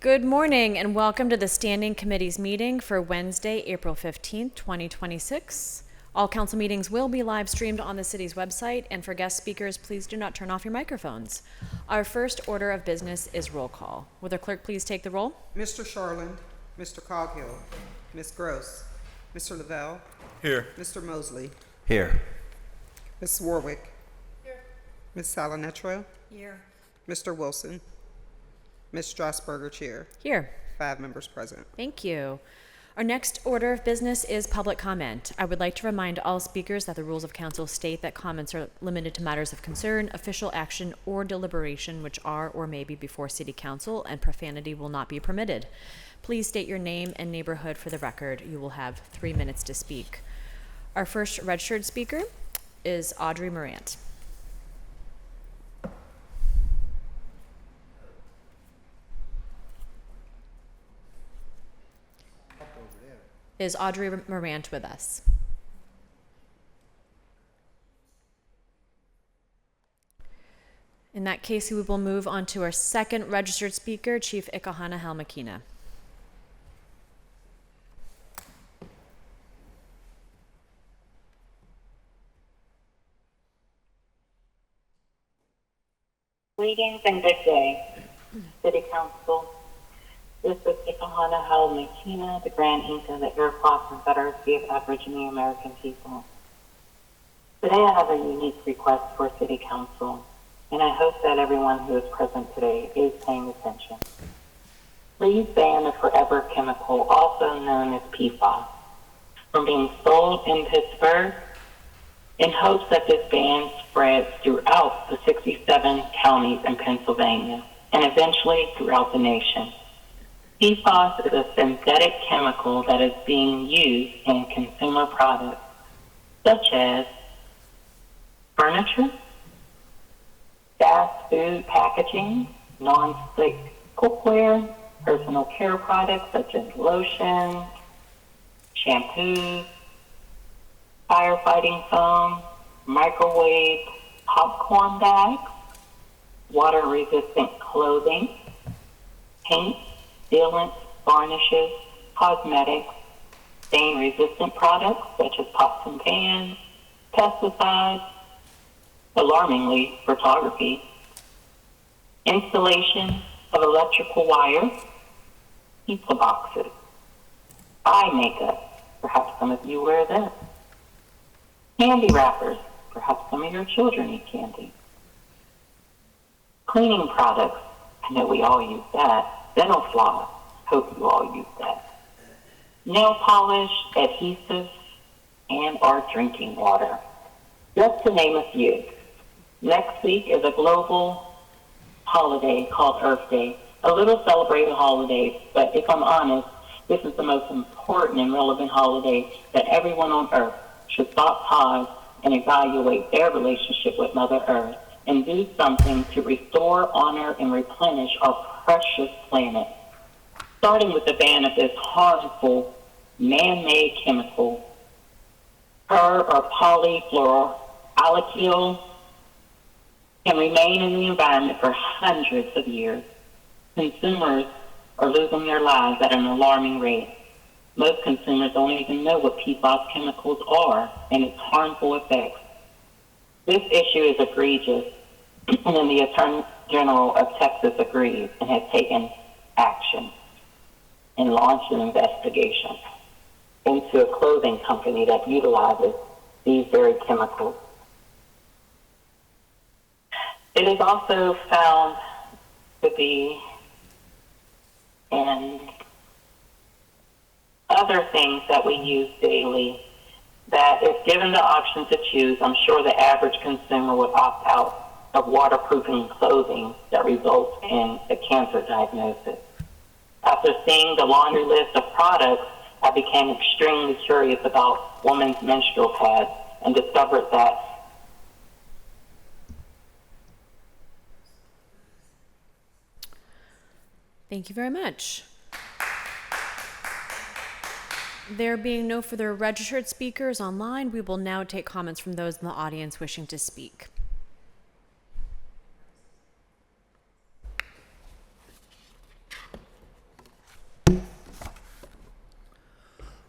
Good morning and welcome to the Standing Committee's meeting for Wednesday, April 15th, 2026. All council meetings will be live streamed on the city's website, and for guest speakers, please do not turn off your microphones. Our first order of business is roll call. Will the clerk please take the roll? Mr. Sharland, Mr. Coghill, Ms. Gross, Mr. Lavelle. Here. Mr. Mosley. Here. Ms. Warwick. Here. Ms. Salinetro. Here. Mr. Wilson. Ms. Strasburger, Chair. Here. 5 members present. Thank you. Our next order of business is public comment. I would like to remind all speakers that the rules of council state that comments are limited to matters of concern, official action, or deliberation which are or may be before city council, and profanity will not be permitted. Please state your name and neighborhood for the record. You will have 3 minutes to speak. Our first registered speaker is Audrey Morant. Is Audrey Morant with us? In that case, we will move on to our second registered speaker, Chief Ikahana Halmakina. Greetings and good day, City Council. This is Ikahana Halmakina, the Grand Inca of the Iroquois Confederacy of Aboriginal American People. Today I have a unique request for City Council, and I hope that everyone who is present today is paying attention. Please ban the forever chemical, also known as PFAS, from being sold in Pittsburgh in hopes that this ban spreads throughout the 67 counties in Pennsylvania and eventually throughout the nation. PFAS is a synthetic chemical that is being used in consumer products such as furniture, fast food packaging, non-stick cookware, personal care products such as lotion, shampoos, firefighting foam, microwave popcorn bags, water-resistant clothing, paint, sealants, varnishes, cosmetics, stain-resistant products such as pots and pans, pesticides, alarmingly, photography, installation of electrical wire, pizza boxes, eye makeup, perhaps some of you wear this, candy wrappers, perhaps some of your children eat candy, cleaning products, I know we all use that, dental floss, hope you all use that, nail polish, adhesives, and our drinking water, just to name a few. Next week is a global holiday called Earth Day, a little celebrated holiday, but if I'm honest, this is the most important and relevant holiday that everyone on Earth should stop, pause, and evaluate their relationship with Mother Earth and do something to restore, honor, and replenish our precious planet, starting with the ban of this harmful man-made chemical, or polyfluoroalkyl, can remain in the environment for hundreds of years. Consumers are losing their lives at an alarming rate. Most consumers don't even know what PFAS chemicals are and its harmful effects. This issue is egregious, and the Attorney General of Texas agrees and has taken action and launched an investigation into a clothing company that utilizes these very chemicals. It is also found to be in other things that we use daily that if given the option to choose, I'm sure the average consumer would opt out of waterproofing clothing that results in a cancer diagnosis. After seeing the laundry list of products, I became extremely curious about women's menstrual pads and discovered that Thank you very much. There being no further registered speakers online, we will now take comments from those in the audience wishing to speak.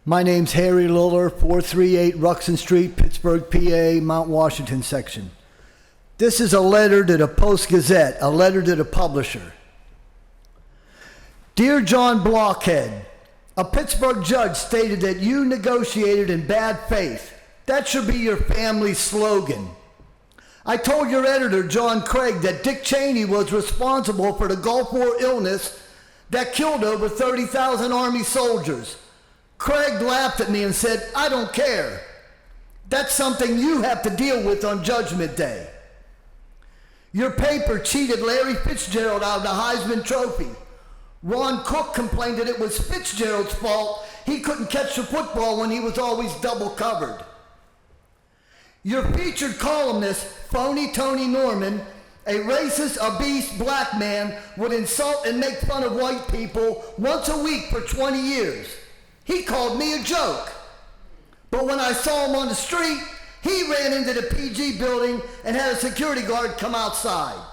My name's Harry Liller, 438 Ruxin Street, Pittsburgh, PA, Mount Washington section. This is a letter to the Post-Gazette, a letter to the publisher. Dear John Blockhead, a Pittsburgh judge stated that you negotiated in bad faith. That should be your family's slogan. I told your editor, John Craig, that Dick Cheney was responsible for the Gulf War illness that killed over 30,000 Army soldiers. Craig laughed at me and said, I don't care. That's something you have to deal with on Judgment Day. Your paper cheated Larry Fitzgerald out of the Heisman Trophy. Ron Cook complained that it was Fitzgerald's fault. He couldn't catch the football when he was always double covered. Your featured columnist, Phony Tony Norman, a racist, obese black man, would insult and make fun of white people once a week for 20 years. He called me a joke. But when I saw him on the street, he ran into the PG building and had a security guard come outside.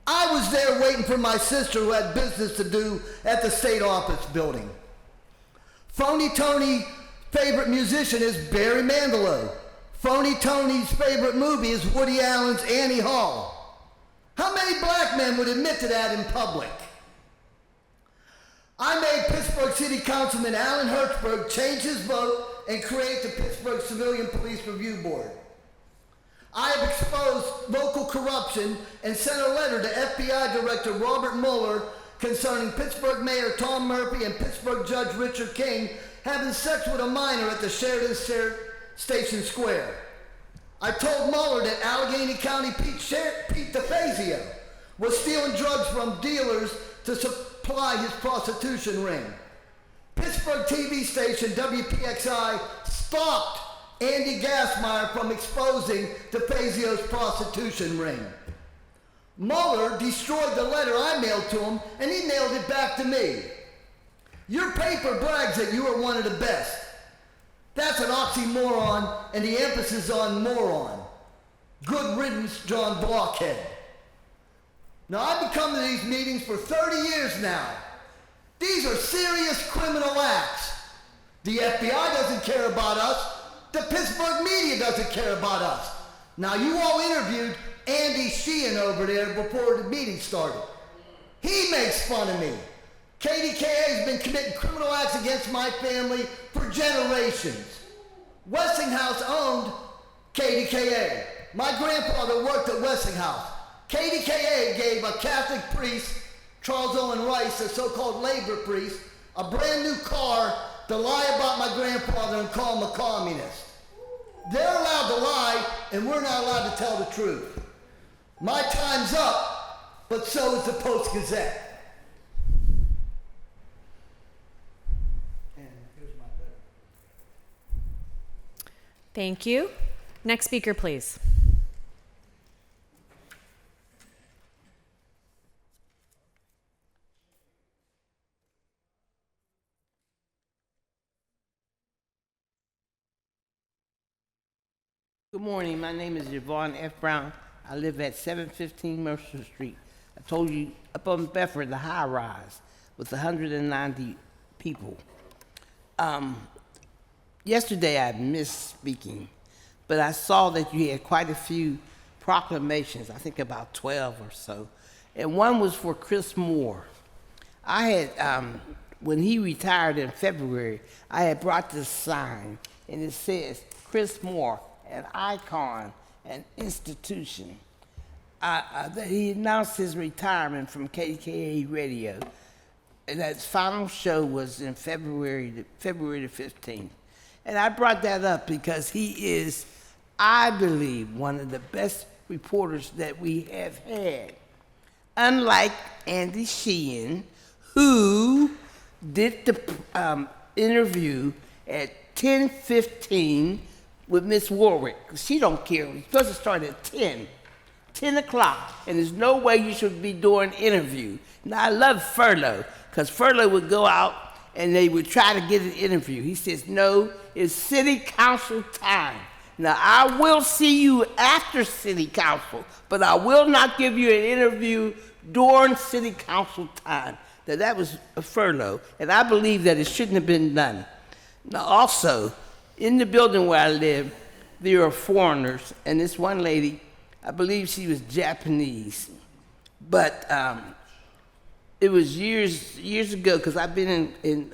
I was there waiting for my sister who had business to do at the state office building. Phony Tony's favorite musician is Barry Manilow. Phony Tony's favorite movie is Woody Allen's Annie Hall. How many black men would admit to that in public? I made Pittsburgh City Councilman Alan Hertzberg change his vote and create the Pittsburgh Civilian Police Review Board. I have exposed local corruption and sent a letter to FBI Director Robert Mueller concerning Pittsburgh Mayor Tom Murphy and Pittsburgh Judge Richard King having sex with a minor at the Sheridan Station Square. I told Mueller that Allegheny County Pete DeFazio was stealing drugs from dealers to supply his prostitution ring. Pittsburgh TV station WPXI stopped Andy Gassmeyer from exposing DeFazio's prostitution ring. Mueller destroyed the letter I mailed to him, and he mailed it back to me. Your paper brags that you are one of the best. That's an oxymoron, and the emphasis on moron. Good riddance, John Blockhead. Now, I've been coming to these meetings for 30 years now. These are serious criminal acts. The FBI doesn't care about us. The Pittsburgh media doesn't care about us. Now, you all interviewed Andy Sheehan over there before the meeting started. He makes fun of me. KDKA has been committing criminal acts against my family for generations. Westinghouse owned KDKA. My grandfather worked at Westinghouse. KDKA gave a Catholic priest, Charles Owen Rice, a so-called labor priest, a brand new car to lie about my grandfather and call him a communist. They're allowed to lie, and we're not allowed to tell the truth. My time's up, but so is the Post-Gazette. Thank you. Next speaker, please. Good morning. My name is Yvonne F. Brown. I live at 715 Mercer Street. I told you up on Bedford, the high rise with 190 people. Yesterday I missed speaking, but I saw that you had quite a few proclamations, I think about 12 or so, and one was for Chris Moore. I had, when he retired in February, I had brought this sign, and it says, Chris Moore, an icon, an institution. He announced his retirement from KDKA Radio, and that his final show was in February the 15th. And I brought that up because he is, I believe, one of the best reporters that we have had. Unlike Andy Sheehan, who did the interview at 10:15 with Miss Warwick. She don't care. It's supposed to start at 10 o'clock, and there's no way you should be doing an interview. Now, I love Furlow, because Furlow would go out and they would try to get an interview. He says, no, it's city council time. Now, I will see you after city council, but I will not give you an interview during city council time. Now, that was a Furlow, and I believe that it shouldn't have been done. Now, also, in the building where I live, there are foreigners, and this one lady, I believe she was Japanese, but it was years ago, because I've been in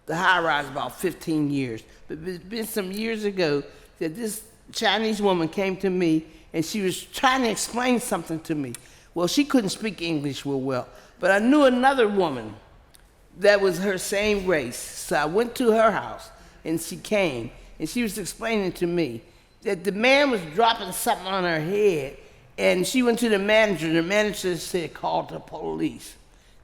the high rise about 15 years, but it's been some years ago that this Chinese woman came to me, and she was trying to explain something to me. Well, she couldn't speak English real well, but I knew another woman that was her same race. So I went to her house, and she came, and she was explaining to me that the man was dropping something on her head, and she went to the manager said, call the police.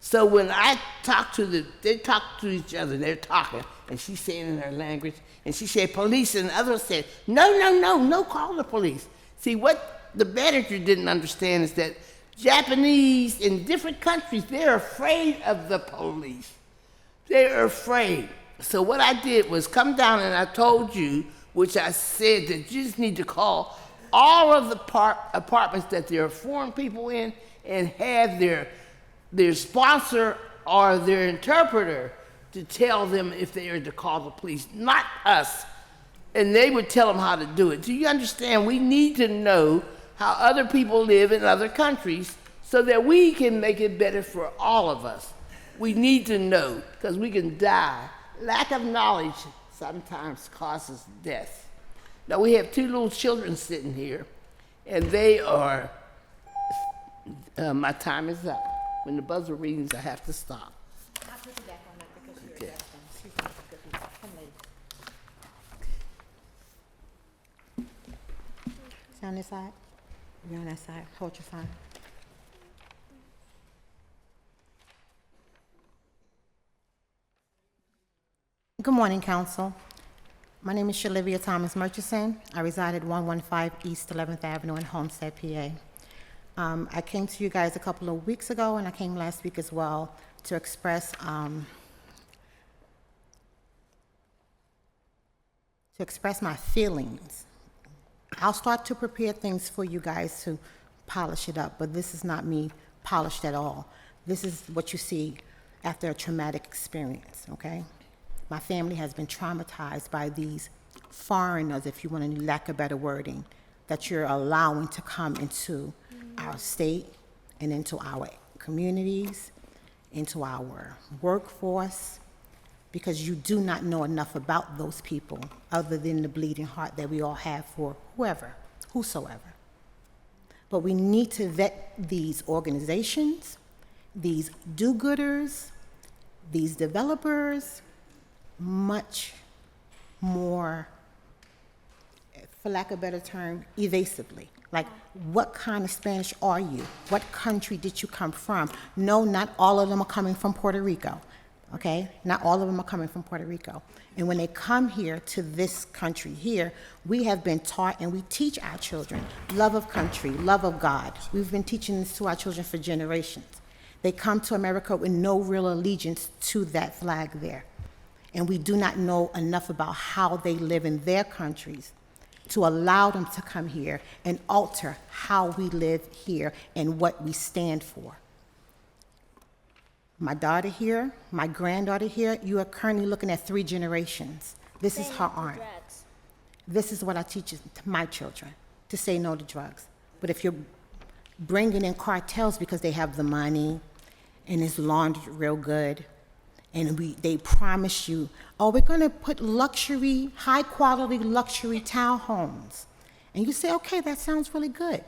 So when I talked to they talked to each other, they're talking, and she's saying in her language, and she said police, and the other one said, no, call the police. See, what the manager didn't understand is that Japanese in different countries, they're afraid of the police. They're afraid. So what I did was come down and I told you, which I said that you just need to call all of the apartments that there are foreign people in and have their sponsor or their interpreter to tell them if they are to call the police, not us. And they would tell them how to do it. Do you understand? We need to know how other people live in other countries so that we can make it better for all of us. We need to know, because we can die. Lack of knowledge sometimes causes death. Now, we have two little children sitting here, and they are, my time is up. When the buzzer rings, I have to stop. I'll put you back on that because you're Okay. Excuse me, good people. Come lady. Stay on this side. You're on that side. Hold your sign. Good morning, Council. My name is Shalivia Thomas Murchison. I reside at 115 East 11th Avenue in Homestead, PA. I came to you guys a couple of weeks ago, and I came last week as well to express my feelings. I'll start to prepare things for you guys to polish it up, but this is not me polished at all. This is what you see after a traumatic experience, okay? My family has been traumatized by these foreigners, if you want to lack a better wording, that you're allowing to come into our state and into our communities, into our workforce, because you do not know enough about those people other than the bleeding heart that we all have for whosoever. But we need to vet these organizations, these do-gooders, these developers, much more, for lack of a better term, evasively. Like, what kind of Spanish are you? What country did you come from? No, not all of them are coming from Puerto Rico, okay? Not all of them are coming from Puerto Rico. And when they come here to this country here, we have been taught, and we teach our children, love of country, love of God. We've been teaching this to our children for generations. They come to America with no real allegiance to that flag there. And we do not know enough about how they live in their countries to allow them to come here and alter how we live here and what we stand for. My daughter here, my granddaughter here, you are currently looking at 3 generations. This is her aunt. This is what I teach to my children, to say no to drugs. But if you're bringing in cartels because they have the money and it's laundered real good, and they promise you, oh, we're going to put luxury, high-quality luxury townhomes. And you say, okay, that sounds really good.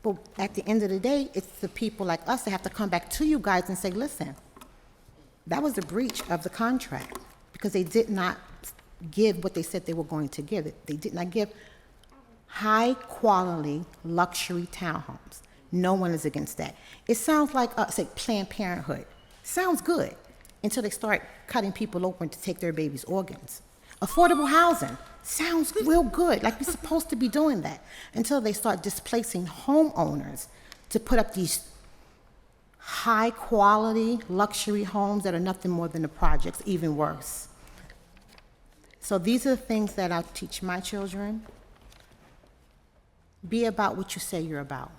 But at the end of the day, it's the people like us that have to come back to you guys and say, listen, that was a breach of the contract because they did not give what they said they were going to give. They did not give high-quality luxury townhomes. No one is against that. It sounds like, say, Planned Parenthood. Sounds good. Until they start cutting people open to take their babies' organs. Affordable housing sounds real good, like we're supposed to be doing that, until they start displacing homeowners to put up these high-quality luxury homes that are nothing more than the projects, even worse. So these are the things that I'll teach my children. Be about what you say you're about.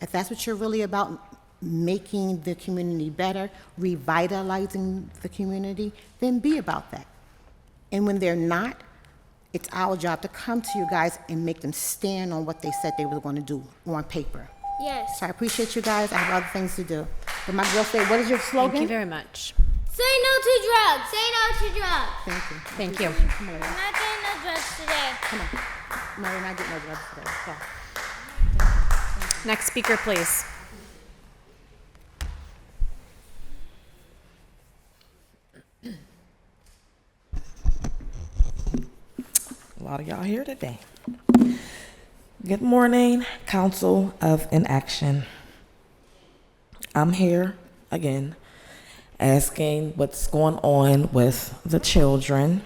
If that's what you're really about, making the community better, revitalizing the community, then be about that. And when they're not, it's our job to come to you guys and make them stand on what they said they were going to do on paper. Yes. So I appreciate you guys. I have other things to do. But my girl said, what is your slogan? Thank you very much. Say no to drugs. Say no to drugs. Thank you. Thank you. Come on, I'm not getting no drugs today. come on. No, we're not getting no drugs today. So. Next speaker, please. A lot of y'all here today. Good morning, Council of Inaction. I'm here again asking what's going on with the children.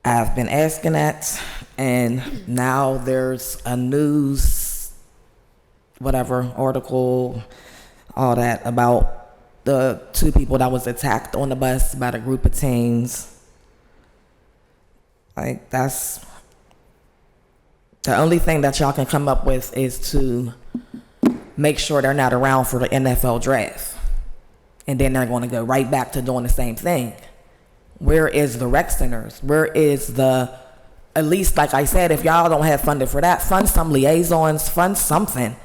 I've been asking that, and now there's a news, whatever, article, all that about the 2 people that was attacked on the bus by a group of teens. Like, that's the only thing that y'all can come up with is to make sure they're not around for the NFL draft. And then they're going to go right back to doing the same thing. Where is the rec centers? Where is at least, like I said, if y'all don't have funding for that, fund some liaisons, fund something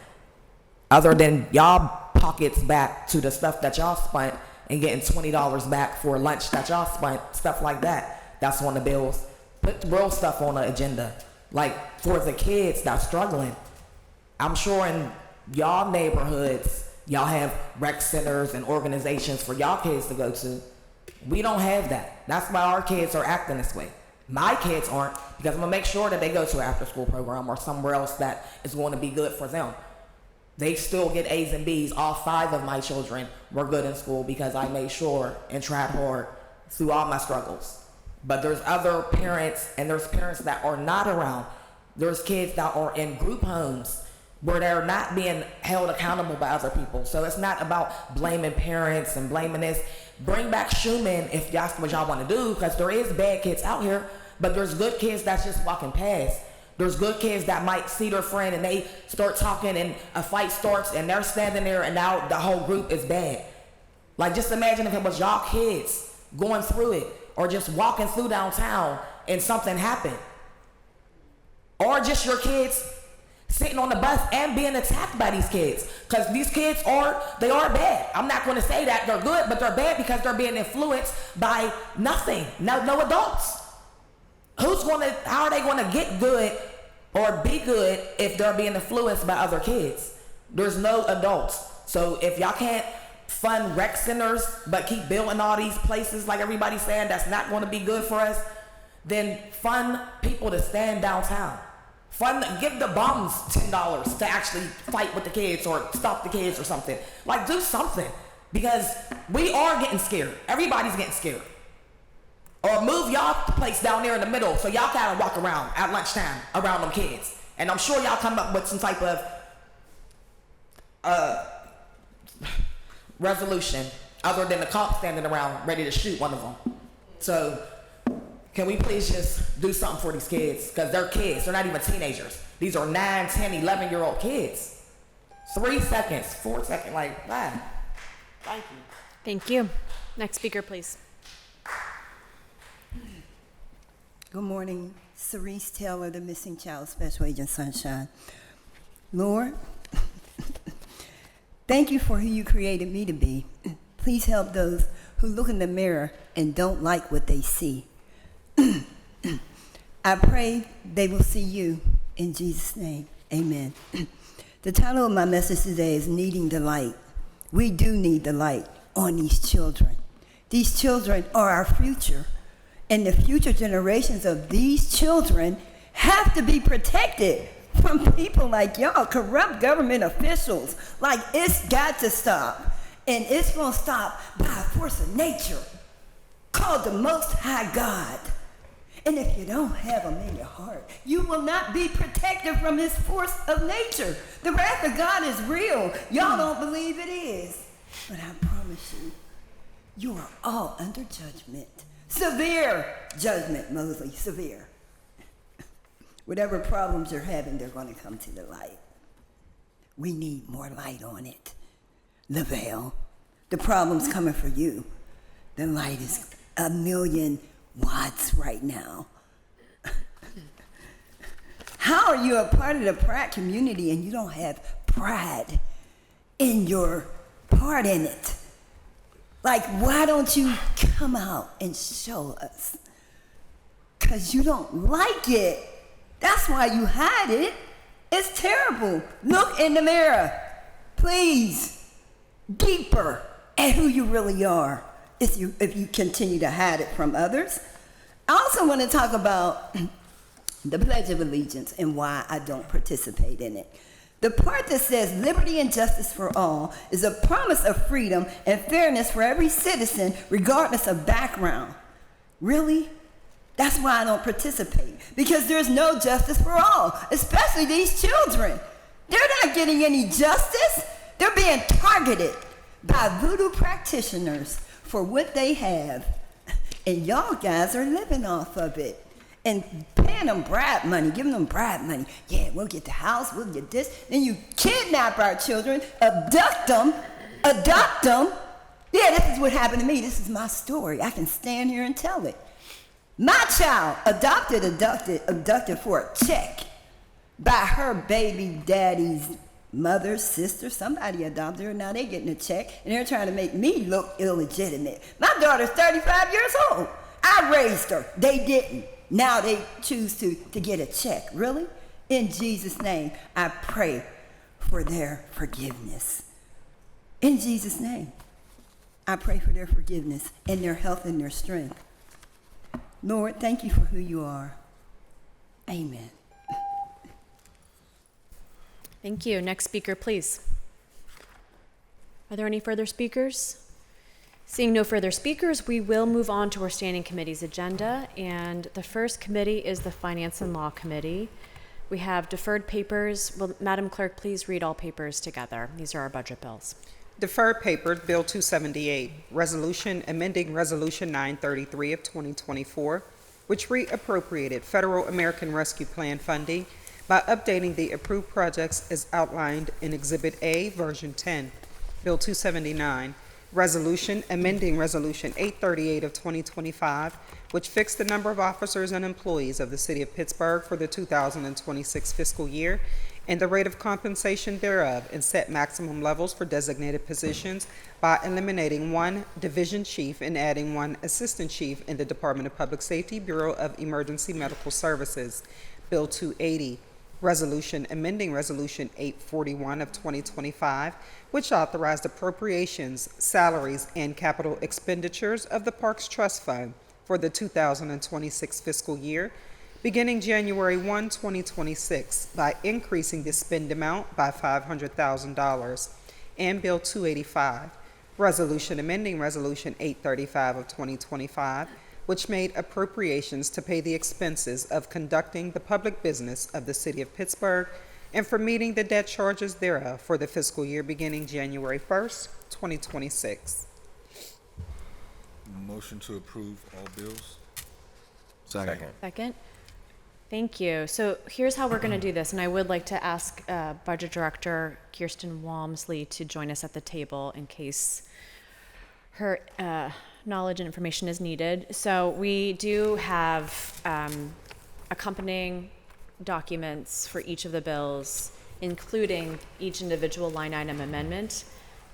other than y'all pockets back to the stuff that y'all spent and getting $20 back for lunch that y'all spent, stuff like that. That's on the bills. Put real stuff on the agenda. Like, for the kids that's struggling. I'm sure in y'all neighborhoods, y'all have rec centers and organizations for y'all kids to go to. We don't have that. That's why our kids are acting this way. My kids aren't, because I'm gonna make sure that they go to an after-school program or somewhere else that is going to be good for them. They still get A's and B's. All 5 of my children were good in school because I made sure and tried hard through all my struggles. But there's other parents, and there's parents that are not around. There's kids that are in group homes where they're not being held accountable by other people. So it's not about blaming parents and blaming this. Bring back Schumann if that's what y'all want to do, because there is bad kids out here, but there's good kids that's just walking past. There's good kids that might see their friend and they start talking and a fight starts and they're standing there and now the whole group is bad. Like, just imagine if it was y'all kids going through it, or just walking through downtown and something happened. Or just your kids sitting on the bus and being attacked by these kids. Because these kids are bad. I'm not going to say that they're good, but they're bad because they're being influenced by nothing. No adults. How are they going to get good or be good if they're being influenced by other kids? There's no adults. So if y'all can't fund rec centers but keep building all these places like everybody's saying that's not going to be good for us, then fund people to stand downtown. Give the bums $10 to actually fight with the kids or stop the kids or something. Like, do something, because we are getting scared. Everybody's getting scared. Or move y'all place down there in the middle so y'all gotta walk around at lunchtime around them kids. And I'm sure y'all come up with some type of resolution other than the cop standing around ready to shoot one of them. So can we please just do something for these kids? Because they're kids. They're not even teenagers. These are 9, 10, 11-year-old kids. 3 seconds, 4 seconds, like that. Thank you. Thank you. Next speaker, please. Good morning. Cerise Taylor, the Missing Child Special Agent Sunshine. Lord, thank you for who you created me to be. Please help those who look in the mirror and don't like what they see. I pray they will see you in Jesus' name. Amen. The title of my message today is Needing the Light. We do need the light on these children. These children are our future, and the future generations of these children have to be protected from people like y'all, corrupt government officials. Like, it's got to stop. And it's going to stop by a force of nature called the Most High God. And if you don't have him in your heart, you will not be protected from this force of nature. The wrath of God is real. Y'all don't believe it is. But I promise you, you are all under judgment. Severe judgment, Mosley, severe. Whatever problems you're having, they're going to come to the light. We need more light on it. The veil. The problem's coming for you. The light is 1,000,000 watts right now. How are you a part of the Pratt community and you don't have pride in your part in it? Like, why don't you come out and show us? Because you don't like it. That's why you hide it. It's terrible. Look in the mirror. Please, deeper at who you really are if you continue to hide it from others. I also want to talk about the Pledge of Allegiance and why I don't participate in it. The part that says liberty and justice for all is a promise of freedom and fairness for every citizen, regardless of background. Really? That's why I don't participate, because there's no justice for all, especially these children. They're not getting any justice. They're being targeted by voodoo practitioners for what they have. And y'all guys are living off of it and paying them bribe money, giving them bribe money. Yeah, we'll get the house, we'll get this. Then you kidnap our children, abduct them, adopt them. Yeah, this is what happened to me. This is my story. I can stand here and tell it. My child, abducted for a check by her baby daddy's mother, sister, somebody adopted her. Now they getting a check, and they're trying to make me look illegitimate. My daughter's 35 years old. I raised her. They didn't. Now they choose to get a check. Really? In Jesus' name, I pray for their forgiveness. In Jesus' name, I pray for their forgiveness and their health and their strength. Lord, thank you for who you are. Amen. Thank you. Next speaker, please. Are there any further speakers? Seeing no further speakers, we will move on to our standing committee's agenda. And the first committee is the Finance and Law Committee. We have deferred papers. Will Madam Clerk please read all papers together? These are our budget bills. Deferred papers, Bill 278, Resolution amending Resolution 933 of 2024, which reappropriated Federal American Rescue Plan funding by updating the approved projects as outlined in Exhibit A, Version 10. Bill 279, Resolution amending Resolution 838 of 2025, which fixed the number of officers and employees of the City of Pittsburgh for the 2026 fiscal year and the rate of compensation thereof, and set maximum levels for designated positions by eliminating one division chief and adding one assistant chief in the Department of Public Safety, Bureau of Emergency Medical Services. Bill 280, Resolution amending Resolution 841 of 2025, which authorized appropriations, salaries, and capital expenditures of the Parks Trust Fund for the 2026 fiscal year, beginning January 1, 2026, by increasing the spend amount by $500,000. And Bill 285, Resolution amending Resolution 835 of 2025, which made appropriations to pay the expenses of conducting the public business of the City of Pittsburgh and for meeting the debt charges thereof for the fiscal year beginning January 1st, 2026. Motion to approve all bills. Second. Second. Thank you. So here's how we're going to do this, and I would like to ask Budget Director Kirsten Walmsley to join us at the table in case her knowledge and information is needed. So we do have accompanying documents for each of the bills, including each individual line item amendment.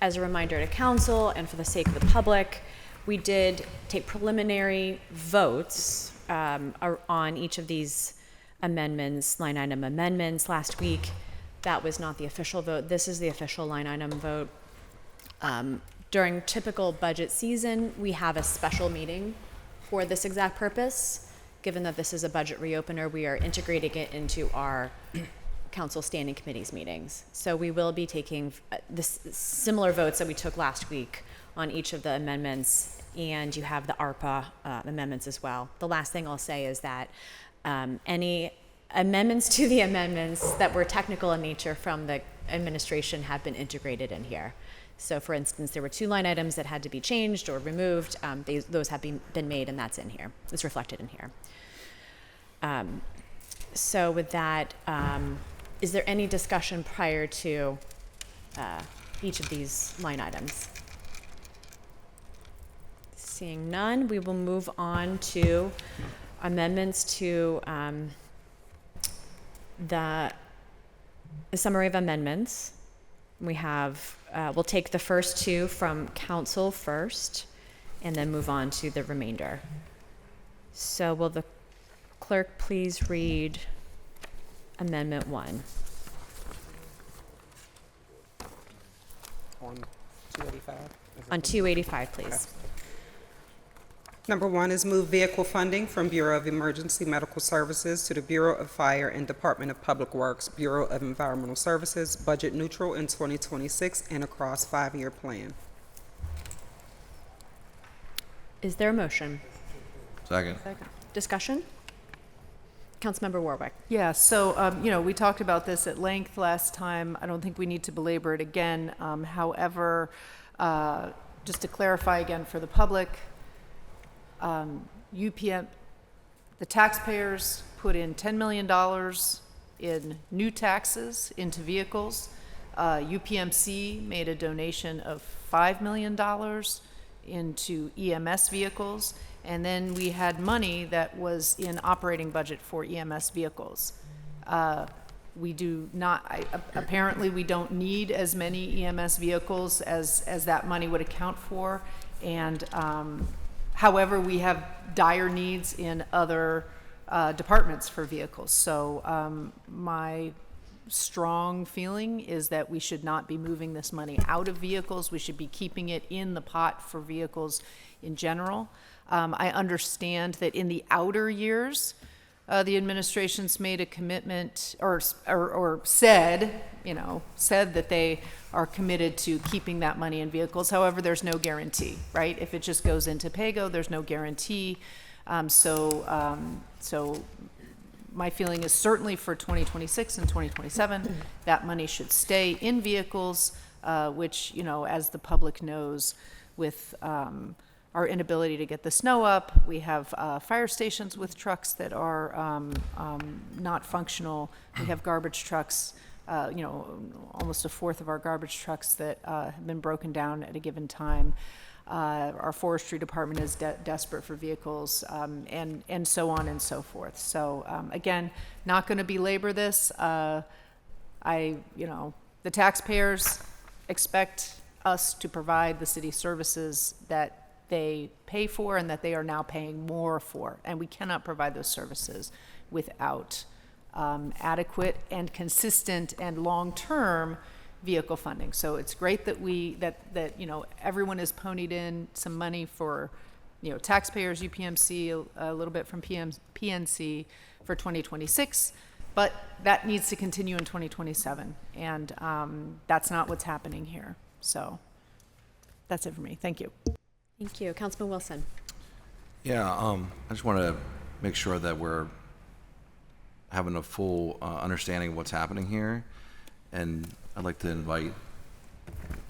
As a reminder to council and for the sake of the public, we did take preliminary votes on each of these amendments, line item amendments last week. That was not the official vote. This is the official line item vote. During typical budget season, we have a special meeting for this exact purpose. Given that this is a budget reopener, we are integrating it into our council standing committees meetings. So we will be taking similar votes that we took last week on each of the amendments, and you have the ARPA amendments as well. The last thing I'll say is that any amendments to the amendments that were technical in nature from the administration have been integrated in here. So for instance, there were 2 line items that had to be changed or removed. Those have been made, and that's in here. It's reflected in here. So with that, is there any discussion prior to each of these line items? Seeing none, we will move on to amendments to the summary of amendments. We have, we'll take the first two from council first and then move on to the remainder. So will the clerk please read Amendment 1? On 285? On 285, please. Number 1 is move vehicle funding from Bureau of Emergency Medical Services to the Bureau of Fire and Department of Public Works, Bureau of Environmental Services, budget neutral in 2026 and across 5-year plan. Is there a motion? Second. Discussion? Councilmember Warwick. Yeah, so, we talked about this at length last time. I don't think we need to belabor it again. However, just to clarify again for the public, UPM, the taxpayers put in $10 million in new taxes into vehicles. UPMC made a donation of $5 million into EMS vehicles. And then we had money that was in operating budget for EMS vehicles. We do not, apparently we don't need as many EMS vehicles as that money would account for. And however, we have dire needs in other departments for vehicles. So my strong feeling is that we should not be moving this money out of vehicles. We should be keeping it in the pot for vehicles in general. I understand that in the outer years, the administration's made a commitment or said that they are committed to keeping that money in vehicles. However, there's no guarantee, right? If it just goes into PAYGO, there's no guarantee. So my feeling is certainly for 2026 and 2027, that money should stay in vehicles, which, as the public knows, with our inability to get the snow up, we have fire stations with trucks that are not functional. We have garbage trucks, almost a fourth of our garbage trucks that have been broken down at a given time. Our forestry department is desperate for vehicles, and so on and so forth. So again, not going to belabor this. The taxpayers expect us to provide the city services that they pay for and that they are now paying more for, and we cannot provide those services without adequate and consistent and long-term vehicle funding. So it's great that everyone has ponied in some money for taxpayers, UPMC, a little bit from PNC for 2026, but that needs to continue in 2027, and that's not what's happening here. So that's it for me. Thank you. Thank you. Councilman Wilson. Yeah, I just want to make sure that we're having a full understanding of what's happening here. And I'd like to invite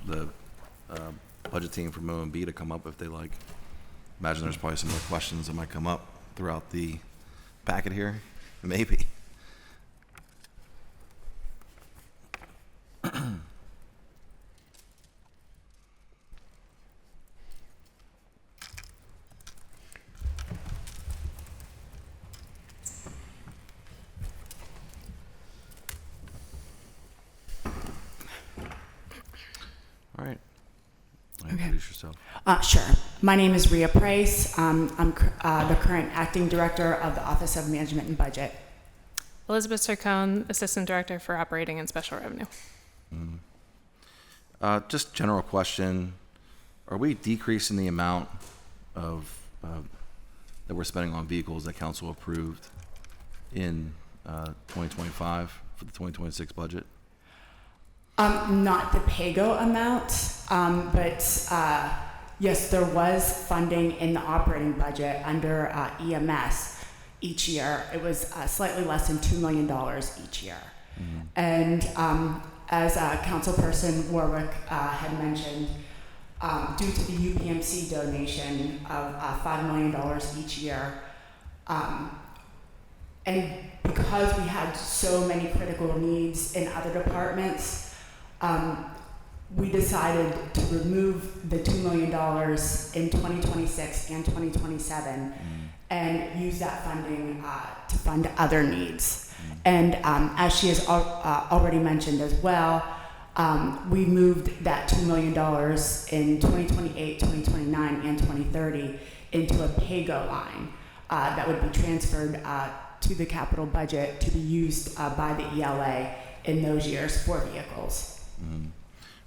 the budget team from OMB to come up if they like. Imagine there's probably some more questions that might come up throughout the packet here. Maybe. All right. Introduce yourself. Sure. My name is Rhea Price. I'm the current acting director of the Office of Management and Budget. Elizabeth Sarcone, Assistant Director for Operating and Special Revenue. Just general question. Are we decreasing the amount of that we're spending on vehicles that council approved in 2025 for the 2026 budget? Not the PAYGO amount, but yes, there was funding in the operating budget under EMS each year. It was slightly less than $2 million each year. Mm-hmm. And as Councilperson Warwick had mentioned, due to the UPMC donation of $5 million each year, and because we had so many critical needs in other departments, we decided to remove the $2 million in 2026 and 2027 and use that funding to fund other needs. And as she has already mentioned as well, we moved that $2 million in 2028, 2029, and 2030 into a PAYGO line that would be transferred to the capital budget to be used by the ELA in those years for vehicles.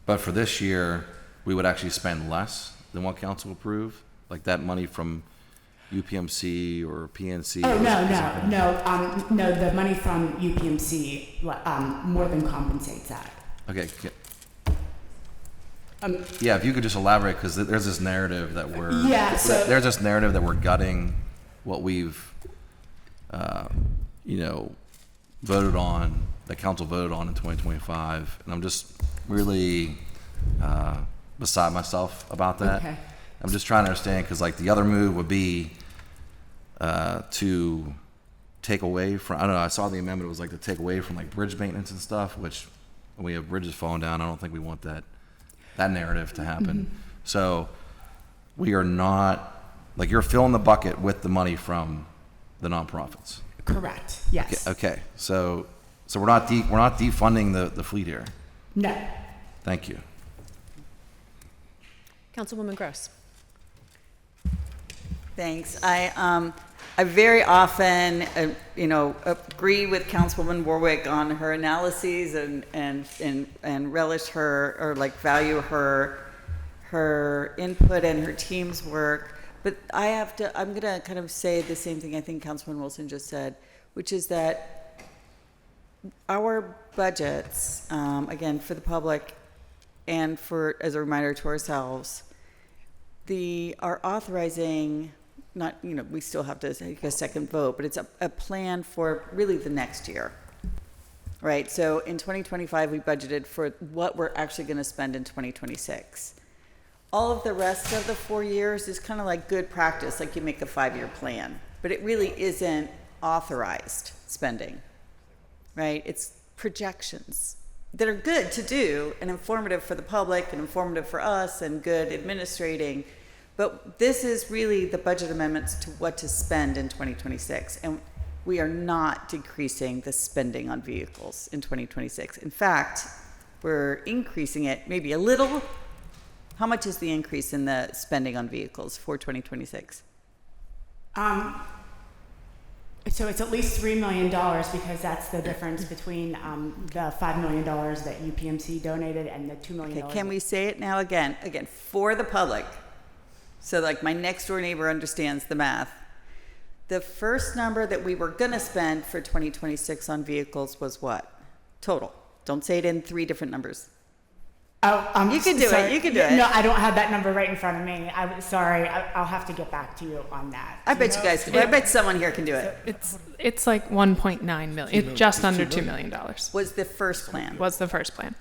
But for this year, we would actually spend less than what council approved? Like that money from UPMC or PNC? Oh, no, the money from UPMC more than compensates that. Okay. Yeah, if you could just elaborate, because there's this narrative that there's this narrative that we're gutting what we've, voted on, that council voted on in 2025, and I'm just really beside myself about that. Okay. I'm just trying to understand, because like the other move would be to take away from, I don't know, I saw the amendment, it was like to take away from like bridge maintenance and stuff, which when we have bridges falling down, I don't think we want that narrative to happen. So we are not, like, you're filling the bucket with the money from the nonprofits. Correct. Yes. Okay. So we're not defunding the fleet here. No. Thank you. Councilwoman Gross. Thanks. I very often, agree with Councilwoman Warwick on her analyses and relish her, or like value her input and her team's work. But I'm going to kind of say the same thing I think Councilman Wilson just said, which is that our budgets, again, for the public and as a reminder to ourselves, are authorizing, not, we still have to take a second vote, but it's a plan for really the next year, right? So in 2025, we budgeted for what we're actually going to spend in 2026. All of the rest of the 4 years is kind of like good practice, like you make a 5-year plan, but it really isn't authorized spending, right? It's projections that are good to do and informative for the public and informative for us and good administrating. But this is really the budget amendments to what to spend in 2026. And we are not decreasing the spending on vehicles in 2026. In fact, we're increasing it maybe a little. How much is the increase in the spending on vehicles for 2026? So it's at least $3 million, because that's the difference between the $5 million that UPMC donated and the $2 million. Okay, can we say it now again? Again, for the public. So like my next door neighbor understands the math. The first number that we were going to spend for 2026 on vehicles was what? Total. Don't say it in 3 different numbers. Oh, you can do it. You can do it. No, I don't have that number right in front of me. Sorry. I'll have to get back to you on that. I bet you guys can. I bet someone here can do it. It's like 1.9 million. It's just under $2 million. Was the first plan. Was the first plan.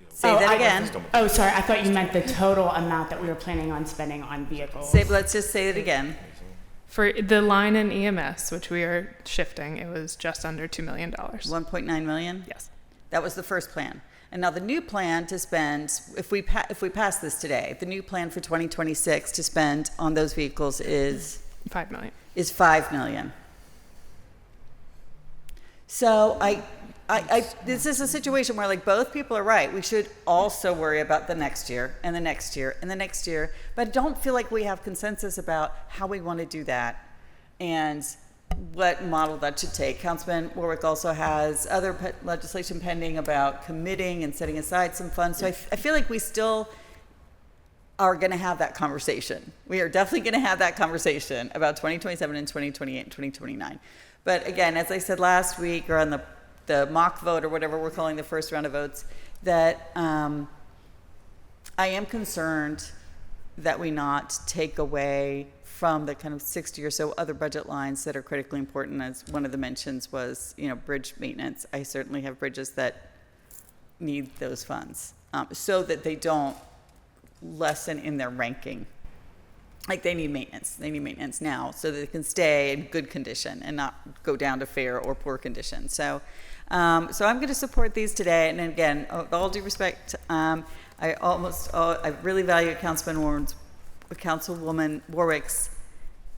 Say that again. Sorry. I thought you meant the total amount that we were planning on spending on vehicles. Let's just say it again. For the line in EMS, which we are shifting, it was just under $2 million. 1.9 million? Yes. That was the first plan. And now the new plan to spend, if we pass this today, the new plan for 2026 to spend on those vehicles is $5 million. Is $5 million. So this is a situation where like both people are right. We should also worry about the next year and the next year and the next year, but I don't feel like we have consensus about how we want to do that and what model that should take. Councilman Warwick also has other legislation pending about committing and setting aside some funds. So I feel like we still are going to have that conversation. We are definitely going to have that conversation about 2027 and 2028 and 2029. But again, as I said last week, or on the mock vote or whatever we're calling the first round of votes, that I am concerned that we not take away from the kind of 60 or so other budget lines that are critically important, as one of the mentions was, bridge maintenance. I certainly have bridges that need those funds, so that they don't lessen in their ranking. Like they need maintenance. They need maintenance now so that they can stay in good condition and not go down to fair or poor condition. So So I'm going to support these today. And again, with all due respect, I really value Councilwoman Warwick's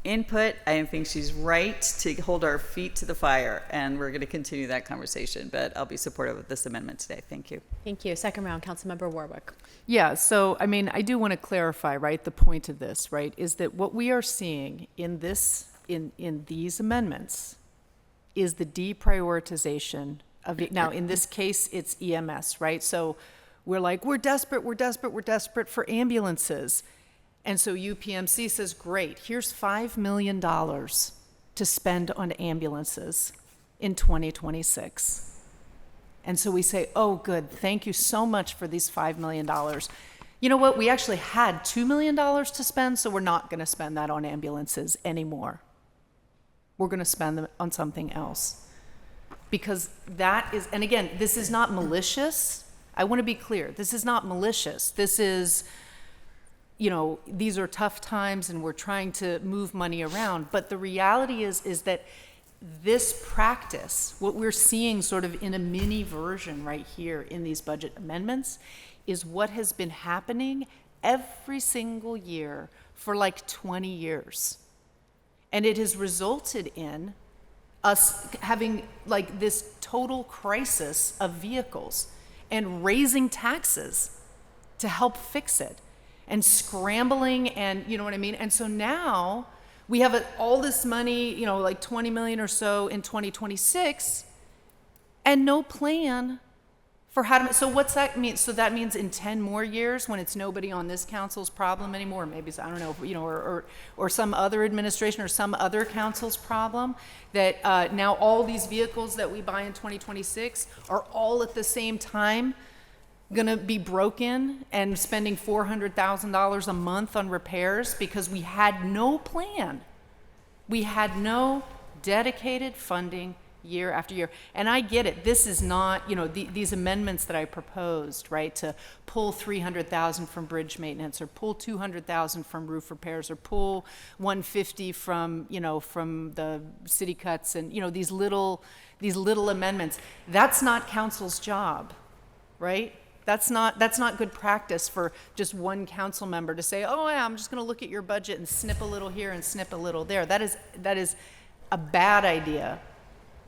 input. I think she's right to hold our feet to the fire, and we're going to continue that conversation. But I'll be supportive of this amendment today. Thank you. Thank you. Second round, Councilmember Warwick. Yeah, so I mean, I do want to clarify, right? The point of this, right, is that what we are seeing in these amendments is the deprioritization of it. Now, in this case, it's EMS, right? So we're like, we're desperate for ambulances. And so UPMC says, great, here's $5 million to spend on ambulances in 2026. And so we say, oh, good, thank you so much for these $5 million. You know what? We actually had $2 million to spend, so we're not going to spend that on ambulances anymore. We're going to spend them on something else. Because that is, and again, this is not malicious. I want to be clear. This is not malicious. This is, you know, these are tough times and we're trying to move money around. But the reality is that this practice, what we're seeing sort of in a mini version right here in these budget amendments, is what has been happening every single year for like 20 years. And it has resulted in us having like this total crisis of vehicles and raising taxes to help fix it and scrambling, and you know what I mean? And so now we have all this money, you know, like 20 million or so in 2026, and no plan for how to, so what's that mean? So that means in 10 more years, when it's nobody on this council's problem anymore, maybe, I don't know, you know, or some other administration or some other council's problem, that now all these vehicles that we buy in 2026 are all at the same time gonna be broken and spending $400,000 a month on repairs because we had no plan. We had no dedicated funding year after year. And I get it. This is not, you know, these amendments that I proposed, right, to pull $300,000 from bridge maintenance or pull $200,000 from roof repairs or pull $150 from, you know, from the city cuts and, you know, these little amendments. That's not council's job, right? That's not good practice for just one council member to say, oh yeah, I'm just going to look at your budget and snip a little here and snip a little there. That is a bad idea.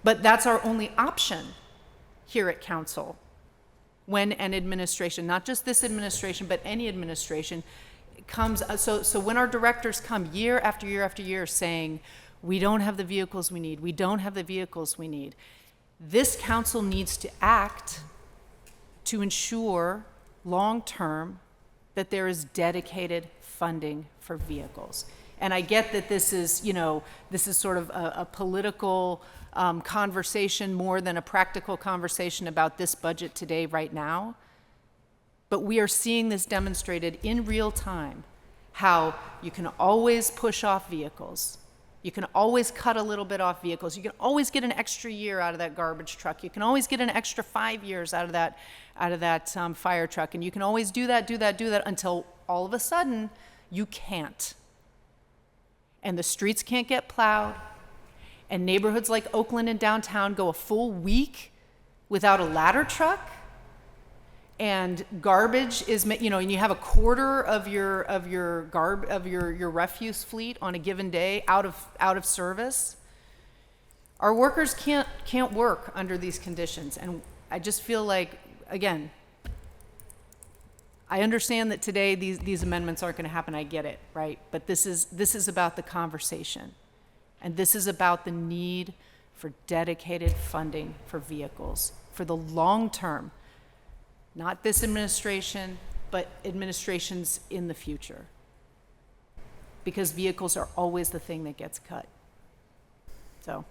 But that's our only option here at council when an administration, not just this administration, but any administration comes. So when our directors come year after year after year saying, we don't have the vehicles we need, we don't have the vehicles we need, this council needs to act to ensure long-term that there is dedicated funding for vehicles. And I get that this is, you know, this is sort of a political conversation more than a practical conversation about this budget today, right now. But we are seeing this demonstrated in real time, how you can always push off vehicles. You can always cut a little bit off vehicles. You can always get an extra year out of that garbage truck. You can always get an extra 5 years out of that fire truck. And you can always do that until all of a sudden you can't. And the streets can't get plowed. And neighborhoods like Oakland and downtown go a full week without a ladder truck. And garbage is, you know, and you have a quarter of your refuse fleet on a given day out of service. Our workers can't work under these conditions, and I just feel like, again, I understand that today these amendments aren't going to happen. I get it, right? But this is about the conversation, and this is about the need for dedicated funding for vehicles for the long term. Not this administration, but administrations in the future. Because vehicles are always the thing that gets cut. So,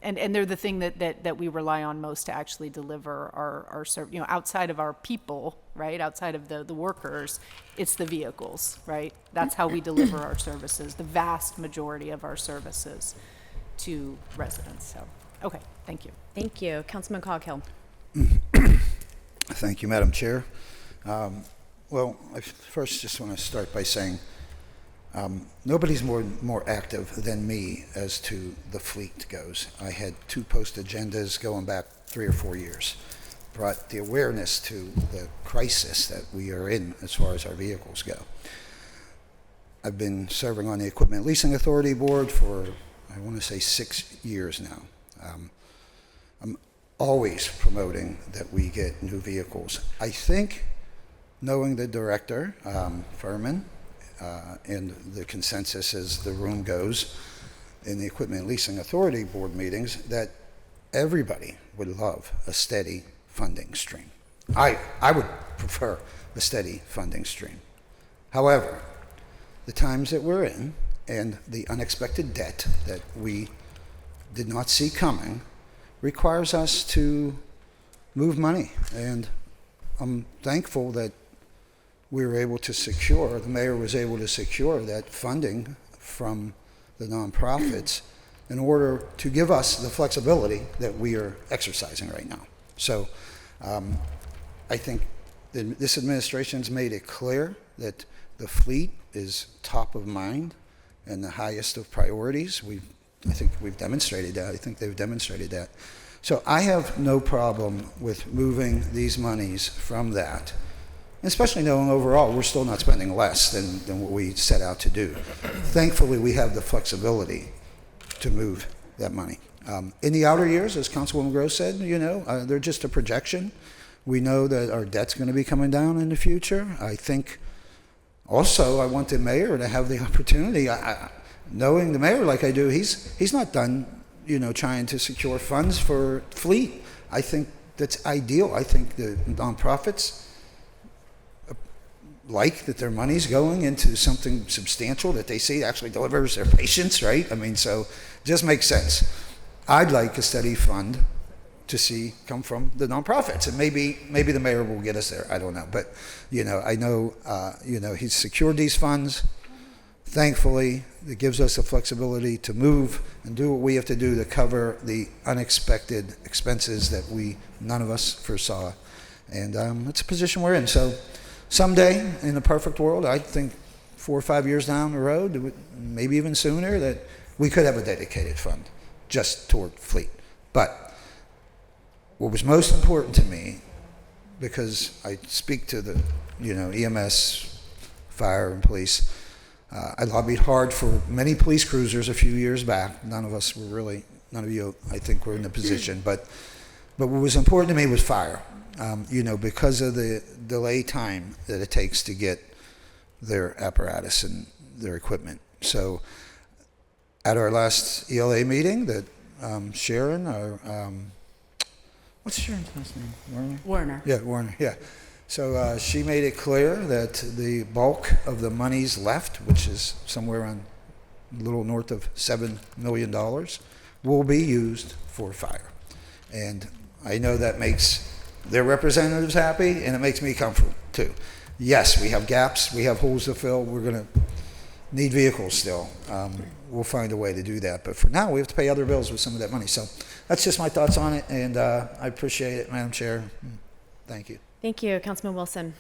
and they're the thing that we rely on most to actually deliver our you know, outside of our people, right? Outside of the workers, it's the vehicles, right? That's how we deliver our services, the vast majority of our services to residents. So, okay, thank you. Thank you. Councilman Coghill. Thank you, Madam Chair. Well, I first just want to start by saying nobody's more active than me as to the fleet goes. I had 2 post agendas going back 3 or 4 years. Brought the awareness to the crisis that we are in as far as our vehicles go. I've been serving on the Equipment Leasing Authority Board for, I want to say, 6 years now. I'm always promoting that we get new vehicles. I think, knowing the director, Furman, and the consensus as the room goes in the Equipment Leasing Authority Board meetings, that everybody would love a steady funding stream. I would prefer a steady funding stream. However, the times that we're in and the unexpected debt that we did not see coming requires us to move money. And I'm thankful that we were able to secure, the mayor was able to secure that funding from the nonprofits in order to give us the flexibility that we are exercising right now. So I think this administration's made it clear that the fleet is top of mind and the highest of priorities. I think we've demonstrated that. I think they've demonstrated that. So I have no problem with moving these monies from that, especially knowing overall we're still not spending less than what we set out to do. Thankfully, we have the flexibility to move that money. In the outer years, as Councilwoman Gross said, they're just a projection. We know that our debt's going to be coming down in the future. I think also I want the mayor to have the opportunity. Knowing the mayor like I do, he's not done, trying to secure funds for fleet. I think that's ideal. I think the nonprofits like that their money's going into something substantial that they see actually delivers their patients, right? I mean, so it just makes sense. I'd like a steady fund to see come from the nonprofits, and maybe the mayor will get us there. I don't know, but I know he's secured these funds. Thankfully, it gives us the flexibility to move and do what we have to do to cover the unexpected expenses that none of us foresaw, and it's a position we're in. So someday, in the perfect world, I think 4 or 5 years down the road, maybe even sooner, that we could have a dedicated fund just toward fleet. But what was most important to me, because I speak to the EMS, fire, and police, I lobbied hard for many police cruisers a few years back. None of you, I think, were in the position. But what was important to me was fire. Because of the delay time that it takes to get their apparatus and their equipment. So at our last ELA meeting, that Sharon, what's Sharon's last name? Warner? Warner. Yeah, Warner, yeah. So she made it clear that the bulk of the monies left, which is somewhere around a little north of $7 million, will be used for fire. And I know that makes their representatives happy, and it makes me comfortable too. Yes, we have gaps, we have holes to fill, we're going to need vehicles still. We'll find a way to do that, but for now we have to pay other bills with some of that money. So that's just my thoughts on it, and I appreciate it, Madam Chair. Thank you. Thank you, Councilman Wilson.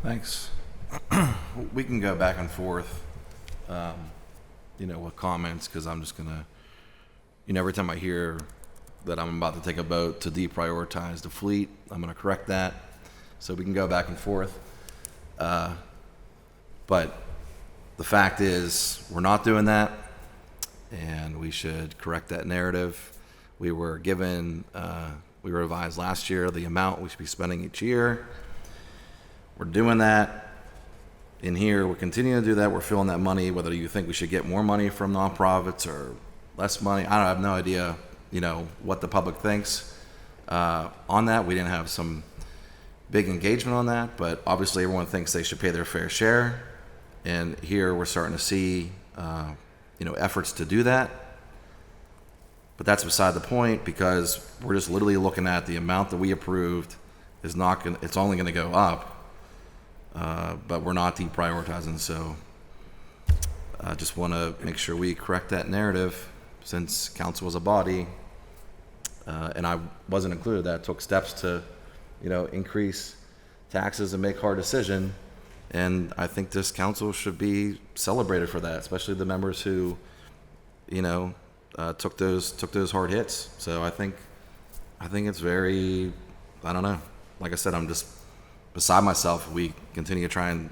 Thanks. We can go back and forth, with comments, because I'm just gonna, every time I hear that I'm about to take a vote to deprioritize the fleet, I'm gonna correct that. So we can go back and forth. But the fact is, we're not doing that, and we should correct that narrative. We were given, we revised last year the amount we should be spending each year. We're doing that. In here, we're continuing to do that. We're filling that money, whether you think we should get more money from nonprofits or less money. I have no idea, what the public thinks on that. We didn't have some big engagement on that, but obviously everyone thinks they should pay their fair share. And here we're starting to see, efforts to do that. But that's beside the point, because we're just literally looking at the amount that we approved is not going. It's only going to go up, but we're not deprioritizing. So I just want to make sure we correct that narrative, since council was a body, and I wasn't included. That took steps to, increase taxes and make hard decision. And I think this council should be celebrated for that, especially the members who, took those hard hits. So I think it's very, I don't know. Like I said, I'm just beside myself. We continue to try and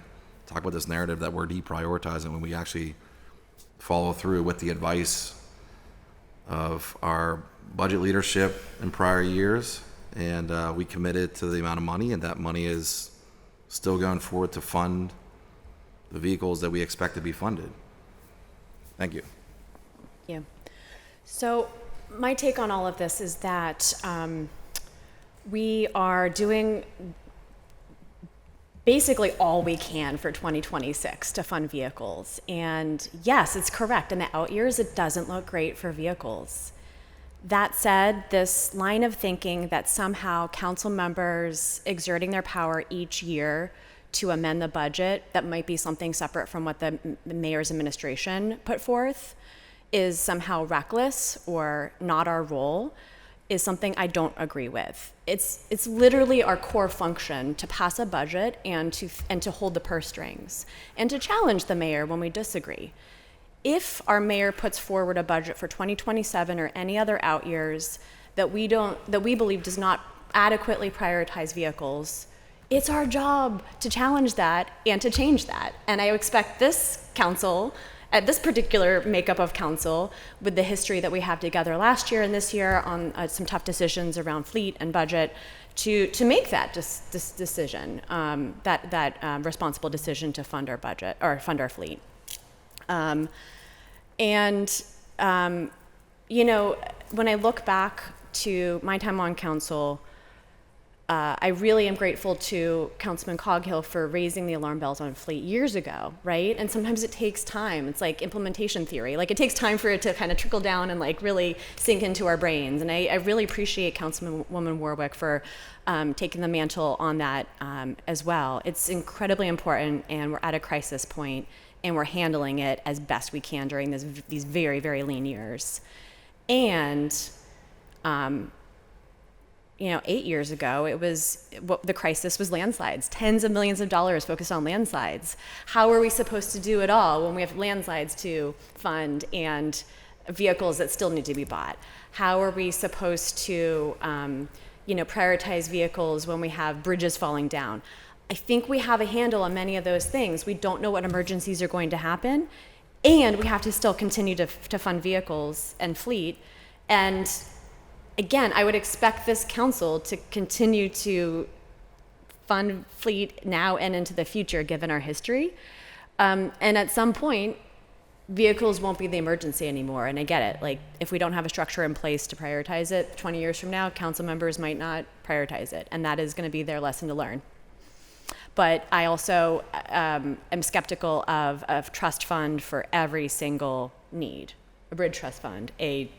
talk about this narrative that we're deprioritizing when we actually follow through with the advice of our budget leadership in prior years, and we committed to the amount of money, and that money is still going forward to fund the vehicles that we expect to be funded. Thank you. Thank you. So my take on all of this is that we are doing basically all we can for 2026 to fund vehicles. And yes, it's correct. In the out years, it doesn't look great for vehicles. That said, this line of thinking that somehow council members exerting their power each year to amend the budget, that might be something separate from what the mayor's administration put forth, is somehow reckless or not our role, is something I don't agree with. It's literally our core function to pass a budget and to hold the purse strings and to challenge the mayor when we disagree. If our mayor puts forward a budget for 2027 or any other out years that we believe does not adequately prioritize vehicles, it's our job to challenge that and to change that. And I expect this council, at this particular makeup of council, with the history that we have together last year and this year on some tough decisions around fleet and budget, to make that decision, that responsible decision to fund our budget or fund our fleet. You know, when I look back to my time on council, I really am grateful to Councilman Coghill for raising the alarm bells on fleet years ago, right? And sometimes it takes time. It's like implementation theory. Like, it takes time for it to kind of trickle down and like really sink into our brains. And I really appreciate Councilwoman Warwick for taking the mantle on that as well. It's incredibly important, and we're at a crisis point, and we're handling it as best we can during these very, very lean years. And you know, 8 years ago, the crisis was landslides. Tens of millions of dollars focused on landslides. How are we supposed to do it all when we have landslides to fund and vehicles that still need to be bought? How are we supposed to, prioritize vehicles when we have bridges falling down? I think we have a handle on many of those things. We don't know what emergencies are going to happen, and we have to still continue to fund vehicles and fleet. And again, I would expect this council to continue to fund fleet now and into the future, given our history. And at some point, vehicles won't be the emergency anymore. And I get it. Like, if we don't have a structure in place to prioritize it 20 years from now, council members might not prioritize it. And that is going to be their lesson to learn. But I also am skeptical of a trust fund for every single need. A bridge trust fund, a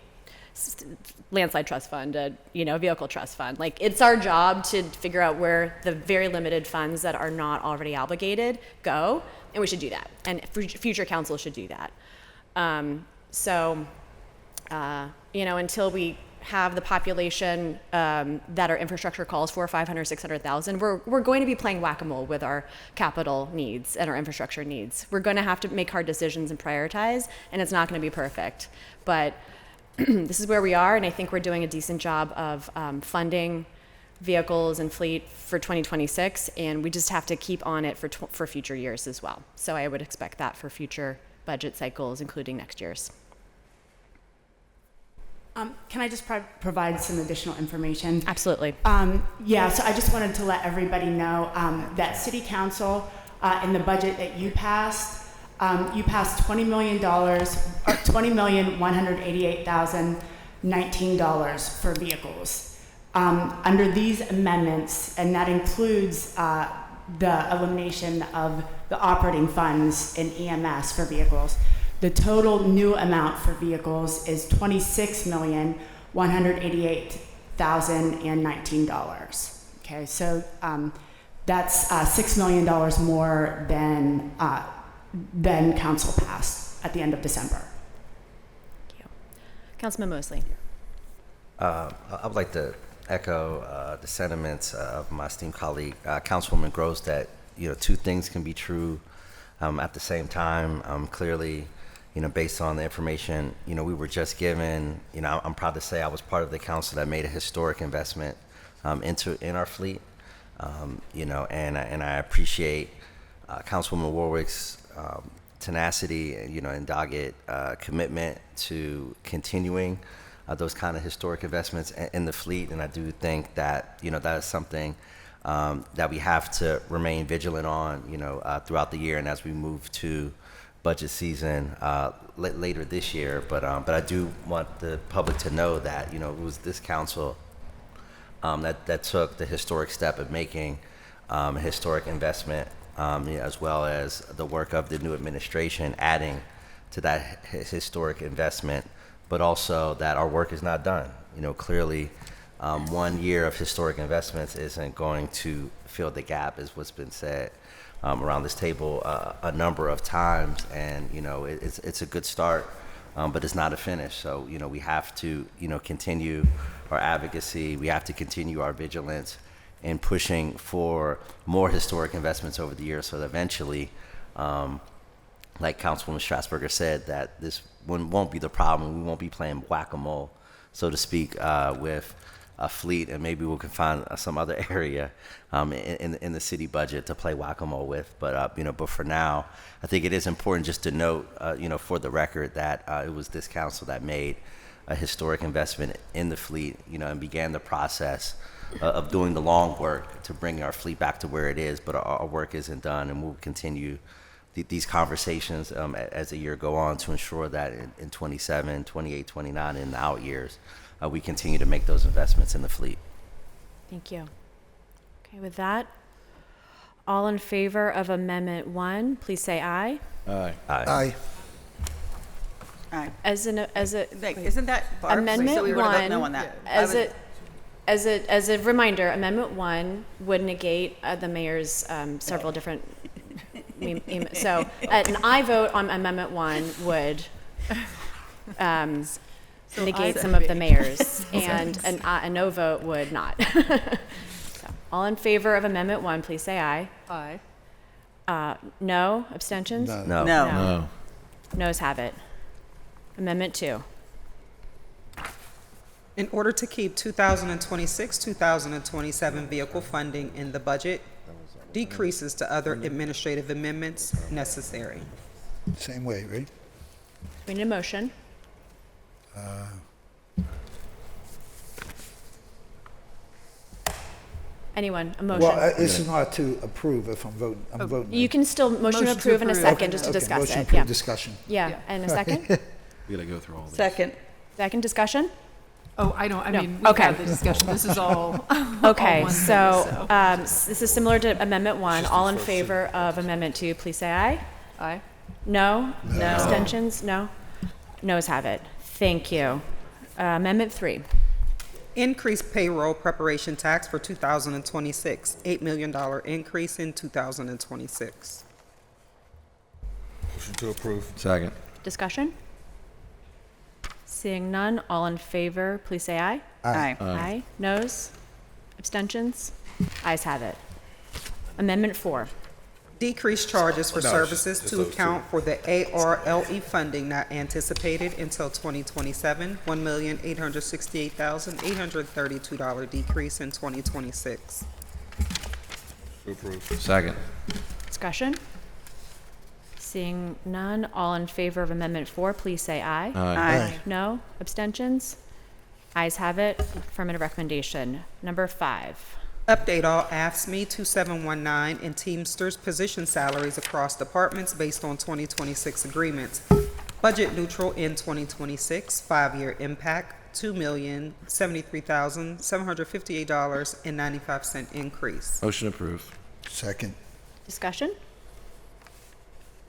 landslide trust fund, a vehicle trust fund. Like, it's our job to figure out where the very limited funds that are not already obligated go, and we should do that. And future council should do that. Until we have the population that our infrastructure calls for, 500, 600,000, we're going to be playing whack-a-mole with our capital needs and our infrastructure needs. We're going to have to make hard decisions and prioritize, and it's not going to be perfect. But this is where we are, and I think we're doing a decent job of funding vehicles and fleet for 2026, and we just have to keep on it for future years as well. So I would expect that for future budget cycles, including next year's. Can I just provide some additional information? Absolutely. So I just wanted to let everybody know that City Council, in the budget that you passed $20 million, or $20,188,019 for vehicles. Under these amendments, and that includes the elimination of the operating funds in EMS for vehicles, the total new amount for vehicles is $26,188,019. Okay, so that's $6 million more than council passed at the end of December. Thank you. Councilman Mosley. I would like to echo the sentiments of my esteemed colleague, Councilwoman Gross, that two things can be true at the same time. Clearly, based on the information, we were just given, I'm proud to say I was part of the council that made a historic investment in our fleet, and I appreciate Councilwoman Warwick's tenacity, and dogged commitment to continuing those kind of historic investments in the fleet. And I do think that, that is something that we have to remain vigilant on, throughout the year and as we move to budget season later this year. But I do want the public to know that, it was this council that took the historic step of making a historic investment, as well as the work of the new administration adding to that historic investment, but also that our work is not done. Clearly, 1 year of historic investments isn't going to fill the gap, is what's been said around this table a number of times, and it's a good start, but it's not a finish. So we have to continue our advocacy. We have to continue our vigilance in pushing for more historic investments over the years, so that eventually, like Councilwoman Strasburger said, that this won't be the problem. We won't be playing whack-a-mole, so to speak, with a fleet, and maybe we can find some other area in the city budget to play whack-a-mole with. But but for now, I think it is important just to note, for the record, that it was this council that made a historic investment in the fleet, and began the process of doing the long work to bring our fleet back to where it is. But our work isn't done, and we'll continue these conversations as the year go on to ensure that in 27, 28, 29, and the out years, we continue to make those investments in the fleet. Thank you. Okay, with that, all in favor of Amendment 1, please say aye. Aye. Aye. Aye. Isn't that Barb? Amendment So we were to vote 1, no on that. as a reminder, Amendment 1 would negate the mayor's several different. So an aye vote on Amendment 1 would negate some of the mayor's, and a no vote would not. So, all in favor of Amendment 1, please say aye. Aye. No? Abstentions? No. No. Noes have it. Amendment 2. In order to keep 2026-2027 vehicle funding in the budget, decreases to other administrative amendments necessary. Same way, right? We need a motion. Anyone, a motion? Well, this is not to approve if I'm voting. I'm voting. You can still motion to approve in a second, just to discuss motion it. approve Yeah. discussion. Yeah, and a second? We gotta go through all these. Second. Second discussion? Oh, I don't, I No. mean, we've Okay. had the discussion. This is all. Okay, all one so thing, this is similar to Amendment 1. All in favor of Amendment 2, please say aye. Aye. No? No. Abstentions? No? Noes have it. Thank you. Amendment 3. Increase payroll preparation tax for 2026, $8 million increase in 2026. Motion to approve. Second. Discussion? Seeing none, all in favor, please say aye. Aye. Aye. Noes? Abstentions? Ayes have it. Amendment 4. Decrease charges for No, services just to those two. account for the ARLE funding not anticipated until 2027, $1,868,832 decrease in 2026. Approve. Second. Discussion? Seeing none, all in favor of Amendment 4, please say aye. Aye. No? Abstentions? Ayes have it. Affirmative recommendation. Number 5. Update all AFSCME 2719 and Teamsters position salaries across departments based on 2026 agreements. Budget neutral in 2026, 5-year impact, $2,073,758.95 increase. Motion approved. Second. Discussion?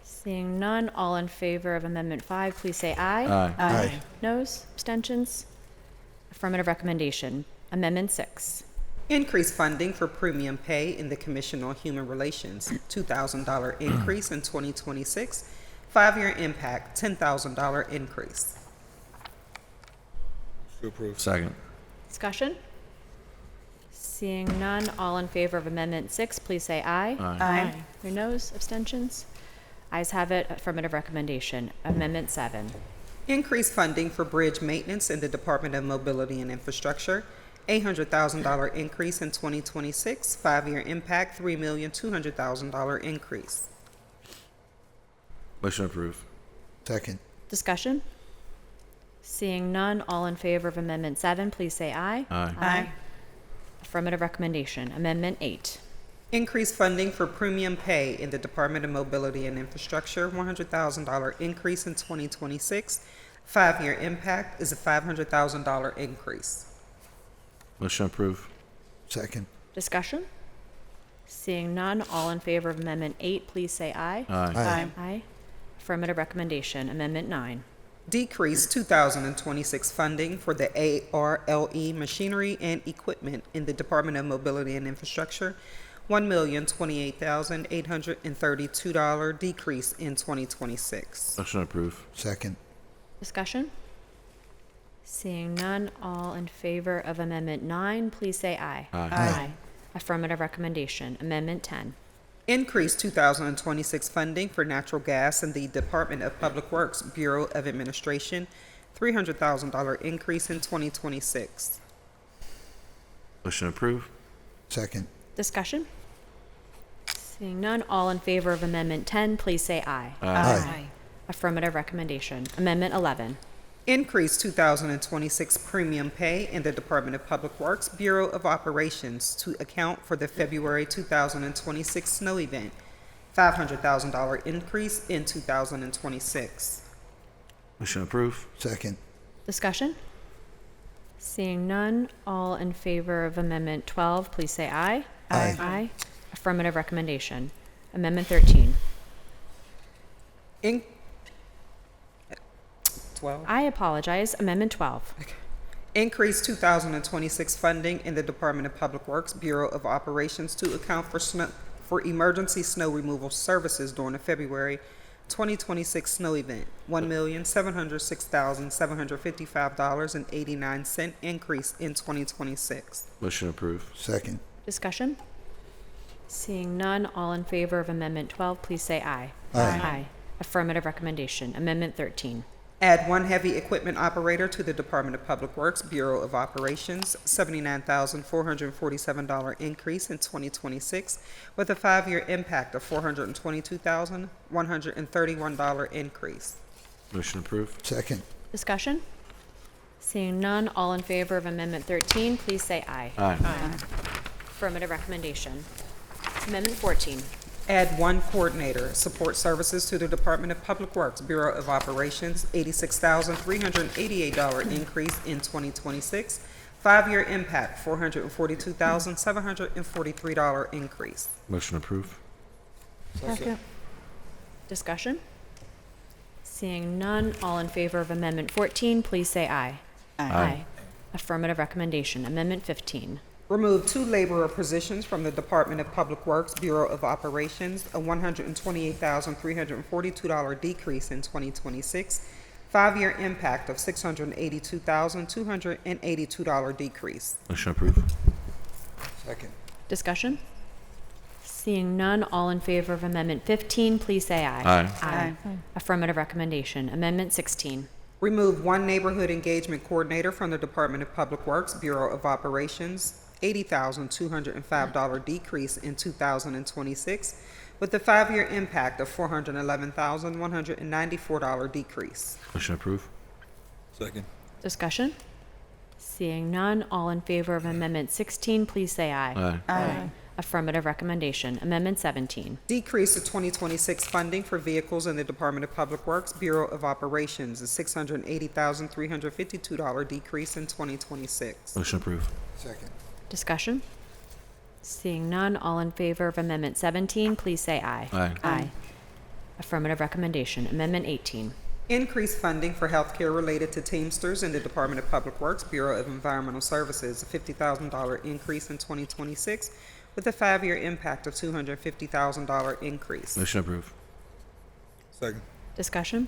Seeing none, all in favor of Amendment 5, please say aye. Aye. Aye. Noes? Abstentions? Affirmative recommendation. Amendment 6. Increase funding for premium pay in the Commission on Human Relations, $2,000 increase in 2026, 5-year impact, $10,000 increase. Approve. Second. Discussion? Seeing none, all in favor of Amendment 6, please say aye. Aye. Aye. Your noes? Abstentions? Ayes have it, affirmative recommendation. Amendment 7. Increase funding for bridge maintenance in the Department of Mobility and Infrastructure, $800,000 increase in 2026, 5-year impact, $3,200,000 increase. Motion approved. Second. Discussion? Seeing none, all in favor of Amendment 7, please say aye. Aye. Affirmative recommendation. Amendment 8. Increase funding for premium pay in the Department of Mobility and Infrastructure, $100,000 increase in 2026. 5-year impact is a $500,000 increase. Motion approved. Second. Discussion? Seeing none, all in favor of Amendment 8, please say aye. Aye. Aye. Affirmative recommendation. Amendment 9. Decrease 2026 funding for the ARLE machinery and equipment in the Department of Mobility and Infrastructure, $1,028,832 decrease in 2026. Motion approved. Second. Discussion? Seeing none, all in favor of Amendment 9, please say aye. Aye. Affirmative recommendation. Amendment 10. Increase 2026 funding for natural gas in the Department of Public Works Bureau of Administration, $300,000 increase in 2026. Motion approved. Second. Discussion? Seeing none, all in favor of Amendment 10, please say aye. Aye. Affirmative recommendation. Amendment 11. Increase 2026 premium pay in the Department of Public Works Bureau of Operations to account for the February 2026 snow event, $500,000 increase in 2026. Motion approved. Second. Discussion? Seeing none, all in favor of Amendment 12, please say aye. Aye. Aye. Affirmative recommendation. Amendment 13. In 12. I apologize. Amendment 12. Increase 2026 funding in the Department of Public Works Bureau of Operations to account for emergency snow removal services during the February 2026 snow event, $1,706,755.89 increase in 2026. Motion approved. Second. Discussion? Seeing none, all in favor of Amendment 12, please say aye. Aye. Affirmative recommendation. Amendment 13. Add one heavy equipment operator to the Department of Public Works Bureau of Operations, $79,447 increase in 2026, with a 5-year impact of $422,131 increase. Motion approved. Second. Discussion? Seeing none, all in favor of Amendment 13, please say aye. Aye. Affirmative recommendation. Amendment 14. Add one coordinator, support services to the Department of Public Works Bureau of Operations, $86,388 increase in 2026. 5-year impact, $442,743 increase. Motion approved. Second. Discussion? Seeing none, all in favor of Amendment 14, please say aye. Aye. Affirmative recommendation. Amendment 15. Remove 2 laborer positions from the Department of Public Works Bureau of Operations, a $128,342 decrease in 2026. 5-year impact of $682,282 decrease. Motion approved. Second. Discussion? Seeing none, all in favor of Amendment 15, please say aye. Aye. Affirmative recommendation. Amendment 16. Remove 1 neighborhood engagement coordinator from the Department of Public Works Bureau of Operations, $80,205 decrease in 2026, with a 5-year impact of $411,194 decrease. Motion approved. Second. Discussion? Seeing none, all in favor of Amendment 16, please say aye. Aye. Affirmative recommendation. Amendment 17. Decrease the 2026 funding for vehicles in the Department of Public Works Bureau of Operations, a $680,352 decrease in 2026. Motion approved. Second. Discussion? Seeing none, all in favor of Amendment 17, please say aye. Aye. Affirmative recommendation. Amendment 18. Increase funding for healthcare related to Teamsters in the Department of Public Works Bureau of Environmental Services, a $50,000 increase in 2026, with a 5-year impact of $250,000 increase. Motion approved. Second. Discussion?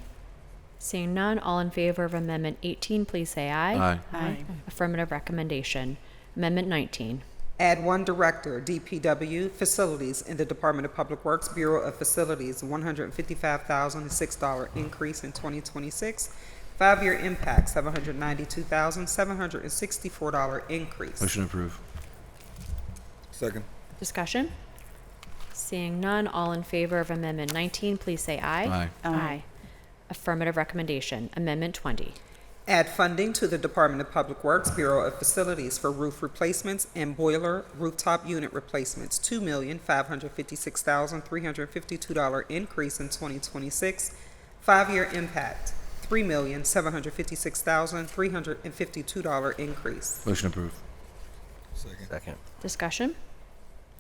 Seeing none, all in favor of Amendment 18, please say aye. Aye. Affirmative recommendation. Amendment 19. Add one director, DPW Facilities in the Department of Public Works, Bureau of Facilities, $155,006 increase in 2026. 5-year impact, $792,764 increase. Motion approved. Second. Discussion? Seeing none, all in favor of Amendment 19, please say aye. Aye. Aye. Affirmative recommendation. Amendment 20. Add funding to the Department of Public Works, Bureau of Facilities for roof replacements and boiler rooftop unit replacements, $2,556,352 increase in 2026. 5-year impact, $3,756,352 increase. Motion approved. Second. Discussion?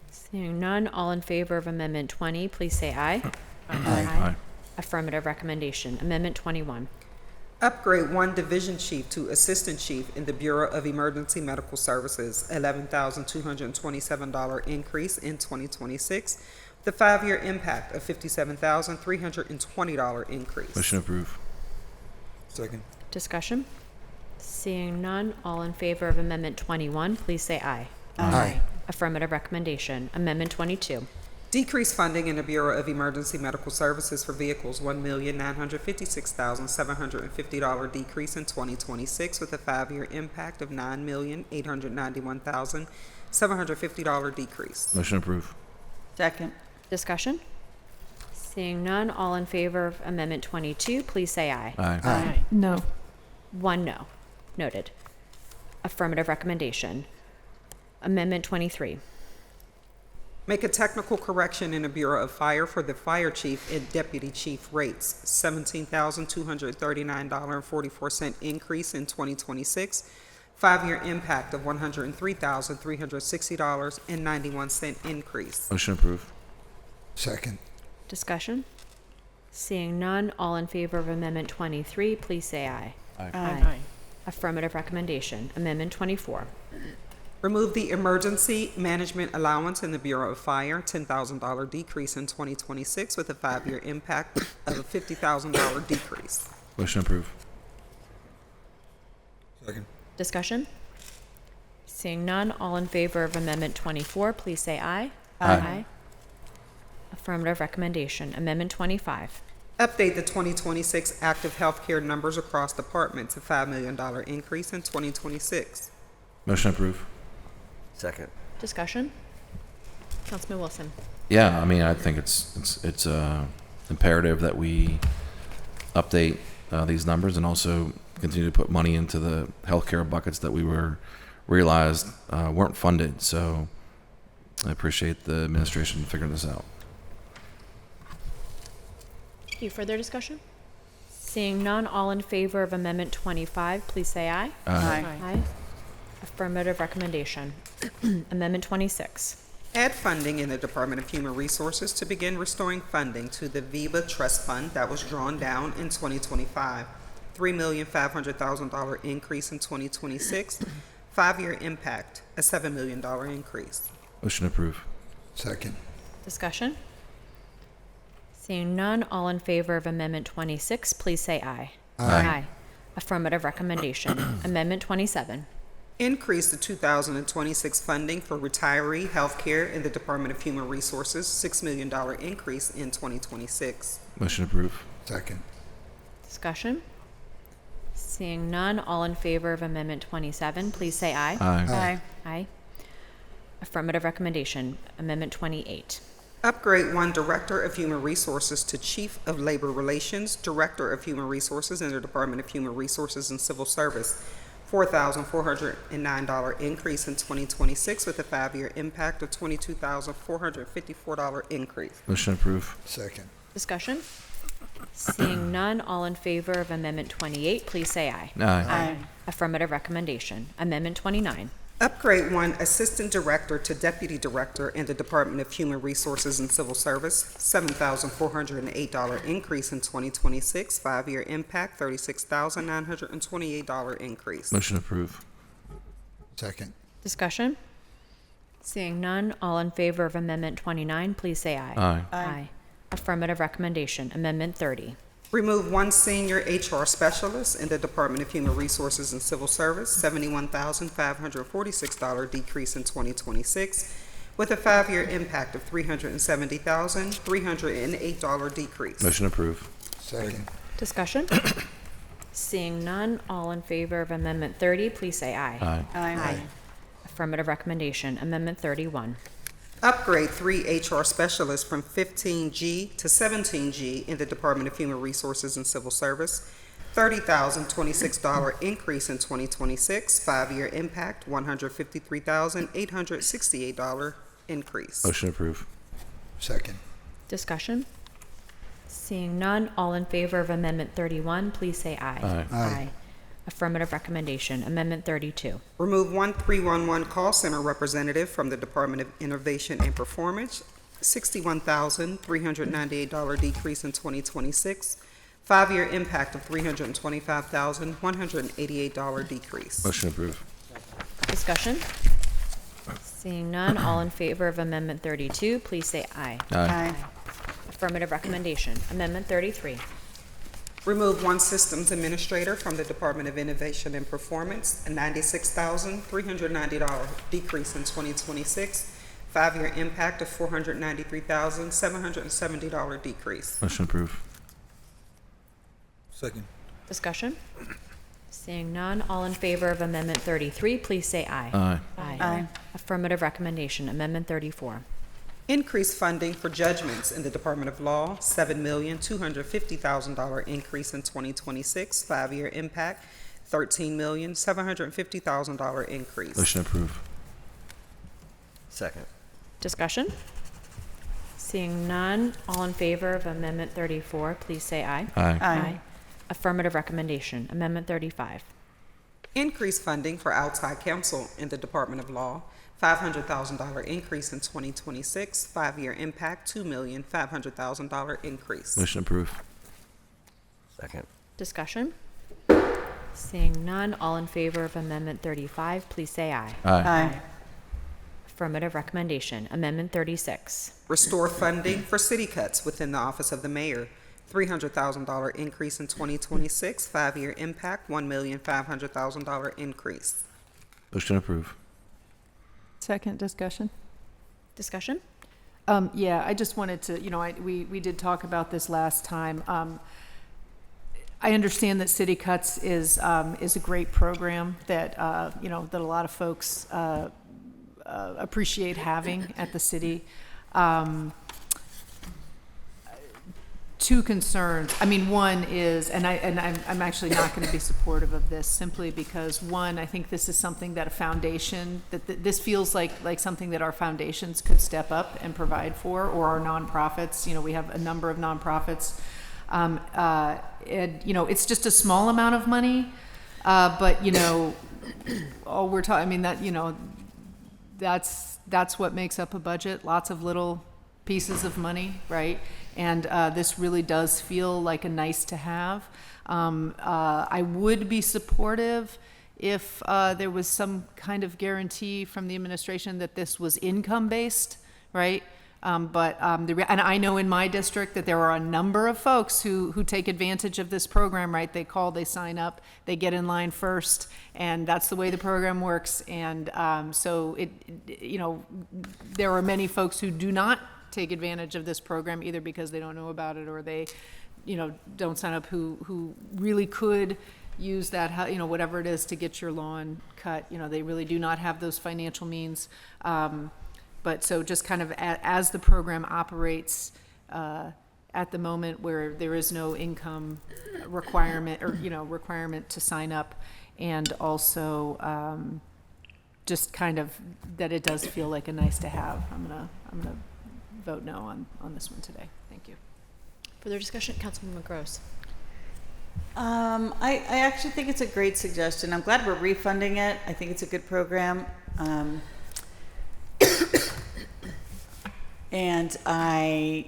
Seeing none, all in favor of Amendment 20, please say aye. Aye. Affirmative recommendation. Amendment 21. Upgrade one division chief to assistant chief in the Bureau of Emergency Medical Services, $11,227 increase in 2026, with a 5-year impact of $57,320 increase. Motion approved. Second. Discussion? Seeing none, all in favor of Amendment 21, please say aye. Aye. Affirmative recommendation. Amendment 22. Decrease funding in the Bureau of Emergency Medical Services for vehicles, $1,956,750 decrease in 2026, with a 5-year impact of $9,891,750 decrease. Motion approved. Second. Discussion? Seeing none, all in favor of Amendment 22, please say aye. Aye. Aye. No. 1 no. Noted. Affirmative recommendation. Amendment 23. Make a technical correction in the Bureau of Fire for the fire chief and deputy chief rates, $17,239.44 increase in 2026, 5-year impact of $103,360.91 increase. Motion approved. Second. Discussion? Seeing none, all in favor of Amendment 23, please say aye. Aye. Affirmative recommendation. Amendment 24. Remove the emergency management allowance in the Bureau of Fire, $10,000 decrease in 2026, with a 5-year impact of a $50,000 decrease. Motion approved. Second. Discussion? Seeing none, all in favor of Amendment 24, please say aye. Aye. Affirmative recommendation. Amendment 25. Update the 2026 active healthcare numbers across departments, a $5 million increase in 2026. Motion approved. Second. Discussion? Councilman Wilson. Yeah, I mean, I think it's imperative that we update these numbers and also continue to put money into the healthcare buckets that we realized weren't funded. So I appreciate the administration figuring this out. Thank you. Further discussion? Seeing none, all in favor of Amendment 25, please say aye. Aye. Aye. Affirmative recommendation. Amendment 26. Add funding in the Department of Human Resources to begin restoring funding to the VIVA Trust Fund that was drawn down in 2025. $3,500,000 increase in 2026. 5-year impact, a $7 million increase. Motion approved. Second. Discussion? Seeing none, all in favor of Amendment 26, please say aye. Aye. Affirmative recommendation. Amendment 27. Increase the 2026 funding for retiree health care in the Department of Human Resources, $6 million increase in 2026. Motion approved. Second. Discussion? Seeing none, all in favor of Amendment 27, please say aye. Aye. Aye. Affirmative recommendation. Amendment 28. Upgrade one Director of Human Resources to Chief of Labor Relations, Director of Human Resources in the Department of Human Resources and Civil Service, $4,409 increase in 2026, with a 5-year impact of $22,454 increase. Motion approved. Second. Discussion? Seeing none, all in favor of Amendment 28, please say aye. Aye. Affirmative recommendation. Amendment 29. Upgrade one Assistant Director to Deputy Director in the Department of Human Resources and Civil Service, $7,408 increase in 2026, 5-year impact, $36,928 increase. Motion approved. Second. Discussion? Seeing none, all in favor of Amendment 29, please say aye. Aye. Aye. Affirmative recommendation. Amendment 30. Remove one senior HR specialist in the Department of Human Resources and Civil Service, $71,546 decrease in 2026, with a 5-year impact of $370,308 decrease. Motion approved. Second. Discussion? Seeing none, all in favor of Amendment 30, please say aye. Aye. Aye. Affirmative recommendation. Amendment 31. Upgrade 3 HR specialists from 15G to 17G in the Department of Human Resources and Civil Service, $30,026 increase in 2026, 5-year impact, $153,868 increase. Motion approved. Second. Discussion? Seeing none, all in favor of Amendment 31, please say aye. Aye. Aye. Affirmative recommendation. Amendment 32. Remove one 311 call center representative from the Department of Innovation and Performance, $61,398 decrease in 2026, 5-year impact of $325,188 decrease. Motion approved. Discussion? Seeing none, all in favor of Amendment 32, please say aye. Aye. Affirmative recommendation. Amendment 33. Remove one systems administrator from the Department of Innovation and Performance, a $96,390 decrease in 2026, 5-year impact of $493,770 decrease. Motion approved. Second. Discussion? Seeing none, all in favor of Amendment 33, please say aye. Aye. Aye. Affirmative recommendation. Amendment 34. Increase funding for judgments in the Department of Law, $7,250,000 increase in 2026, 5-year impact, $13,750,000 increase. Motion approved. Second. Discussion? Seeing none, all in favor of Amendment 34, please say aye. Aye. Affirmative recommendation. Amendment 35. Increase funding for outside counsel in the Department of Law, $500,000 increase in 2026, 5-year impact, $2,500,000 increase. Motion approved. Second. Discussion? Seeing none, all in favor of Amendment 35, please say aye. Aye. Affirmative recommendation. Amendment 36. Restore funding for city cuts within the Office of the Mayor, $300,000 increase in 2026, 5-year impact, $1,500,000 increase. Motion approved. Second discussion? Discussion? Yeah, I just wanted to, we did talk about this last time. I understand that City Cuts is a great program that, that a lot of folks appreciate having at the city. Two concerns. I mean, one is, and I'm actually not going to be supportive of this simply because, one, I think this is something that a foundation, this feels like something that our foundations could step up and provide for, or our nonprofits. We have a number of nonprofits. It's just a small amount of money, but, all we're talking, I mean, that's what makes up a budget, lots of little pieces of money, right? And this really does feel like a nice to have. I would be supportive if there was some kind of guarantee from the administration that this was income-based, right? And I know in my district that there are a number of folks who take advantage of this program, right? They call, they sign up, they get in line first, and that's the way the program works. And so there are many folks who do not take advantage of this program either because they don't know about it or they, don't sign up who really could use that, whatever it is to get your lawn cut. They really do not have those financial means. But so just kind of as the program operates at the moment where there is no income requirement or, requirement to sign up, and also just kind of that it does feel like a nice to have. I'm gonna vote no on this one today. Thank you. Further discussion? Councilwoman Gross. I actually think it's a great suggestion. I'm glad we're refunding it. I think it's a good program. And I'm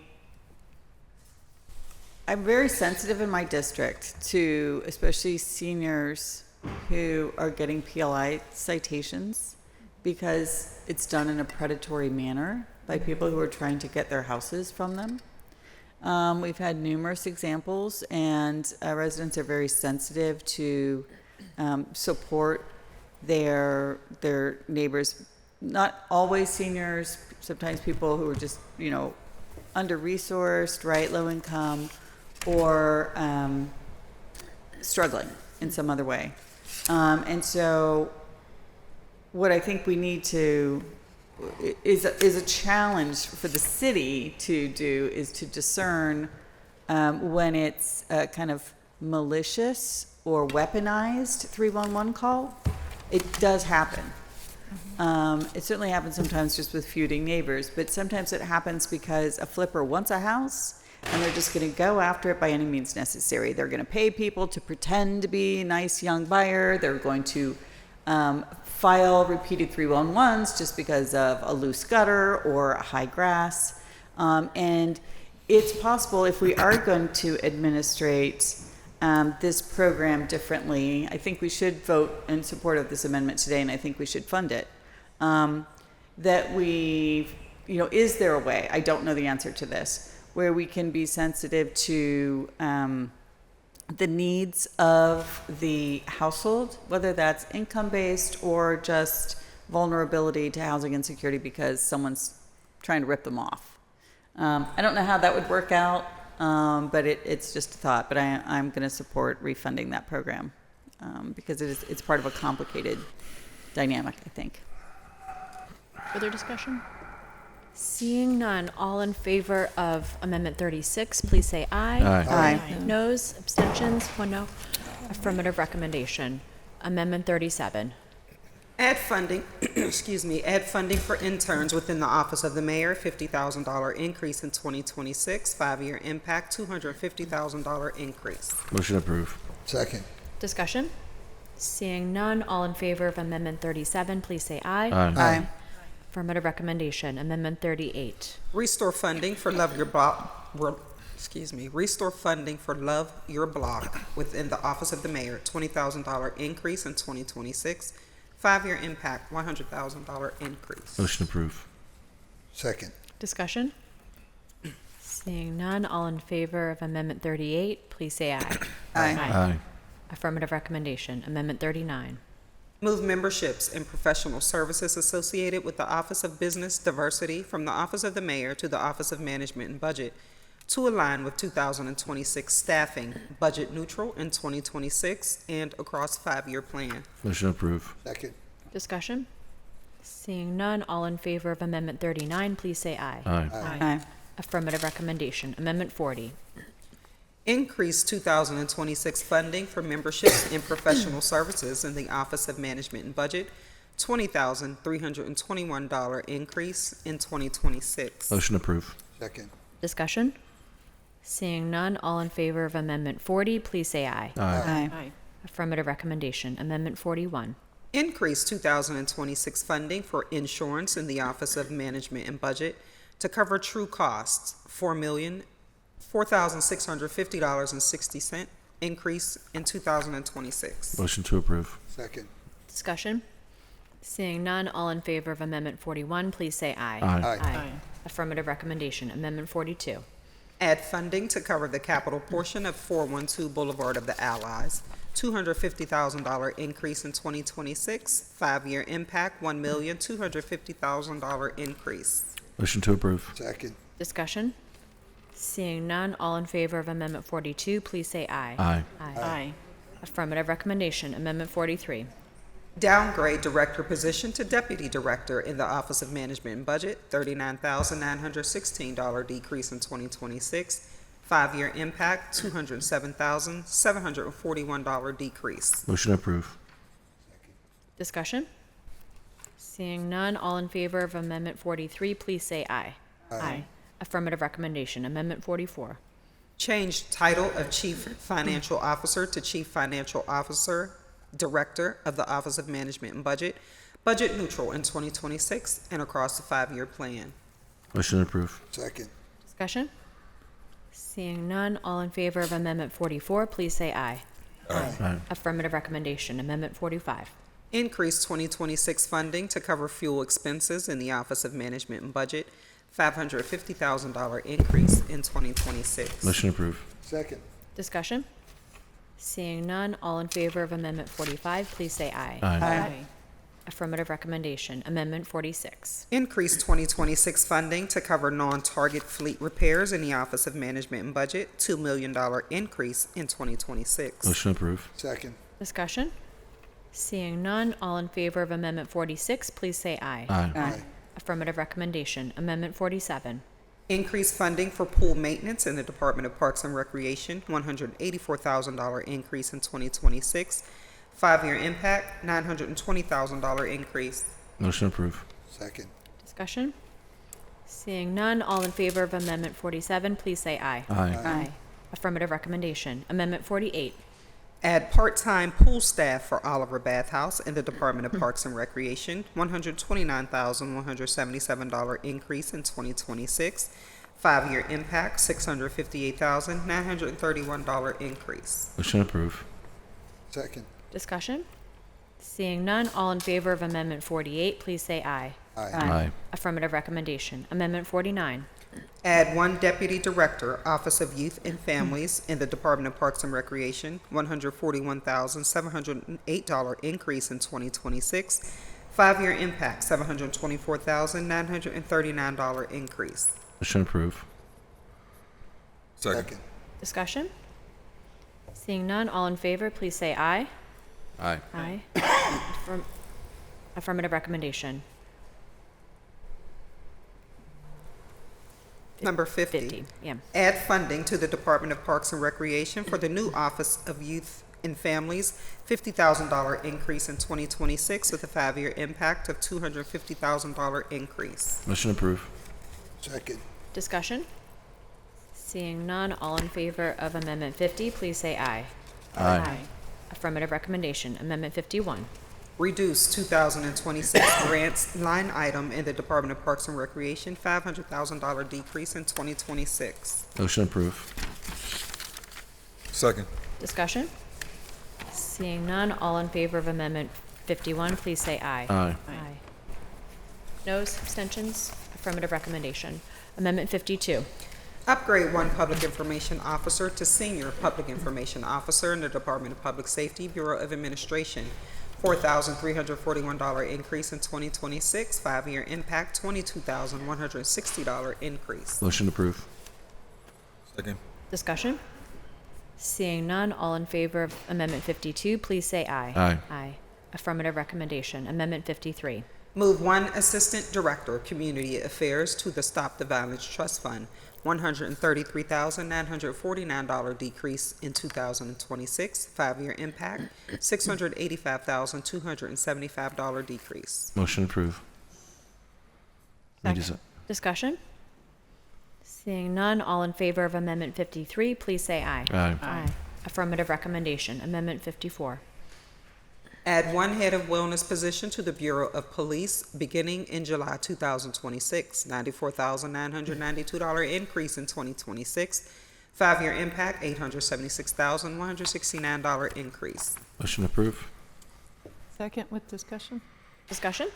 very sensitive in my district to especially seniors who are getting PLI citations because it's done in a predatory manner by people who are trying to get their houses from them. We've had numerous examples, and residents are very sensitive to support their neighbors. Not always seniors, sometimes people who are just, under-resourced, right, low income, or struggling in some other way. And so what I think we need to is a challenge for the city to do is to discern when it's kind of malicious or weaponized 311 call. It does happen. It certainly happens sometimes just with feuding neighbors, but sometimes it happens because a flipper wants a house and they're just going to go after it by any means necessary. They're going to pay people to pretend to be a nice young buyer. They're going to file repeated 311s just because of a loose gutter or a high grass. And it's possible if we are going to administrate this program differently, I think we should vote in support of this amendment today, and I think we should fund it. That we, is there a way, I don't know the answer to this, where we can be sensitive to the needs of the household, whether that's income-based or just vulnerability to housing insecurity because someone's trying to rip them off. I don't know how that would work out, but it's just a thought. But I'm going to support refunding that program because it's part of a complicated dynamic, I think. Further discussion? Seeing none, all in favor of Amendment 36, please say aye. Aye. Noes, abstentions, 1 no. Affirmative recommendation. Amendment 37. Add funding, add funding for interns within the Office of the Mayor, $50,000 increase in 2026, 5-year impact, $250,000 increase. Motion approved. Second. Discussion? Seeing none, all in favor of Amendment 37, please say aye. Aye. Affirmative recommendation. Amendment 38. Restore funding for Love Your Block, restore funding for Love Your Block within the Office of the Mayor, $20,000 increase in 2026, 5-year impact, $100,000 increase. Motion approved. Second. Discussion? Seeing none, all in favor of Amendment 38, please say aye. Aye. Affirmative recommendation. Amendment 39. Move memberships and professional services associated with the Office of Business Diversity from the Office of the Mayor to the Office of Management and Budget to align with 2026 staffing, budget neutral in 2026 and across 5-year plan. Motion approved. Second. Discussion? Seeing none, all in favor of Amendment 39, please say aye. Aye. Affirmative recommendation. Amendment 40. Increase 2026 funding for memberships and professional services in the Office of Management and Budget, $20,321 increase in 2026. Motion approved. Second. Discussion? Seeing none, all in favor of Amendment 40, please say aye. Aye. Affirmative recommendation. Amendment 41. Increase 2026 funding for insurance in the Office of Management and Budget to cover true costs, $4,650.60 increase in 2026. Motion to approve. Second. Discussion? Seeing none, all in favor of Amendment 41, please say aye. Aye. Affirmative recommendation. Amendment 42. Add funding to cover the capital portion of 412 Boulevard of the Allies, $250,000 increase in 2026, 5-year impact, $1,250,000 increase. Motion to approve. Second. Discussion? Seeing none, all in favor of Amendment 42, please say aye. Aye. Affirmative recommendation. Amendment 43. Downgrade director position to deputy director in the Office of Management and Budget, $39,916 decrease in 2026, 5-year impact, $207,741 decrease. Motion approved. Discussion? Seeing none, all in favor of Amendment 43, please say aye. Affirmative recommendation. Amendment 44. Change title of Chief Financial Officer to Chief Financial Officer, Director of the Office of Management and Budget, budget neutral in 2026 and across the 5-year plan. Motion approved. Second. Discussion? Seeing none, all in favor of Amendment 44, please say aye. Aye. Affirmative recommendation. Amendment 45. Increase 2026 funding to cover fuel expenses in the Office of Management and Budget, $550,000 increase in 2026. Motion approved. Second. Discussion? Seeing none, all in favor of Amendment 45, please say aye. Aye. Affirmative recommendation. Amendment 46. Increase 2026 funding to cover non-target fleet repairs in the Office of Management and Budget, $2 million increase in 2026. Motion approved. Second. Discussion? Seeing none, all in favor of Amendment 46, please say aye. Aye. Affirmative recommendation. Amendment 47. Increase funding for pool maintenance in the Department of Parks and Recreation, $184,000 increase in 2026. 5-year impact, $920,000 increase. Motion approved. Second. Discussion? Seeing none, all in favor of Amendment 47, please say aye. Aye. Affirmative recommendation. Amendment 48. Add part-time pool staff for Oliver Bathhouse in the Department of Parks and Recreation, $129,177 increase in 2026. 5-year impact, $658,931 increase. Motion approved. Second. Discussion? Seeing none, all in favor of Amendment 48, please say aye. Aye. Affirmative recommendation. Amendment 49. Add 1 deputy director, Office of Youth and Families in the Department of Parks and Recreation, $141,708 increase in 2026. 5-year impact, $724,939 increase. Motion approved. Second. Discussion? Seeing none, all in favor, please say aye. Aye. Aye. Affirmative recommendation. Number 50. Yeah. Add funding to the Department of Parks and Recreation for the new Office of Youth and Families, $50,000 increase in 2026 with a 5-year impact of $250,000 increase. Motion approved. Second. Discussion? Seeing none, all in favor of Amendment 50, please say aye. Aye. Affirmative recommendation. Amendment 51. Reduce 2026 grants line item in the Department of Parks and Recreation, $500,000 decrease in 2026. Motion approved. Second. Discussion? Seeing none, all in favor of Amendment 51, please say aye. Aye. Noes, abstentions? Affirmative recommendation. Amendment 52. Upgrade 1 public information officer to senior public information officer in the Department of Public Safety, Bureau of Administration, $4,341 increase in 2026. 5-year impact, $22,160 increase. Motion approved. Second. Discussion? Seeing none, all in favor of Amendment 52, please say aye. Aye. Aye. Affirmative recommendation. Amendment 53. Move 1 assistant director of community affairs to the Stop the Violence Trust Fund, $133,949 decrease in 2026. 5-year impact, $685,275 decrease. Motion approved. Discussion? Seeing none, all in favor of Amendment 53, please say aye. Aye. Affirmative recommendation. Amendment 54. Add 1 head of wellness position to the Bureau of Police beginning in July 2026. $94,992 increase in 2026. 5-year impact, $876,169 increase. Motion approved. Second with discussion? Discussion?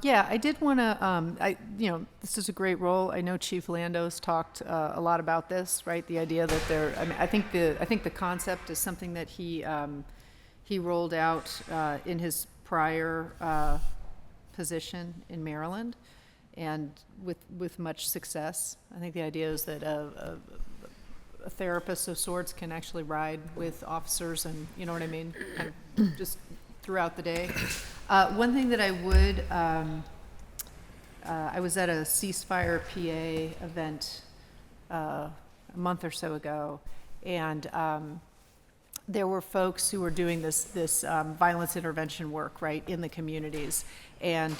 Yeah, I did want to, this is a great role. I know Chief Lando's talked a lot about this, right? The idea that I think the concept is something that he rolled out in his prior position in Maryland, and with much success. I think the idea is that a therapist of sorts can actually ride with officers, and you know what I mean, kind of just throughout the day. One thing that I would, I was at a ceasefire PA event a month or so ago, and there were folks who were doing this violence intervention work, right, in the communities. And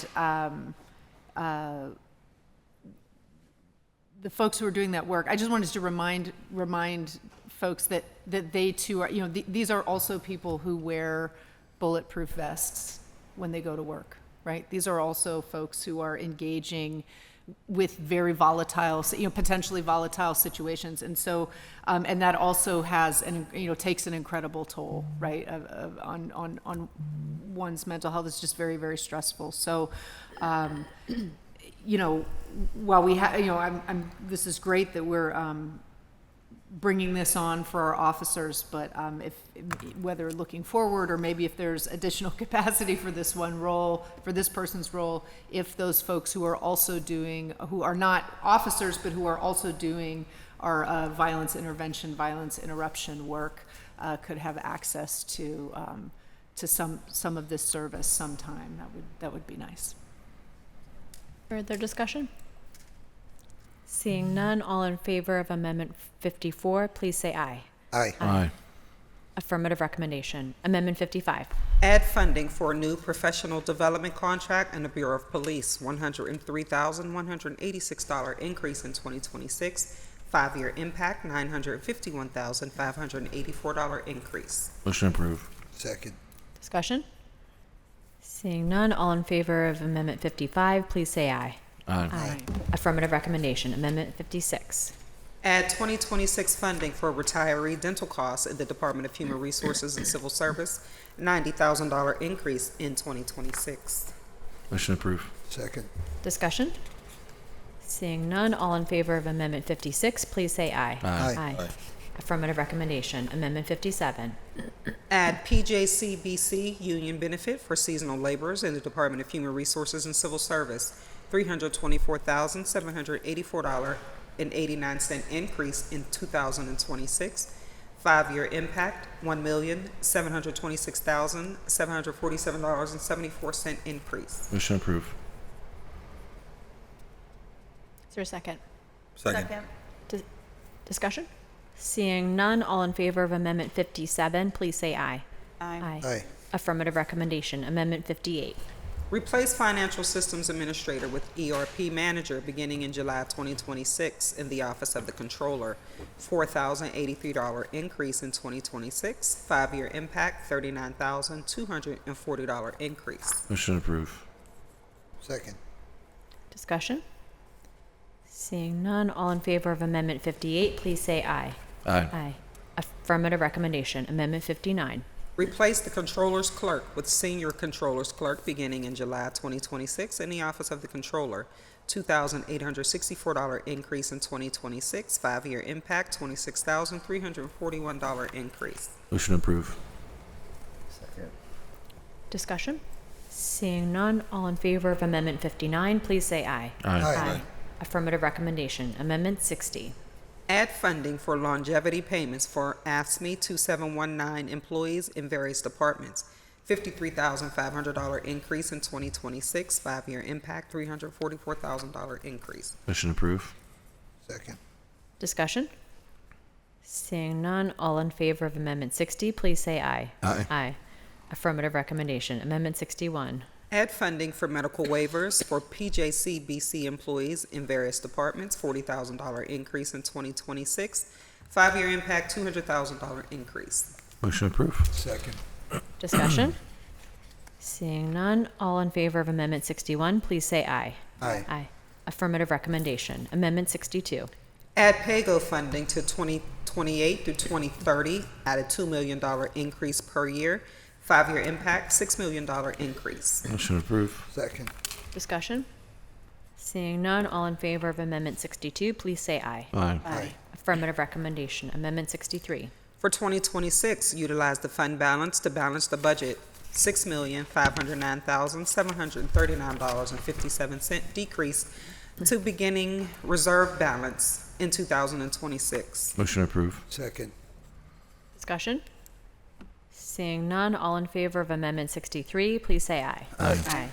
the folks who are doing that work, I just wanted to remind folks that they too are, these are also people who wear bulletproof vests when they go to work, right? These are also folks who are engaging with very volatile, potentially volatile situations. And so, and that also has, takes an incredible toll, right, on one's mental health. It's just very, very stressful. So, you know, while we have, you know, this is great that we're bringing this on for our officers, but if whether looking forward or maybe if there's additional capacity for this one role, for this person's role, if those folks who are also doing, who are not officers but who are also doing our violence intervention, violence interruption work, could have access to some of this service sometime, that would be nice. Further discussion? Seeing none, all in favor of Amendment 54, please say aye. Aye. Aye. Affirmative recommendation. Amendment 55. Add funding for a new professional development contract in the Bureau of Police, $103,186 increase in 2026. 5-year impact, $951,584 increase. Motion approved. Second. Discussion? Seeing none, all in favor of Amendment 55, please say aye. Aye. Affirmative recommendation. Amendment 56. Add 2026 funding for retiree dental costs in the Department of Human Resources and Civil Service, $90,000 increase in 2026. Motion approved. Second. Discussion? Seeing none, all in favor of Amendment 56, please say aye. Aye. Aye. Affirmative recommendation. Amendment 57. Add PJCBC union benefit for seasonal laborers in the Department of Human Resources and Civil Service, $324,784.89 increase in 2026. 5-year impact, $1,726,747.74 increase. Motion approved. Is there a second? Second. Discussion? Seeing none, all in favor of Amendment 57, please say aye. Aye. Affirmative recommendation. Amendment 58. Replace Financial Systems Administrator with ERP Manager beginning in July 2026 in the Office of the Controller, $4,083 increase in 2026. 5-year impact, $39,240 increase. Motion approved. Second. Discussion? Seeing none, all in favor of Amendment 58, please say aye. Aye. Affirmative recommendation. Amendment 59. Replace the Controller's Clerk with Senior Controller's Clerk beginning in July 2026 in the Office of the Controller, $2,864 increase in 2026. 5-year impact, $26,341 increase. Motion approved. Second. Discussion? Seeing none, all in favor of Amendment 59, please say aye. Aye. Affirmative recommendation. Amendment 60. Add funding for longevity payments for AFSCME 2719 employees in various departments, $53,500 increase in 2026. 5-year impact, $344,000 increase. Motion approved. Second. Discussion? Seeing none, all in favor of Amendment 60, please say aye. Aye. Affirmative recommendation. Amendment 61. Add funding for medical waivers for PJCBC employees in various departments, $40,000 increase in 2026. 5-year impact, $200,000 increase. Motion approved. Second. Discussion? Seeing none, all in favor of Amendment 61, please say aye. Aye. Affirmative recommendation. Amendment 62. Add PAYGO funding to 2028 through 2030 at a $2 million increase per year. 5-year impact, $6 million increase. Motion approved. Second. Discussion? Seeing none, all in favor of Amendment 62, please say aye. Aye. Affirmative recommendation. Amendment 63. For 2026, utilize the fund balance to balance the budget, $6,509,739.57 decrease to beginning reserve balance in 2026. Motion approved. Second. Discussion? Seeing none, all in favor of Amendment 63, please say aye. Aye.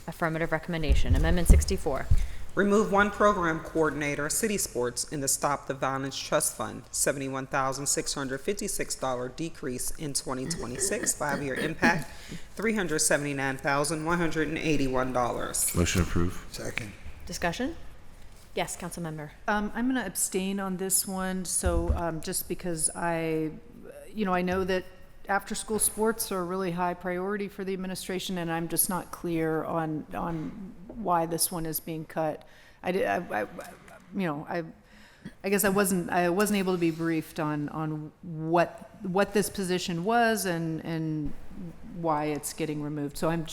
Affirmative recommendation. Amendment 64. Remove one program coordinator, City Sports, in the Stop the Violence Trust Fund, $71,656 decrease in 2026. 5-year impact, $379,181. Motion approved. Second. Discussion? Yes, council member. I'm going to abstain on this one, so just because I know that after-school sports are a really high priority for the administration, and I'm just not clear on why this one is being cut. I guess I wasn't able to be briefed on what this position was and why it's getting removed. So I'm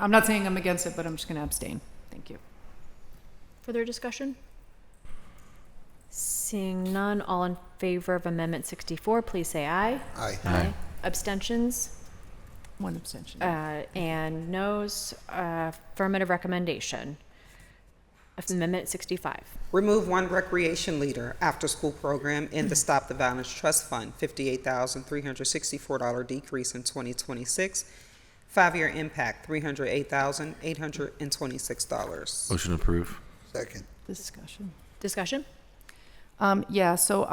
not saying I'm against it, but I'm just gonna abstain. Thank you. Further discussion? Seeing none, all in favor of Amendment 64, please say aye. Aye. Aye. Abstentions? One abstention. And noes. Affirmative recommendation. Amendment 65. Remove one recreation leader after-school program in the Stop the Violence Trust Fund, $58,364 decrease in 2026. 5-year impact, $308,826. Motion approved. Second. Discussion. Discussion? Yeah, so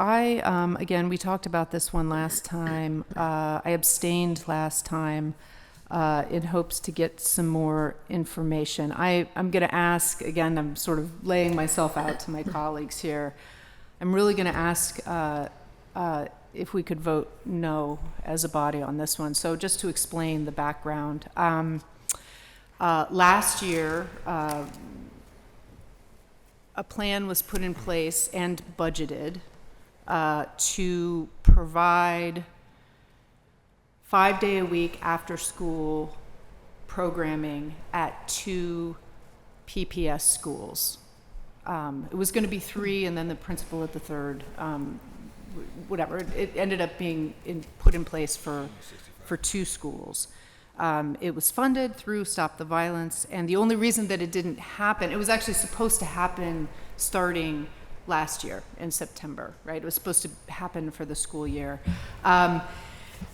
again, we talked about this one last time. I abstained last time in hopes to get some more information. I'm going to ask, again, I'm sort of laying myself out to my colleagues here. I'm really going to ask if we could vote no as a body on this one. So just to explain the background. Last year, a plan was put in place and budgeted to provide 5-day-a-week after-school programming at 2 PPS schools. It was going to be 3, and then the principal at the 3rd. Whatever. It ended up being put in place for 2 schools. It was funded through Stop the Violence, and the only reason that it didn't happen, it was actually supposed to happen starting last year in September, right? It was supposed to happen for the school year.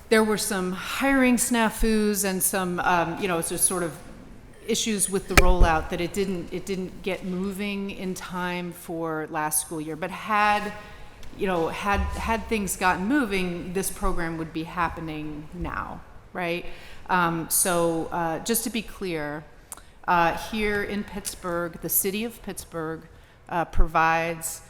There were some hiring snafus and some, it's just sort of issues with the rollout that it didn't get moving in time for last school year. But had things gotten moving, this program would be happening now, right? So just to be clear, here in Pittsburgh, the city of Pittsburgh provides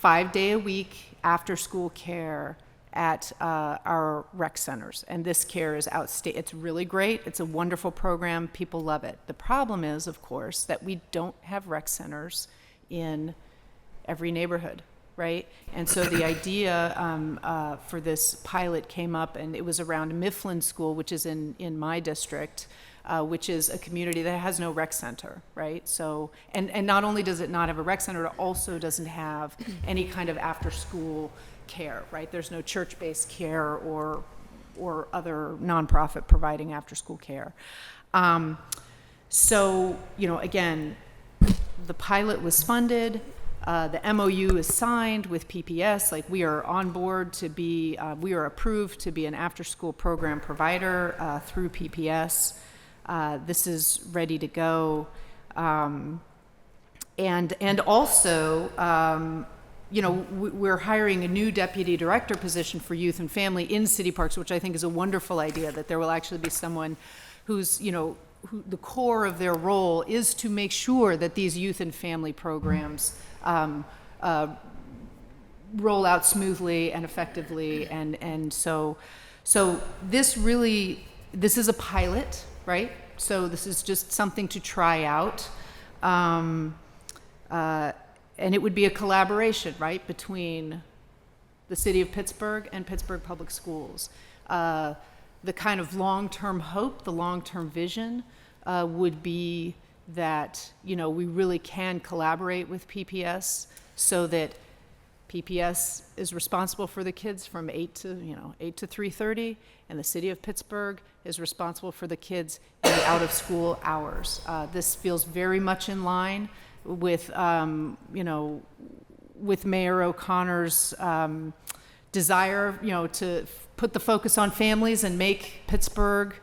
5-day-a-week after-school care at our rec centers, and this care is outstanding. It's really great. It's a wonderful program. People love it. The problem is, of course, that we don't have rec centers in every neighborhood, right? And so the idea for this pilot came up, and it was around Mifflin School, which is in my district, which is a community that has no rec center, right? So, and not only does it not have a rec center, it also doesn't have any kind of after-school care, right? There's no church-based care or other nonprofit providing after-school care. So, again, the pilot was funded. The MOU is signed with PPS. Like, we are on board to be, we are approved to be an after-school program provider through PPS. This is ready to go. And also, we're hiring a new deputy director position for youth and family in city parks, which I think is a wonderful idea, that there will actually be someone who's, who the core of their role is to make sure that these youth and family programs roll out smoothly and effectively. And so this is a pilot, right? So this is just something to try out. And it would be a collaboration, right, between the city of Pittsburgh and Pittsburgh Public Schools. The kind of long-term hope, the long-term vision would be that, we really can collaborate with PPS so that PPS is responsible for the kids from 8 to 3:30, and the city of Pittsburgh is responsible for the kids in the out-of-school hours. This feels very much in line with, with Mayor O'Connor's desire, to put the focus on families and make Pittsburgh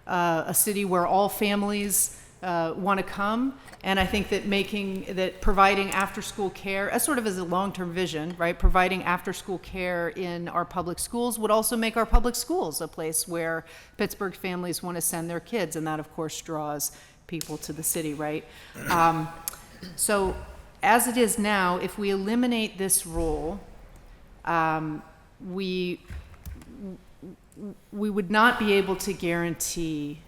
a city where all families want to come. And I think that providing after-school care, as sort of as a long-term vision, right, providing after-school care in our public schools would also make our public schools a place where Pittsburgh families want to send their kids, and that, of course, draws people to the city, right? So as it is now, if we eliminate this rule, we would not be able to guarantee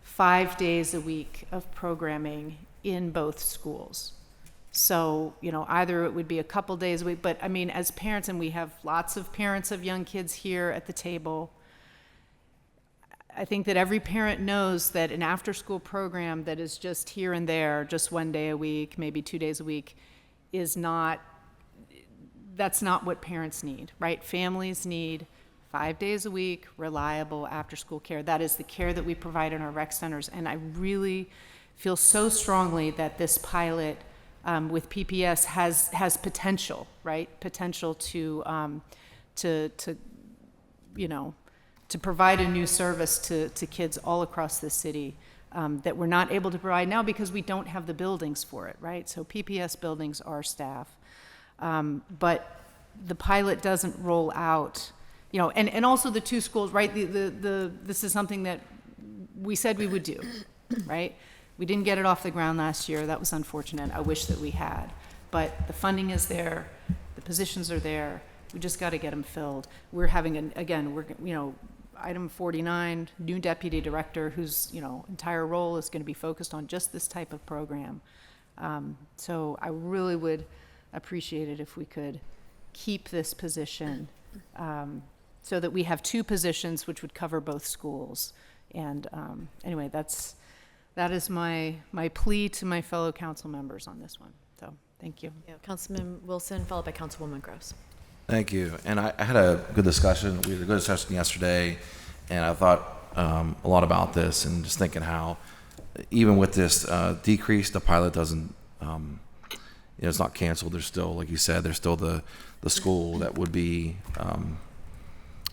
5 days a week of programming in both schools. So, either it would be a couple days a week, but I mean, as parents, and we have lots of parents of young kids here at the table, I think that every parent knows that an after-school program that is just here and there, just 1 day a week, maybe 2 days a week, that's not what parents need, right? Families need 5 days a week, reliable after-school care. That is the care that we provide in our rec centers. And I really feel so strongly that this pilot with PPS has potential, right? Potential to provide a new service to kids all across the city that we're not able to provide now because we don't have the buildings for it, right? So PPS buildings are staff. But the pilot doesn't roll out, and also the 2 schools, right? This is something that we said we would do, right? We didn't get it off the ground last year. That was unfortunate. I wish that we had. But the funding is there. The positions are there. We just got to get them filled. We're having, item 49, new deputy director whose, entire role is going to be focused on just this type of program. So I really would appreciate it if we could keep this position so that we have 2 positions which would cover both schools. And anyway, that is my plea to my fellow council members on this one. So thank you. Yeah, Councilman Wilson, followed by Councilwoman Gross. Thank you. And I had a good discussion. We had a good discussion yesterday, and I thought a lot about this and just thinking how even with this decrease, the pilot doesn't, it's not canceled. There's still, like you said, there's still the school that would be,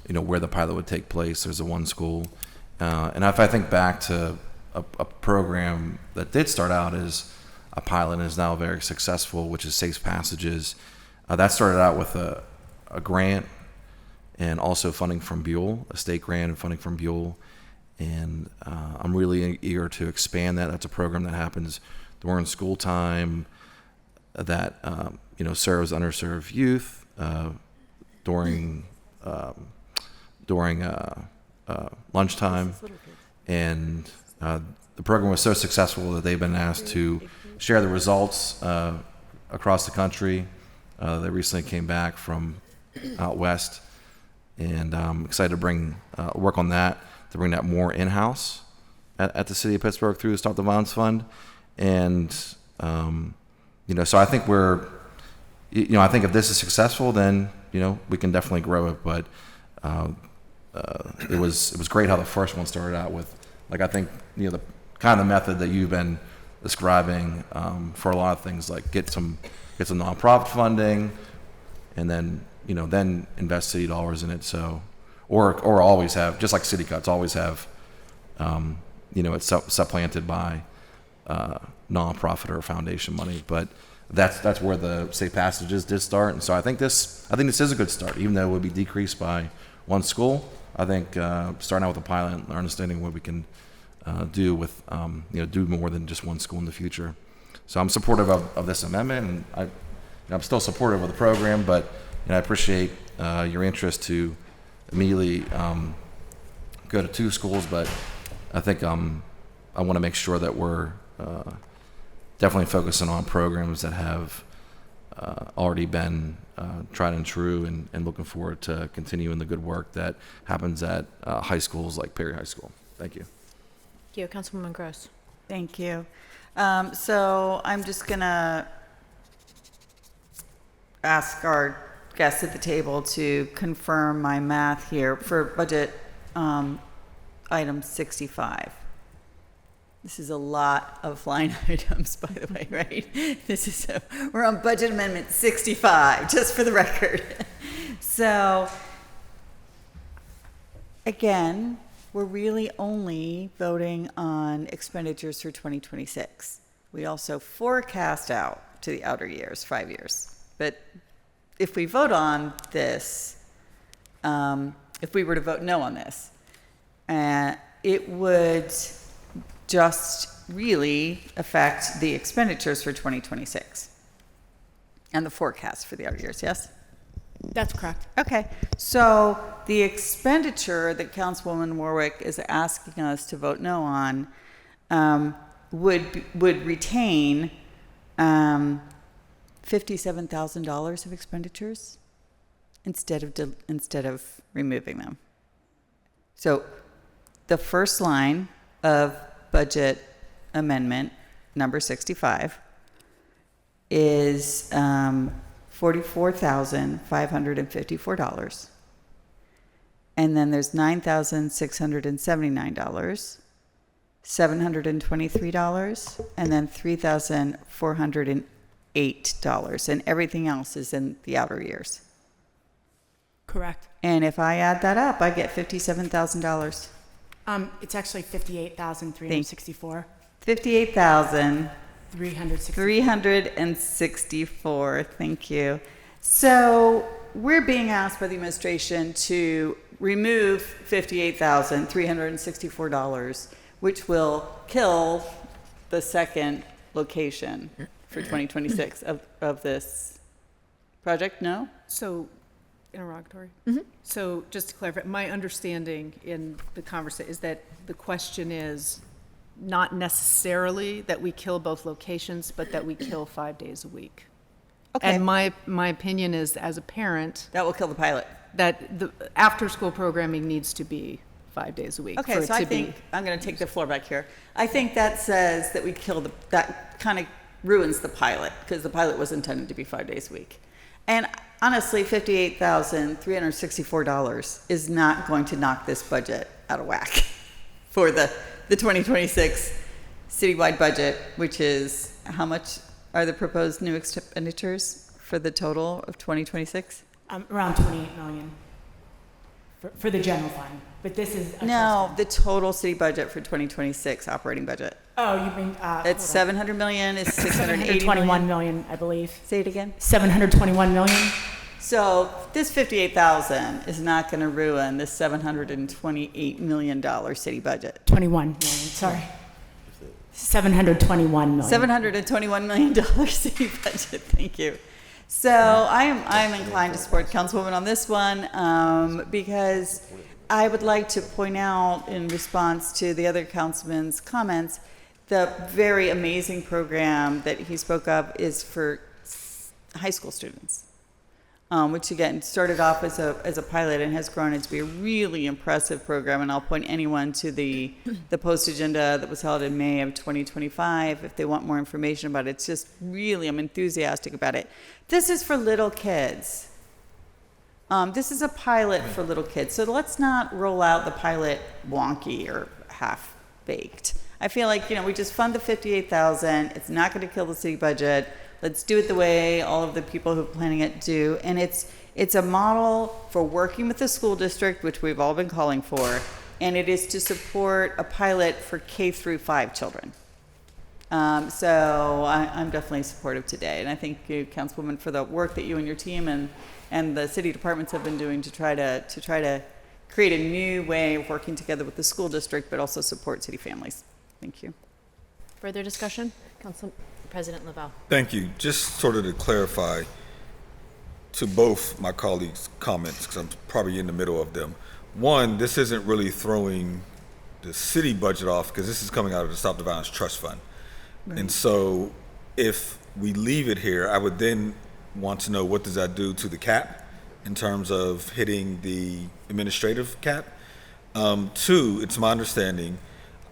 where the pilot would take place. There's the one school. And if I think back to a program that did start out as a pilot and is now very successful, which is Safe Passages, that started out with a grant and also funding from Buell, a state grant and funding from Buell. And I'm really eager to expand that. That's a program that happens during school time that, serves underserved youth during lunchtime. And the program was so successful that they've been asked to share the results across the country. They recently came back from out west, and I'm excited to work on that, to bring that more in-house at the city of Pittsburgh through the Stop the Violence Fund. And, so I think I think if this is successful, then, we can definitely grow it. But it was great how the first one started out with, like, I think, the kind of the method that you've been describing for a lot of things, like get some nonprofit funding, and then then invest city dollars in it. So, or always have, just like city cuts, always have, it's supplanted by nonprofit or foundation money. But that's where the Safe Passages did start, and so I think this is a good start, even though it would be decreased by one school. I think starting out with a pilot and understanding what we can do with do more than just one school in the future. So I'm supportive of this amendment, and I'm still supportive of the program, but I appreciate your interest to immediately go to 2 schools. But I think I want to make sure that we're definitely focusing on programs that have already been tried and true, and looking forward to continuing the good work that happens at high schools like Perry High School. Thank you. Thank you. Councilwoman Gross. Thank you. So I'm just going to ask our guests at the table to confirm my math here for budget item 65. This is a lot of line items, by the way, right? We're on budget amendment 65, just for the record. So, again, we're really only voting on expenditures for 2026. We also forecast out to the outer years, 5 years. But if we vote on this, if we were to vote no on this, it would just really affect the expenditures for 2026 and the forecast for the outer years, yes? That's correct. Okay, so the expenditure that Councilwoman Warwick is asking us to vote no on would retain $57,000 of expenditures instead of removing them. So the first line of budget amendment number 65 is $44,554. And then there's $9,679, $723, and then $3,408. And everything else is in the outer years. Correct. And if I add that up, I get $57,000. It's actually 58,364. 364. Thank you. So we're being asked by the administration to remove $58,364, which will kill the second location for 2026 of this project. No? So, interrogatory. Mm-hmm. So just to clarify, my understanding in the conversation is that the question is not necessarily that we kill both locations, but that we kill 5 days a week. Okay. And my opinion is, as a parent, that will kill the pilot. That the after-school programming needs to be 5 days a week. Okay, so I think I'm going to take the floor back here. I think that says that we kill that kind of ruins the pilot, because the pilot was intended to be 5 days a week. And honestly, $58,364 is not going to knock this budget out of whack for the 2026 citywide budget, which is how much are the proposed new expenditures for the total of 2026? Around 28 million for the general fund. But this is no, the total city budget for 2026 operating budget. Oh, you mean it's 700 million. Is 680 721 million, I believe. Say it again. 721 million. So this 58,000 is not going to ruin this $728 million city budget. 21 million. Sorry. 721 million. $721 million city budget. Thank you. So I'm inclined to support Councilwoman on this one because I would like to point out, in response to the other councilman's comments, the very amazing program that he spoke of is for high school students, which again started off as a pilot and has grown into be a really impressive program. And I'll point anyone to the post agenda that was held in May of 2025 if they want more information about it. It's just really, I'm enthusiastic about it. This is for little kids. This is a pilot for little kids. So let's not roll out the pilot wonky or half-baked. I feel like, we just fund the $58,000. It's not going to kill the city budget. Let's do it the way all of the people who are planning it do. And it's a model for working with the school district, which we've all been calling for. And it is to support a pilot for K through 5 children. So I'm definitely supportive today. And I thank you, Councilwoman, for the work that you and your team and the city departments have been doing to try to create a new way of working together with the school district, but also support city families. Thank you. Further discussion? Council President Lavelle. Thank you. Just sort of to clarify to both my colleagues' comments, because I'm probably in the middle of them. One, this isn't really throwing the city budget off, because this is coming out of the Stop the Violence Trust Fund. Right. And so if we leave it here, I would then want to know, what does that do to the cap in terms of hitting the administrative cap? Two, it's my understanding,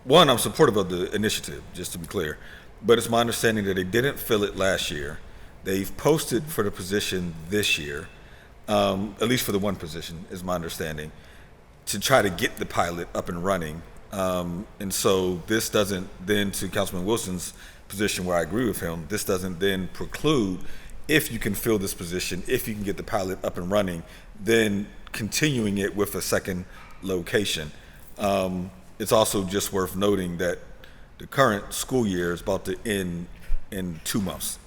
one, I'm supportive of the initiative, just to be clear, but it's my understanding that they didn't fill it last year. They've posted for the position this year, at least for the one position, is my understanding, to try to get the pilot up and running. And so this doesn't then, to Councilman Wilson's position where I agree with him, this doesn't then preclude, if you can fill this position, if you can get the pilot up and running, then continuing it with a second location. It's also just worth noting that the current school year is about to end in 2 months.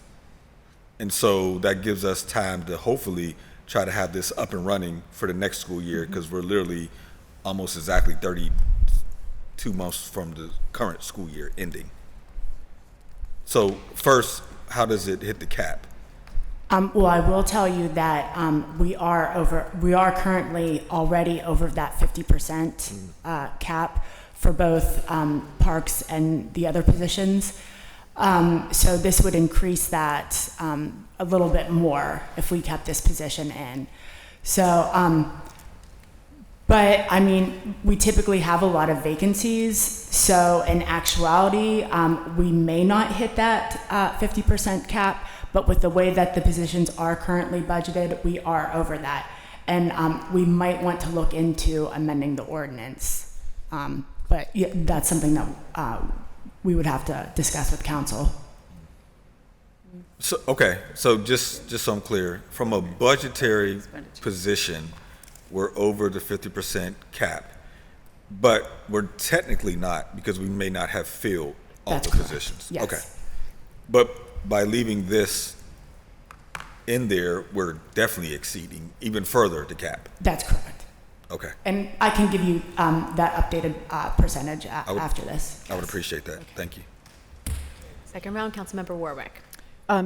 And so that gives us time to hopefully try to have this up and running for the next school year, because we're literally almost exactly 32 months from the current school year ending. So first, how does it hit the cap? Well, I will tell you that we are currently already over that 50% cap for both parks and the other positions. So this would increase that a little bit more if we kept this position in. So But I mean, we typically have a lot of vacancies, so in actuality, we may not hit that 50% cap, but with the way that the positions are currently budgeted, we are over that. And we might want to look into amending the ordinance. But yeah, that's something that we would have to discuss with council. So, okay, so just so I'm clear, from a budgetary position, we're over the 50% cap, but we're technically not because we may not have filled all That's the correct. positions. Yes. Okay, but by leaving this in there, we're definitely exceeding even further the cap. That's correct. Okay. And I can give you that updated percentage after this. I would appreciate that. Thank you. Second round, Councilmember Warwick.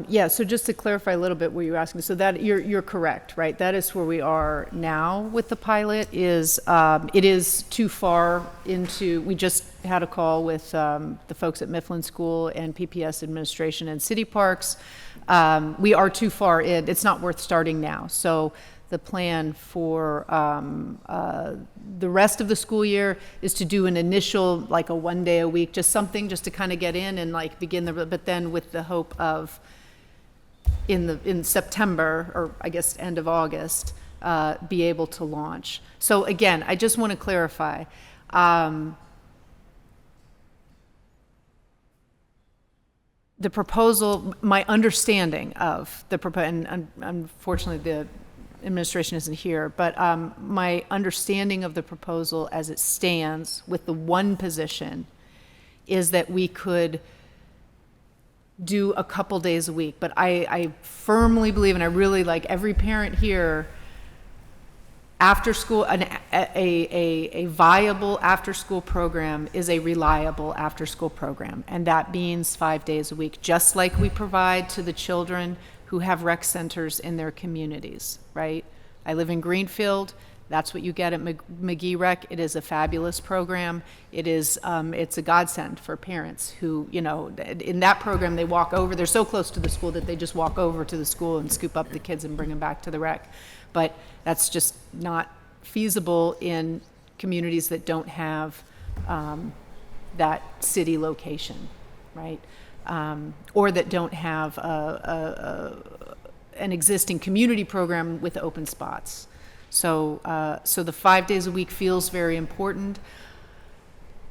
Yeah, so just to clarify a little bit what you were asking, so that you're correct, right? That is where we are now with the pilot. It is too far into. We just had a call with the folks at Mifflin School and PPS administration and city parks. We are too far in. It's not worth starting now. So the plan for the rest of the school year is to do an initial, like a 1 day a week, just something just to kind of get in and like begin but then with the hope of in September, or I guess end of August, be able to launch. So again, I just want to clarify. The proposal, my understanding of the proposal, and unfortunately the administration isn't here, but my understanding of the proposal as it stands with the one position is that we could do a couple days a week. But I firmly believe, and I really like every parent here, after school, a viable after school program is a reliable after school program. And that means 5 days a week, just like we provide to the children who have rec centers in their communities, right? I live in Greenfield. That's what you get at McGee Rec. It is a fabulous program. It is, it's a godsend for parents who, you know, in that program they walk over. They're so close to the school that they just walk over to the school and scoop up the kids and bring them back to the rec. But that's just not feasible in communities that don't have that city location, right? Or that don't have an existing community program with open spots. So the 5 days a week feels very important.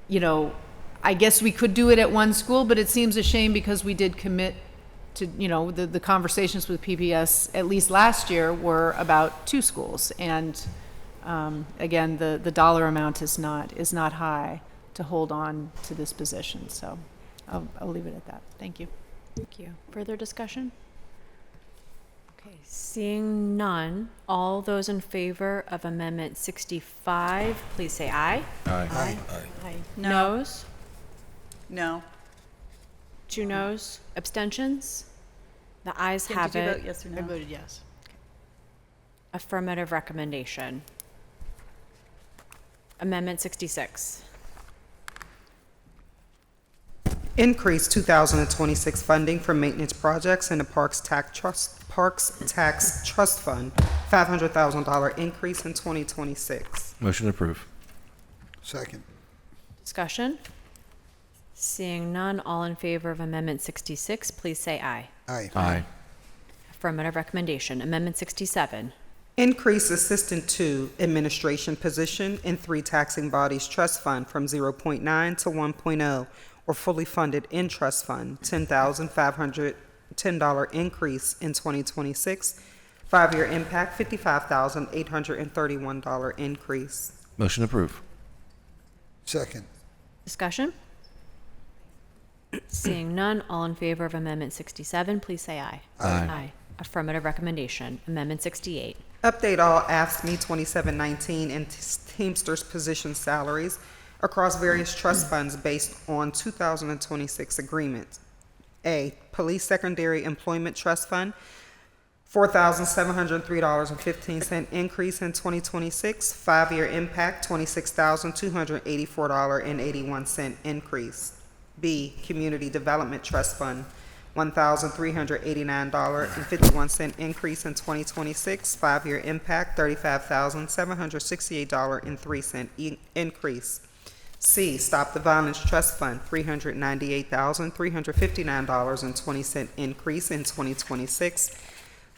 You know, I guess we could do it at one school, but it seems a shame because we did commit to, you know, the conversations with PBS, at least last year, were about 2 schools. And again, the dollar amount is not high to hold on to this position. So I'll leave it at that. Thank you. Thank you. Further discussion? Okay, seeing none, all those in favor of Amendment 65, please say aye. Aye. Aye. Aye. No. Noes? No. 2 noes? Abstentions? The ayes have Did you it. vote yes or no? I voted yes. Affirmative recommendation. Amendment 66. Increase 2026 funding for maintenance projects in the Parks Tax Trust Fund, $500,000 increase in 2026. Motion approved. Second. Discussion? Seeing none, all in favor of Amendment 66, please say aye. Aye. Aye. Affirmative recommendation. Amendment 67. Increase Assistant 2 Administration position in 3 taxing bodies trust fund from 0.9 to 1.0, or fully funded in trust fund, $10,510 increase in 2026. 5-year impact, $55,831 increase. Motion approved. Second. Discussion? Seeing none, all in favor of Amendment 67, please say aye. Aye. Affirmative recommendation. Amendment 68. Update all AFSCME 2719 and Teamsters position salaries across various trust funds based on 2026 agreements. A, Police Secondary Employment Trust Fund, $4,703.15 increase in 2026. 5-year impact, $26,284.81 increase. B, Community Development Trust Fund, $1,389.51 increase in 2026. 5-year impact, $35,768.03 increase. C, Stop the Violence Trust Fund, $398,359.20 increase in 2026.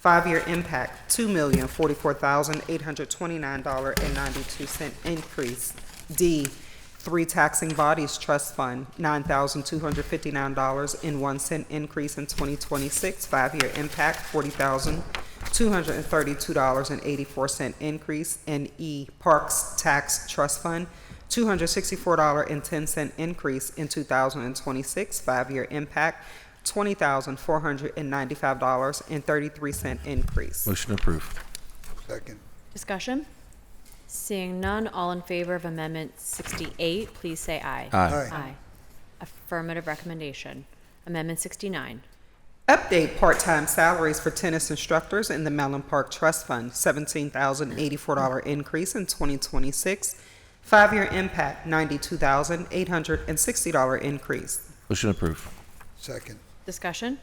5-year impact, $2,044,829.92 increase. D, 3 Taxing Bodies Trust Fund, $9,259.01 increase in 2026. 5-year impact, $40,232.84 increase. And E, Parks Tax Trust Fund, $264.10 increase in 2026. 5-year impact, $20,495.33 increase. Motion approved. Second. Discussion? Seeing none, all in favor of Amendment 68, please say aye. Aye. Aye. Affirmative recommendation. Amendment 69. Update part-time salaries for tennis instructors in the Mellon Park Trust Fund, $17,084 increase in 2026. 5-year impact, $92,860 increase. Motion approved. Second. Discussion?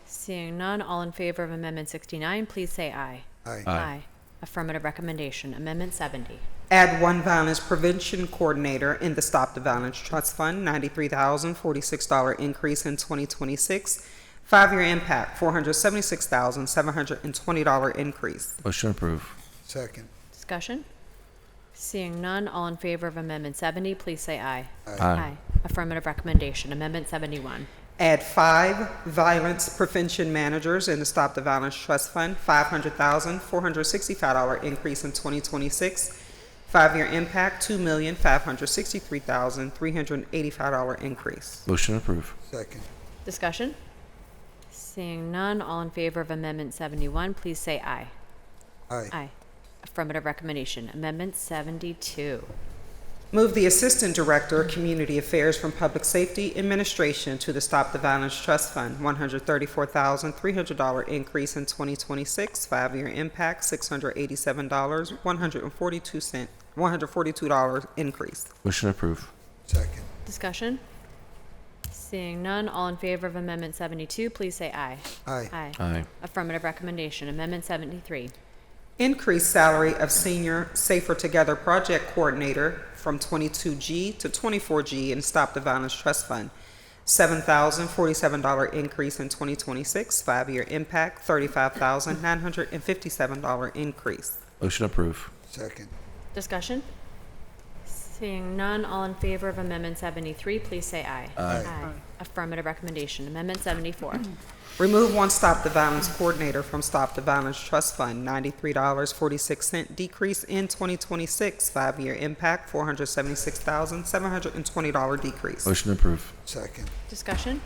Seeing none, all in favor of Amendment 69, please say aye. Aye. Aye. Affirmative recommendation. Amendment 70. Add 1 violence prevention coordinator in the Stop the Violence Trust Fund, $93,046 increase in 2026. 5-year impact, $476,720 increase. Motion approved. Second. Discussion? Seeing none, all in favor of Amendment 70, please say aye. Aye. Affirmative recommendation. Amendment 71. Add 5 violence prevention managers in the Stop the Violence Trust Fund, $500,465 increase in 2026. 5-year impact, $2,563,385 increase. Motion approved. Second. Discussion? Seeing none, all in favor of Amendment 71, please say aye. Aye. Aye. Affirmative recommendation. Amendment 72. Move the Assistant Director of Community Affairs from Public Safety Administration to the Stop the Violence Trust Fund, $134,300 increase in 2026. 5-year impact, $142 increase. Motion approved. Second. Discussion? Seeing none, all in favor of Amendment 72, please say aye. Aye. Aye. Aye. Affirmative recommendation. Amendment 73. Increase salary of Senior Safer Together Project Coordinator from 22G to 24G in Stop the Violence Trust Fund, $7,047 increase in 2026. 5-year impact, $35,957 increase. Motion approved. Second. Discussion? Seeing none, all in favor of Amendment 73, please say aye. Aye. Affirmative recommendation. Amendment 74. Remove 1 Stop the Violence Coordinator from Stop the Violence Trust Fund, $93.46 decrease in 2026. 5-year impact, $476,720 decrease. Motion approved. Second. Discussion?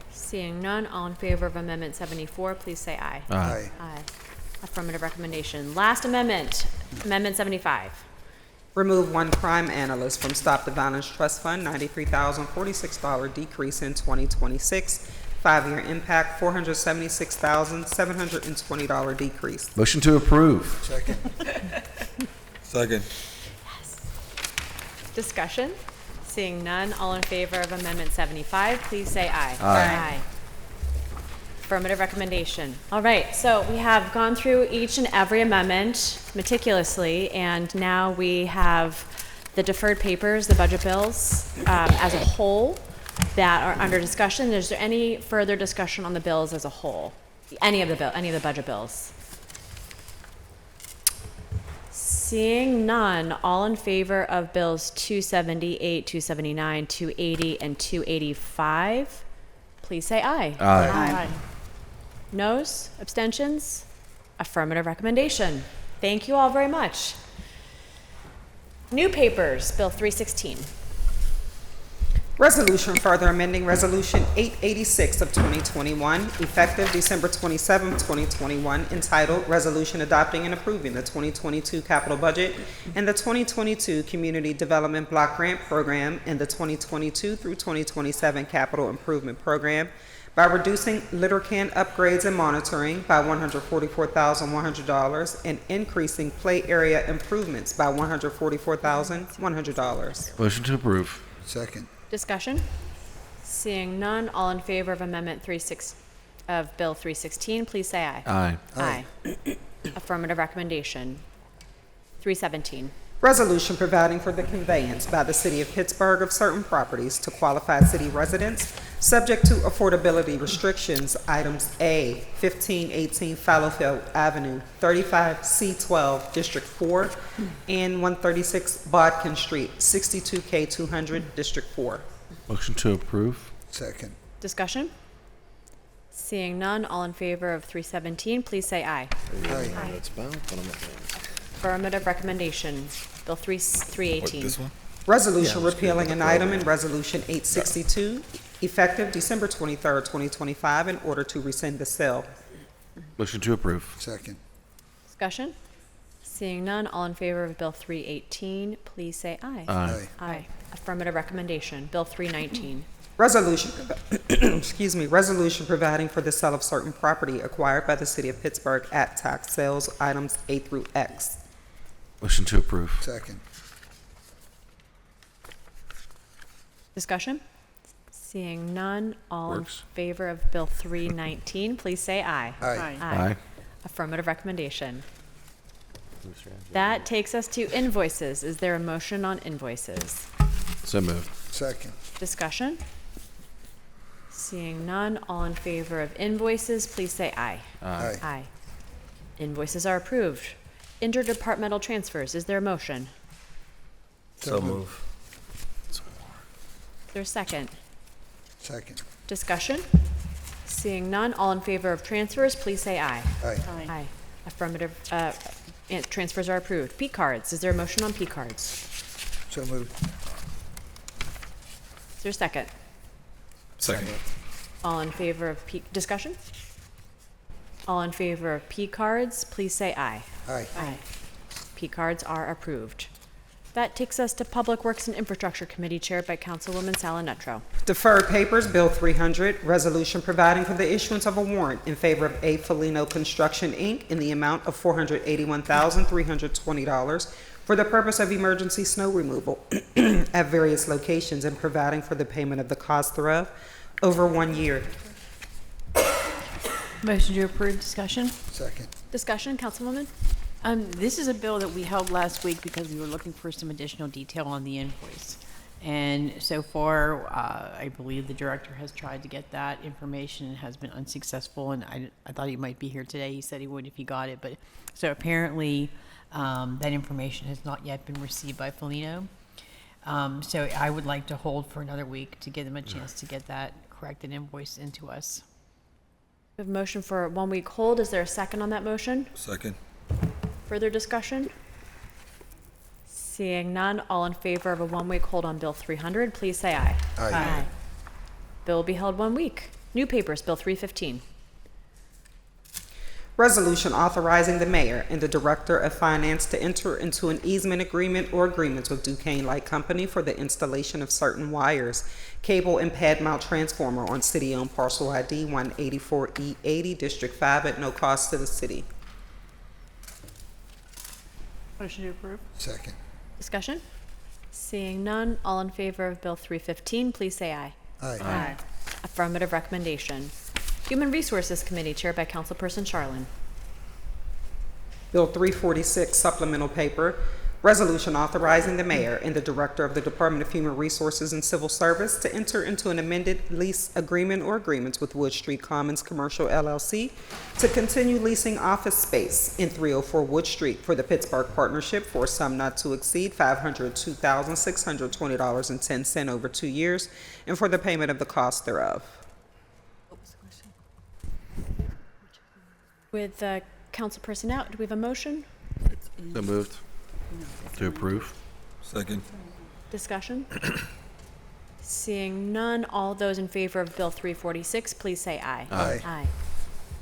Seeing none, all in favor of Amendment 74, please say aye. Aye. Aye. Affirmative recommendation. Last amendment, Amendment 75. Remove 1 Crime Analyst from Stop the Violence Trust Fund, $93,046 decrease in 2026. 5-year impact, $476,720 decrease. Motion to approve. Second. Second. Discussion? Seeing none, all in favor of Amendment 75, please say aye. Aye. Affirmative recommendation. All right, so we have gone through each and every amendment meticulously, and now we have the deferred papers, the budget bills, as a whole that are under discussion. Is there any further discussion on the bills as a whole? Any of the budget bills? Seeing none, all in favor of bills 278, 279, 280, and 285, please say aye. Aye. Noes? Abstentions? Affirmative recommendation. Thank you all very much. New papers, Bill 316. Resolution further amending Resolution 886 of 2021, effective December 27, 2021, entitled Resolution Adopting and Approving the 2022 Capital Budget and the 2022 Community Development Block Grant Program and the 2022 through 2027 Capital Improvement Program by reducing litter can upgrades and monitoring by $144,100 and increasing play area improvements by $144,100. Motion to approve. Second. Discussion? Seeing none, all in favor of Amendment of Bill 316, please say aye. Aye. Aye. Affirmative recommendation. 317. Resolution providing for the conveyance by the City of Pittsburgh of certain properties to qualified city residents, subject to affordability restrictions. Items A, 1518 Fallowfield Avenue, 35C12, District 4, and 136 Bodkin Street, 62K200, District 4. Motion to approve. Second. Discussion? Seeing none, all in favor of 317, please say aye. Aye. It's about, but I'm not. Affirmative recommendation. Bill 318. This one? Resolution repealing an item in Resolution 862, effective December 23rd, 2025, in order to rescind the sale. Motion to approve. Second. Discussion? Seeing none, all in favor of Bill 318, please say aye. Aye. Aye. Affirmative recommendation. Bill 319. Resolution, resolution providing for the sale of certain property acquired by the City of Pittsburgh at tax sales, items A through X. Motion to approve. Second. Discussion? Seeing none, all Works. in favor of Bill 319, please say aye. Aye. Aye. Affirmative recommendation. That takes us to invoices. Is there a motion on invoices? So moved. Second. Discussion? Seeing none, all in favor of invoices, please say aye. Aye. Aye. Invoices are approved. Interdepartmental transfers. Is there a motion? So move. Is there a second? Second. Discussion? Seeing none, all in favor of transfers, please say aye. Aye. Aye. Affirmative, transfers are approved. P cards. Is there a motion on P cards? So moved. Is there a second? Second. All in favor of P, discussion? All in favor of P cards, please say aye. Aye. Aye. P cards are approved. That takes us to Public Works and Infrastructure Committee chaired by Councilwoman Salanetro. Deferred papers, Bill 300, resolution providing for the issuance of a warrant in favor of A. Felino Construction, Inc. in the amount of $481,320 for the purpose of emergency snow removal at various locations and providing for the payment of the cost thereof over 1 year. Motion to approve. Discussion? Second. Discussion, Councilwoman? This is a bill that we held last week because we were looking for some additional detail on the invoice. And so far, I believe the director has tried to get that information and has been unsuccessful. And I thought he might be here today. He said he would if he got it. But so apparently, that information has not yet been received by Felino. So I would like to hold for another week to give them a chance to get that corrected invoice into us. We have a motion for a 1 week hold. Is there a second on that motion? Second. Further discussion? Seeing none, all in favor of a 1 week hold on Bill 300, please say aye. Aye. Bill will be held 1 week. New papers, Bill 315. Resolution authorizing the mayor and the director of finance to enter into an easement agreement or agreements with Duquesne Light Company for the installation of certain wires, cable, and pad mount transformer on city-owned parcel ID 184E80, District 5 at no cost to the city. Motion to approve. Second. Discussion? Seeing none, all in favor of Bill 315, please say aye. Aye. Affirmative recommendation. Human Resources Committee, chaired by Councilperson Charlin. Bill 346, supplemental paper, resolution authorizing the mayor and the director of the Department of Human Resources and Civil Service to enter into an amended lease agreement or agreements with Wood Street Commons Commercial LLC to continue leasing office space in 304 Wood Street for the Pittsburgh Partnership for a sum not to exceed $502,620.10 over 2 years and for the payment of the cost thereof. With Councilperson out, do we have a motion? So moved. To approve. Second. Discussion? Seeing none, all those in favor of Bill 346, please say aye. Aye. Aye.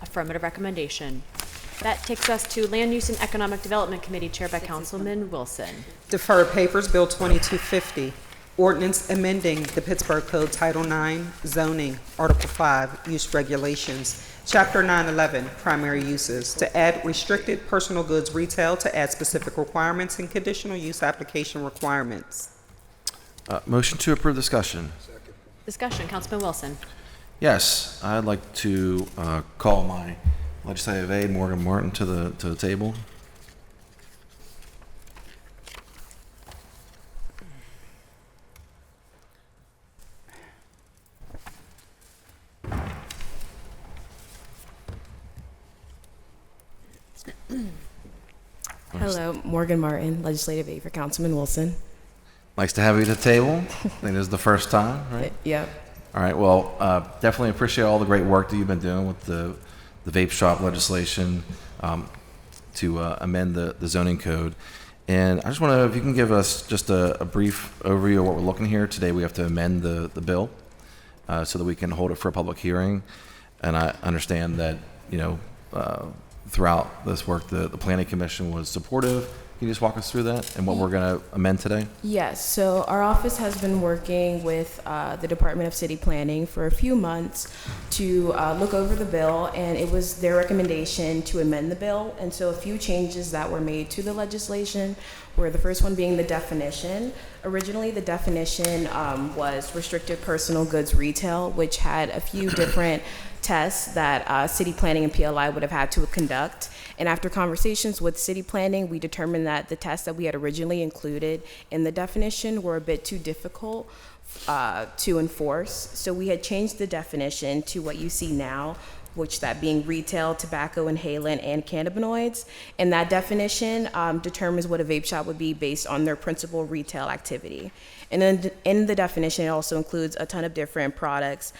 Affirmative recommendation. That takes us to Land Use and Economic Development Committee, chaired by Councilman Wilson. Deferred papers, Bill 2250, ordinance amending the Pittsburgh Code Title 9, zoning, Article 5, use regulations, Chapter 911, primary uses, to add restricted personal goods retail, to add specific requirements and conditional use application requirements. Motion to approve. Discussion. Discussion, Councilman Wilson. Yes, I'd like to call my legislative aide, Morgan Martin, to the table. Hello, Morgan Martin, legislative aide for Councilman Wilson. Nice to have you at the table. I think this is the first time, right? Yep. All right. Well, definitely appreciate all the great work that you've been doing with the vape shop legislation to amend the zoning code. And I just want to, if you can give us just a brief overview of what we're looking here. Today we have to amend the bill so that we can hold it for a public hearing. And I understand that, throughout this work, the Planning Commission was supportive. Can you just walk us through that and what we're going to amend today? Yes, so our office has been working with the Department of City Planning for a few months to look over the bill, and it was their recommendation to amend the bill. And so a few changes that were made to the legislation were the first one being the definition. Originally, the definition was restricted personal goods retail, which had a few different tests that city planning and PLI would have had to conduct. And after conversations with city planning, we determined that the tests that we had originally included in the definition were a bit too difficult to enforce. So we had changed the definition to what you see now, which that being retail, tobacco, inhalant, and cannabinoids. And that definition determines what a vape shop would be based on their principal retail activity. And then in the definition, it also includes a ton of different products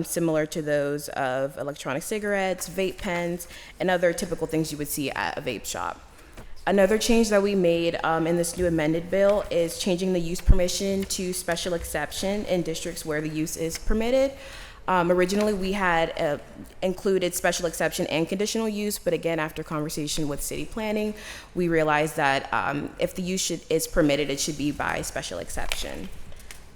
similar to those of electronic cigarettes, vape pens, and other typical things you would see at a vape shop. Another change that we made in this new amended bill is changing the use permission to special exception in districts where the use is permitted. Originally, we had included special exception and conditional use, but again, after conversation with city planning, we realized that if the use is permitted, it should be by special exception.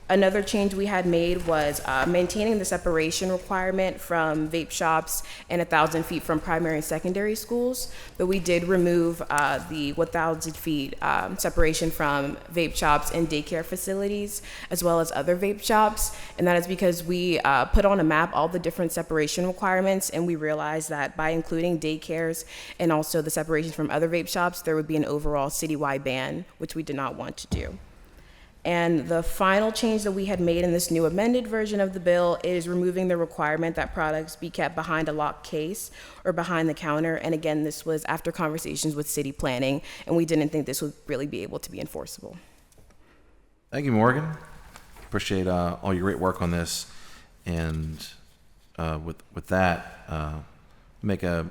Another change we had made was maintaining the separation requirement from vape shops and 1,000 feet from primary and secondary schools, but we did remove the 1,000 feet separation from vape shops and daycare facilities, as well as other vape shops, and that is because we put on a map all the different separation requirements, and we realized that by including daycares and also the separation from other vape shops, there would be an overall citywide ban, which we did not want to do. And the final change that we had made in this new amended version of the bill is removing the requirement that products be kept behind a locked case or behind the counter. And again, this was after conversations with city planning, and we didn't think this would really be able to be enforceable. Thank you, Morgan. Appreciate all your great work on this. And with that, make a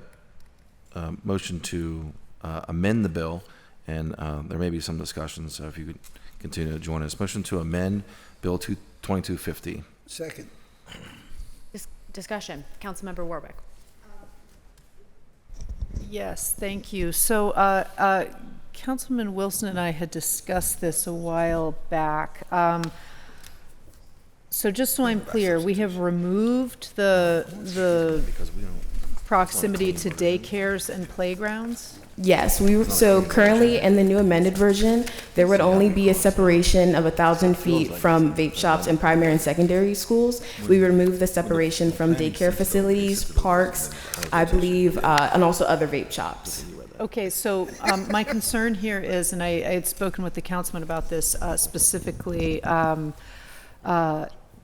motion to amend the bill. And there may be some discussion, so if you could continue to join us. Motion to amend Bill 2250. Second. Discussion. Councilmember Warwick. Yes, thank you. So Councilman Wilson and I had discussed this a while back. So just so I'm clear, we have removed the proximity to daycares and playgrounds? Yes, so currently in the new amended version, there would only be a separation of 1,000 feet from vape shops and primary and secondary schools. We remove the separation from daycare facilities, parks, I believe, and also other vape shops. Okay, so my concern here is, and I had spoken with the councilman about this specifically,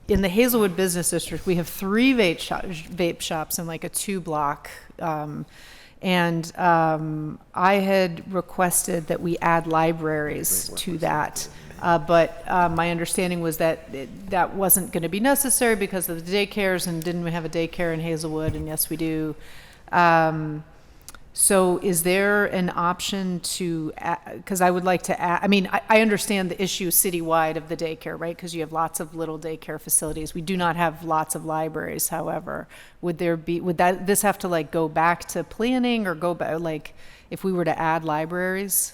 in the Hazelwood Business District, we have 3 vape shops in like a 2-block. And I had requested that we add libraries to that. But my understanding was that that wasn't going to be necessary because of the daycares, and didn't we have a daycare in Hazelwood? And yes, we do. So is there an option to, because I would like to add, I mean, I understand the issue citywide of the daycare, right? Because you have lots of little daycare facilities. We do not have lots of libraries, however. Would this have to like go back to planning, or go back, like if we were to add libraries?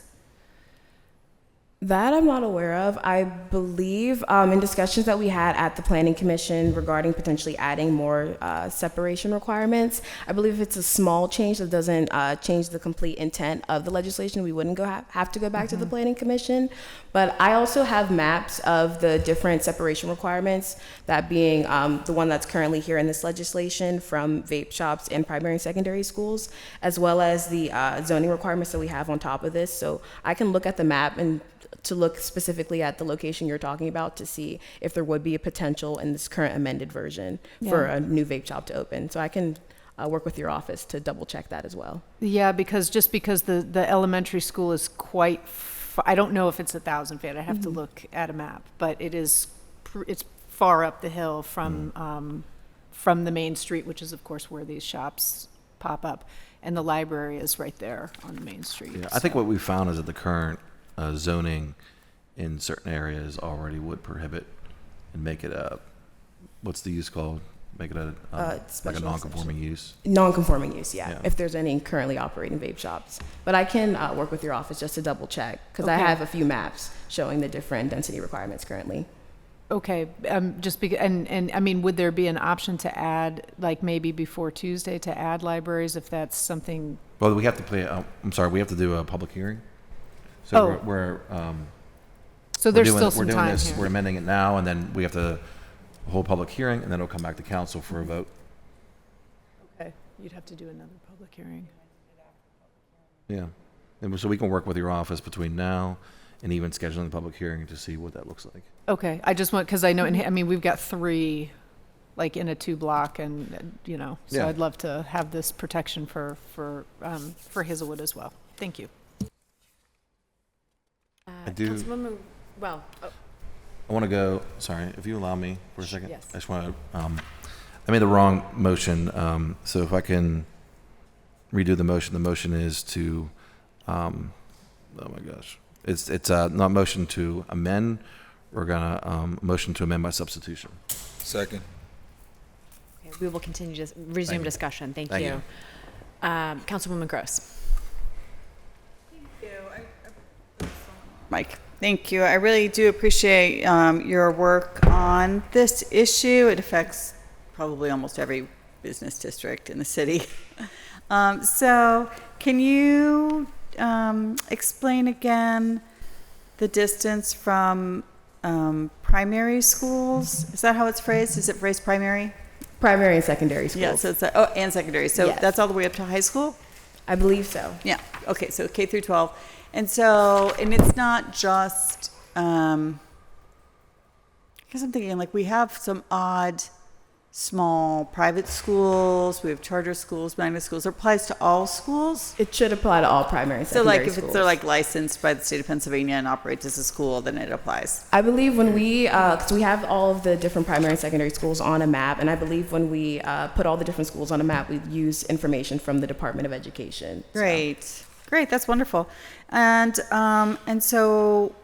That I'm not aware of. I believe in discussions that we had at the Planning Commission regarding potentially adding more separation requirements, I believe if it's a small change that doesn't change the complete intent of the legislation, we wouldn't have to go back to the Planning Commission. But I also have maps of the different separation requirements, that being the one that's currently here in this legislation from vape shops in primary and secondary schools, as well as the zoning requirements that we have on top of this. So I can look at the map and to look specifically at the location you're talking about to see if there would be a potential in this current amended version for a new vape shop to open. So I can work with your office to double check that as well. Yeah, because the elementary school is quite, I don't know if it's 1,000 feet. I have to look at a map, but it's far up the hill from the main street, which is of course where these shops pop up, and the library is right there on the main street. Yeah, I think what we found is that the current zoning in certain areas already would prohibit and make it a, what's the use called? Make it a like a non-conforming use. Non-conforming use, yeah. If there's any currently operating vape shops, but I can work with your office just to double check because I have a few maps showing the different density requirements currently. Okay, and I mean, would there be an option to add, like maybe before Tuesday, to add libraries if that's something? Well, we have to play. I'm sorry, we have to do a public hearing. So so there's still some time this, here. We're amending it now, and then we have to hold public hearing, and then it'll come back to council for a vote. Okay, you'd have to do another public hearing. Yeah, and so we can work with your office between now and even scheduling the public hearing to see what that looks like. Okay, I just want, because I know, I mean, we've got 3, like in a 2-block, and so I'd love to have this protection for Hazelwood as well. Thank you. I do. Councilwoman, well, I want to go. Sorry, if you allow me for a second. Yes. I just want to. I made the wrong motion. So if I can redo the motion. The motion is to. Oh my gosh! It's not motion to amend. We're gonna motion to amend by substitution. Second. okay, we will continue to resume discussion. Thank you. Councilwoman Gross. Mike, thank you. I really do appreciate your work on this issue. It affects probably almost every business district in the city. So can you explain again the distance from primary schools? Is that how it's phrased? Is it phrased primary? Primary and secondary schools. Yeah, so it's and secondary. So that's all the way up to high school? I believe so. Yeah. Okay, so K through 12. And so, and it's not just, because I'm thinking, like, we have some odd, small private schools, we have charter schools, magnet schools. It applies to all schools? It should apply to all primary and secondary schools. So, like, if they're, like, licensed by the state of Pennsylvania and operates as a school, then it applies? I believe when we, because we have all of the different primary and secondary schools on a map, and I believe when we put all the different schools on a map, we use information from the Department of Education. Great. Great, that's wonderful. And so,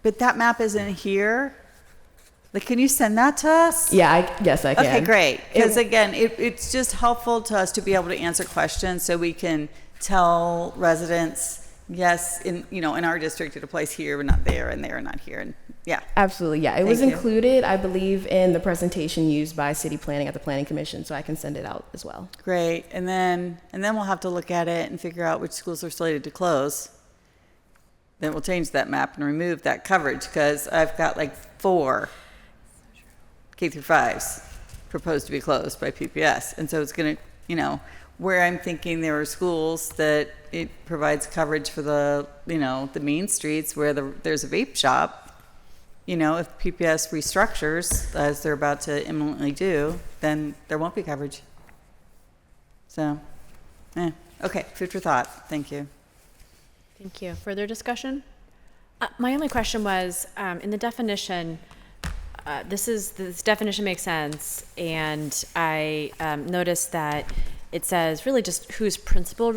but that map isn't here? Like, can you send that to us? Yes, I can. Okay, great. Because again, it's just helpful to us to be able to answer questions so we can tell residents, yes, in our district it applies here, but not there, and there, not here. And yeah. Absolutely, yeah. It was included, I believe, in the presentation used by City Planning at the Planning Commission, so I can send it out as well. Great. And then we'll have to look at it and figure out which schools are slated to close. Then we'll change that map and remove that coverage, because I've got like 4 K through 5s proposed to be closed by PPS. And so it's going to, where I'm thinking there are schools that it provides coverage for the main streets where there's a vape shop. If PPS restructures, as they're about to imminently do, then there won't be coverage. So, okay, food for thought. Thank you. Thank you. Further discussion? My only question was, in the definition, this definition makes sense, and I noticed that it says really just whose principal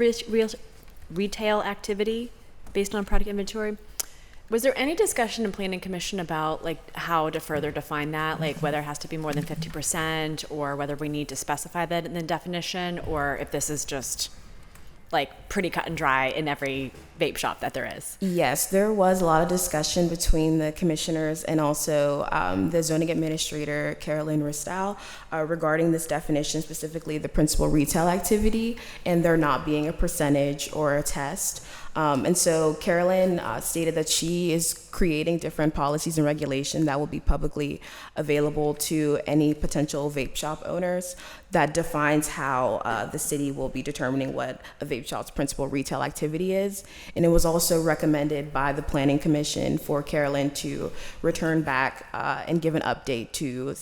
retail activity based on product inventory. Was there any discussion in Planning Commission about like how to further define that, like whether it has to be more than 50% or whether we need to specify that in the definition, or if this is just like pretty cut and dry in every vape shop that there is. Yes, there was a lot of discussion between the commissioners and also the zoning administrator, Carolyn Ristal, regarding this definition, specifically the principal retail activity, and there not being a percentage or a test. And so Carolyn stated that she is creating different policies and regulation that will be publicly available to any potential vape shop owners that defines how the city will be determining what a vape shop's principal retail activity is. And it was also recommended by the Planning Commission for Carolyn to return back and give an update to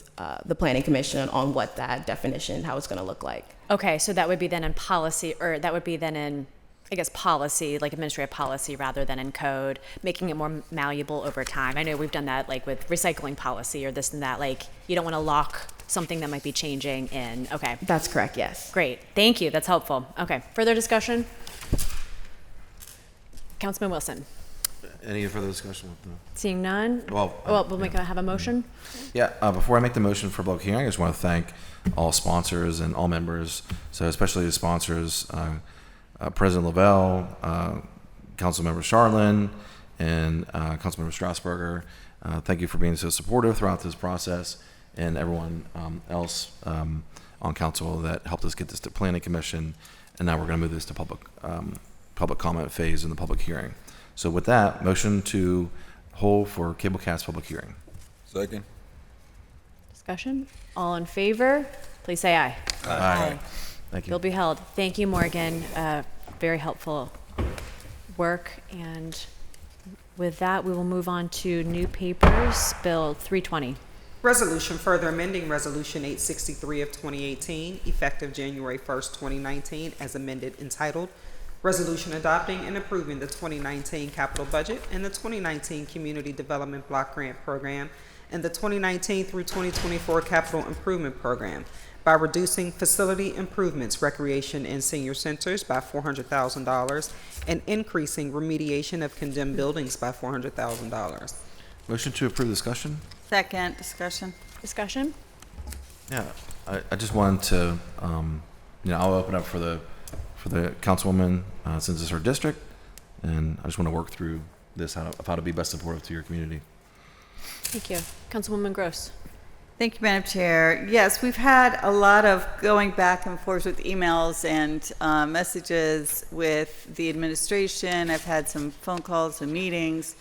the Planning Commission on what that definition, how it's going to look like. Okay, so that would be then in policy, or that would be then in, I guess, policy, like administrative policy rather than in code, making it more malleable over time. I know we've done that like with recycling policy or this and that, like you don't want to lock something that might be changing in. Okay. That's correct, yes. Great, thank you, that's helpful. Okay, further discussion? Councilman Wilson. Any further discussion with the? Seeing none? Well, Have a motion? Yeah, before I make the motion for public hearing, I just want to thank all sponsors and all members, so especially the sponsors, President Lavelle, Councilmember Charlin, and Councilmember Strasburger. Thank you for being so supportive throughout this process, and everyone else on council that helped us get this to Planning Commission, and now we're going to move this to public comment phase in the public hearing. So with that, motion to hold for Cablecast public hearing. Second. Discussion? All in favor, please say aye. Aye. Thank you. Bill be held. Thank you, Morgan. Very helpful work. And with that, we will move on to new papers. Bill 320. Resolution further amending Resolution 863 of 2018, effective January 1st, 2019, as amended, entitled Resolution Adopting and Approving the 2019 Capital Budget and the 2019 Community Development Block Grant Program and the 2019 through 2024 Capital Improvement Program by reducing facility improvements, recreation, and senior centers by $400,000 and increasing remediation of condemned buildings by $400,000. Motion to approve discussion? Second, discussion. Discussion? Yeah, I just wanted to, I'll open up for the councilwoman since it's her district, and I just want to work through this, how to be best supportive to your community. Thank you. Councilwoman Gross. Thank you, Madam Chair. Yes, we've had a lot of going back and forth with emails and messages with the administration. I've had some phone calls and meetings,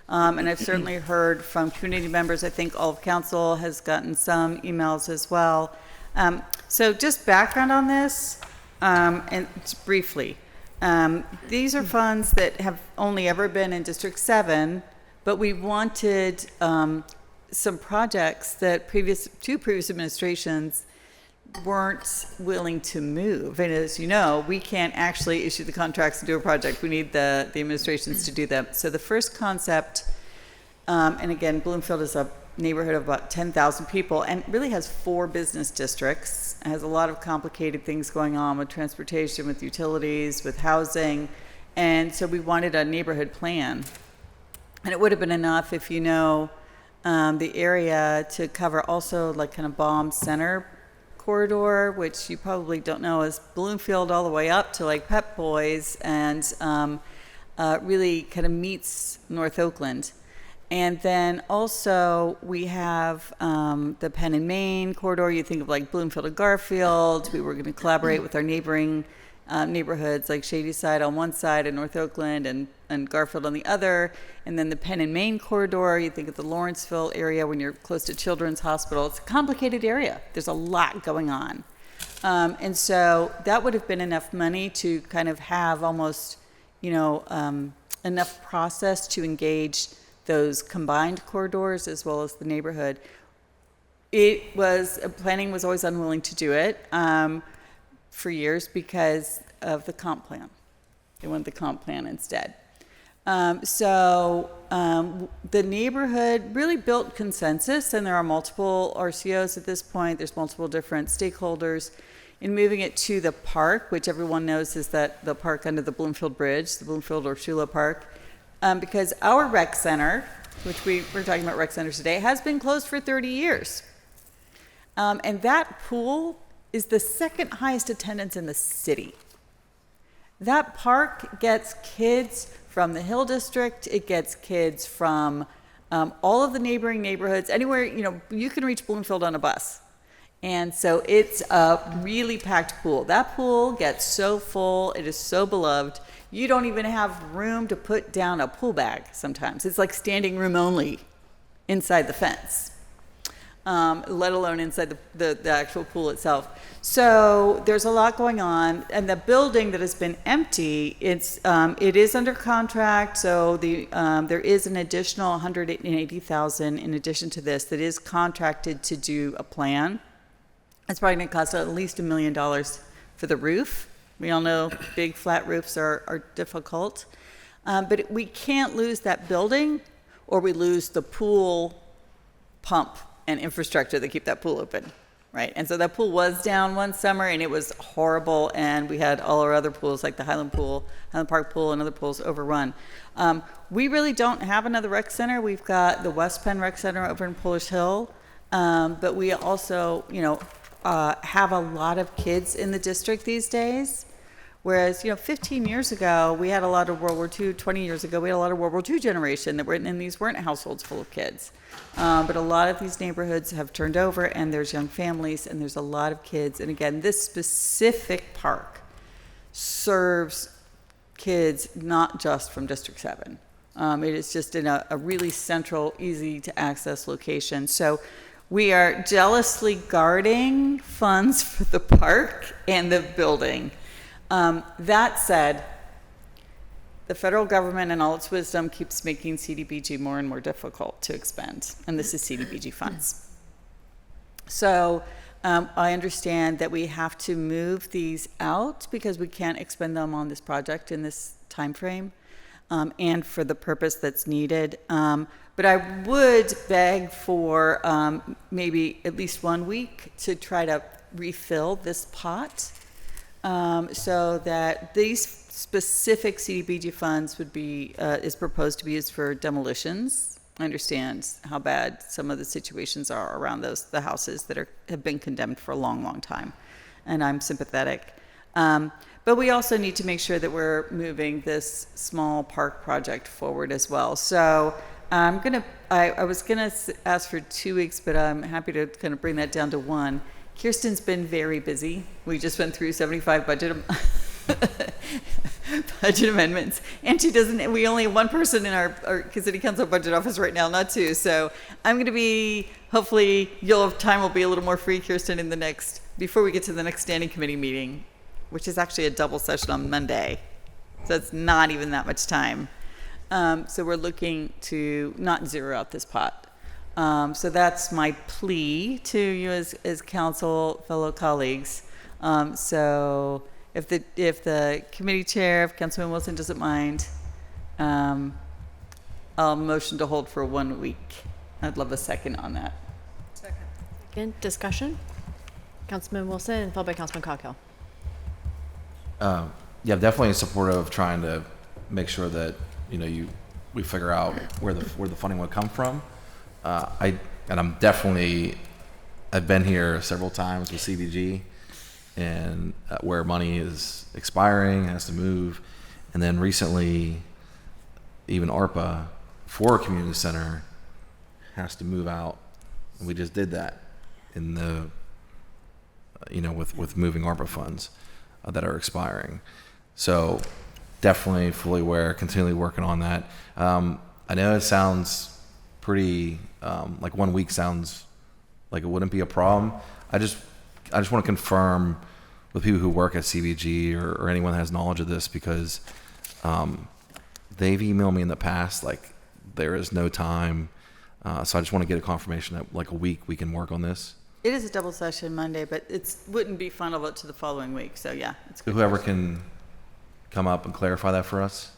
and I've certainly heard from community members. I think all of council has gotten some emails as well. So just background on this, and just briefly, these are funds that have only ever been in District 7, but we wanted some projects that two previous administrations weren't willing to move. And as you know, we can't actually issue the contracts and do a project. We need the administrations to do them. So the first concept, and again, Bloomfield is a neighborhood of about 10,000 people and really has 4 business districts. It has a lot of complicated things going on with transportation, with utilities, with housing. And so we wanted a neighborhood plan. And it would have been enough if you know the area to cover also like kind of Baum Center corridor, which you probably don't know is Bloomfield all the way up to like Pep Boys, and really kind of meets North Oakland. And then also we have the Penn and Main corridor. You think of like Bloomfield and Garfield. We were going to collaborate with our neighboring neighborhoods like Shadyside on one side and North Oakland and Garfield on the other. And then the Penn and Main corridor, you think of the Lawrenceville area when you're close to Children's Hospital. It's a complicated area. There's a lot going on. And so that would have been enough money to kind of have almost, enough process to engage those combined corridors as well as the neighborhood. Planning was always unwilling to do it for years because of the comp plan. They wanted the comp plan instead. So the neighborhood really built consensus, and there are multiple RCOs at this point. There's multiple different stakeholders in moving it to the park, which everyone knows is that the park under the Bloomfield Bridge, the Bloomfield Orchula Park, because our rec center, which we're talking about rec centers today, has been closed for 30 years. And that pool is the second highest attendance in the city. That park gets kids from the Hill District. It gets kids from all of the neighboring neighborhoods. Anywhere, you can reach Bloomfield on a bus. And so it's a really packed pool. That pool gets so full. It is so beloved. You don't even have room to put down a pool bag sometimes. It's like standing room only inside the fence, let alone inside the actual pool itself. So there's a lot going on. And the building that has been empty, it is under contract. So there is an additional $180,000 in addition to this that is contracted to do a plan. It's probably going to cost at least $1 million for the roof. We all know big flat roofs are difficult. But we can't lose that building, or we lose the pool pump and infrastructure that keep that pool open, right? And so that pool was down one summer, and it was horrible, and we had all our other pools, like the Highland Park pool and other pools, overrun. We really don't have another rec center. We've got the West Penn Rec Center over in Polish Hill, but we also, have a lot of kids in the district these days. Whereas, 15 years ago, we had a lot of World War II. 20 years ago, we had a lot of World War II generation and these weren't households full of kids. But a lot of these neighborhoods have turned over, and there's young families, and there's a lot of kids. And again, this specific park serves kids not just from District 7. It is just in a really central, easy to access location. So we are jealously guarding funds for the park and the building. That said, the federal government in all its wisdom keeps making CDBG more and more difficult to expend, and this is CDBG funds. So I understand that we have to move these out because we can't expend them on this project in this time frame, and for the purpose that's needed. But I would beg for maybe at least 1 week to try to refill this pot. So that these specific CDBG funds would be, is proposed to be used for demolitions. I understand how bad some of the situations are around the houses that have been condemned for a long, long time, and I'm sympathetic. But we also need to make sure that we're moving this small park project forward as well. So I was gonna ask for 2 weeks, but I'm happy to kind of bring that down to 1. Kirsten's been very busy. We just went through 75 budget amendments, and we only have 1 person in our city council budget office right now, not 2. So I'm going to be, hopefully time will be a little more free, Kirsten, before we get to the next standing committee meeting, which is actually a double session on Monday. So it's not even that much time. So we're looking to not zero out this pot. So that's my plea to you as council, fellow colleagues. So if the committee chair, if Councilman Wilson doesn't mind, I'll motion to hold for 1 week. I'd love a second on that. Second discussion. Councilman Wilson, followed by Councilman Coghill. Yeah, definitely supportive of trying to make sure that we figure out where the funding would come from. I've been here several times with CBG, and where money is expiring, has to move, and then recently, even ARPA for a community center has to move out, and we just did that in the, with moving ARPA funds that are expiring. So definitely fully aware, continually working on that. I know it sounds pretty like 1 week sounds like it wouldn't be a problem. I just want to confirm with people who work at CBG or anyone that has knowledge of this, because they've emailed me in the past like there is no time. So I just want to get a confirmation that like a week we can work on this. It is a double session Monday, but it wouldn't be funneled to the following week. So yeah, it's good. Whoever can come up and clarify that for us.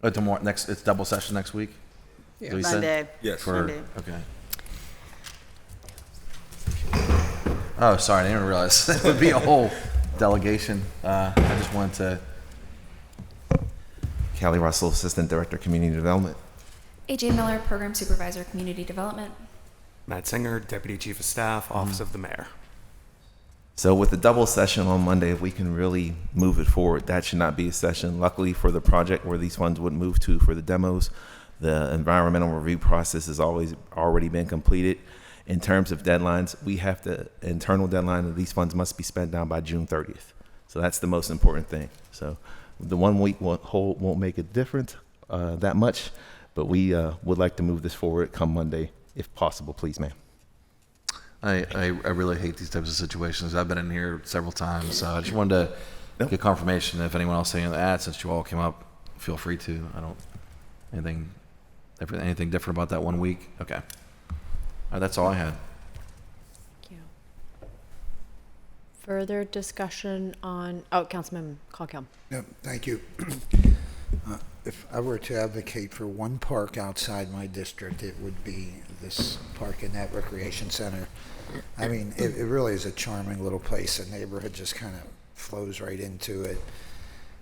Tomorrow, it's double session next week? Yeah. Monday. Yes. Monday. Okay. Oh, sorry, I didn't even realize it would be a whole delegation. I just wanted to. Callie Russell, Assistant Director, Community Development. AJ Miller, Program Supervisor, Community Development. Matt Singer, Deputy Chief of Staff, Office of the Mayor. So with the double session on Monday, if we can really move it forward, that should not be a session. Luckily for the project where these funds would move to for the demos, the environmental review process has already been completed. In terms of deadlines, we have the internal deadline that these funds must be spent down by June 30th. So that's the most important thing. So the 1 week hold won't make a difference that much, but we would like to move this forward come Monday, if possible, please, ma'am. I really hate these types of situations. I've been in here several times, so I just wanted to get confirmation. If anyone else saying that, since you all came up, feel free to. I don't anything different about that 1 week. Okay, that's all I had. Thank you. Further discussion on Councilman Coghill. Yep, thank you. If I were to advocate for one park outside my district, it would be this park in that recreation center. I mean, it really is a charming little place. The neighborhood just kind of flows right into it.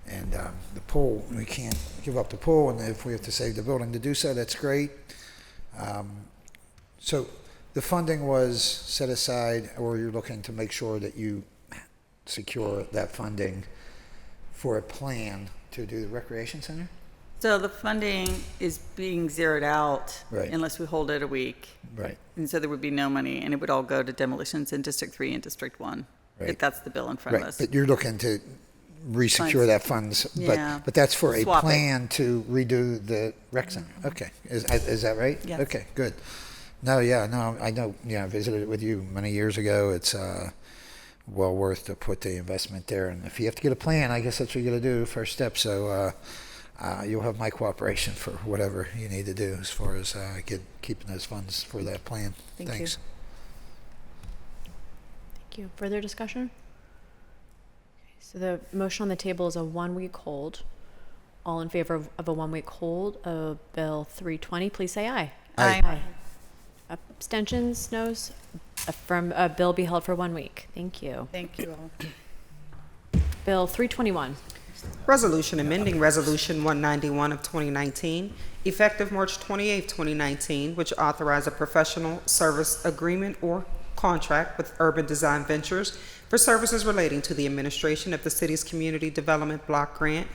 And the pool, we can't give up the pool, and if we have to save the building to do so, that's great. So the funding was set aside, or you're looking to make sure that you secure that funding for a plan to do the recreation center? So the funding is being zeroed out Right. unless we hold it a week. Right. And so there would be no money, and it would all go to demolitions in District 3 and District 1. Right. If that's the bill in front of Right, us. but you're looking to resecure Funds. that funds, Yeah. but that's for a Swap it. plan to redo the rec center. Okay, is that right? Yes. Okay, good. No, I know, I visited it with you many years ago. It's well worth to put the investment there, and if you have to get a plan, I guess that's what you got to do, first step. So you'll have my cooperation for whatever you need to do as far as keeping those funds for that plan. Thank Thanks. Thank you. Further discussion? Okay, so the motion on the table is a 1 week hold. All in favor of a 1 week hold of Bill 320, please say aye. Aye. Abstentions, noes? Bill be held for 1 week. Thank you. Thank you all. Bill 321. Resolution amending Resolution 191 of 2019, effective March 28, 2019, which authorized a professional service agreement or contract with Urban Design Ventures for services relating to the administration of the city's Community Development Block Grant,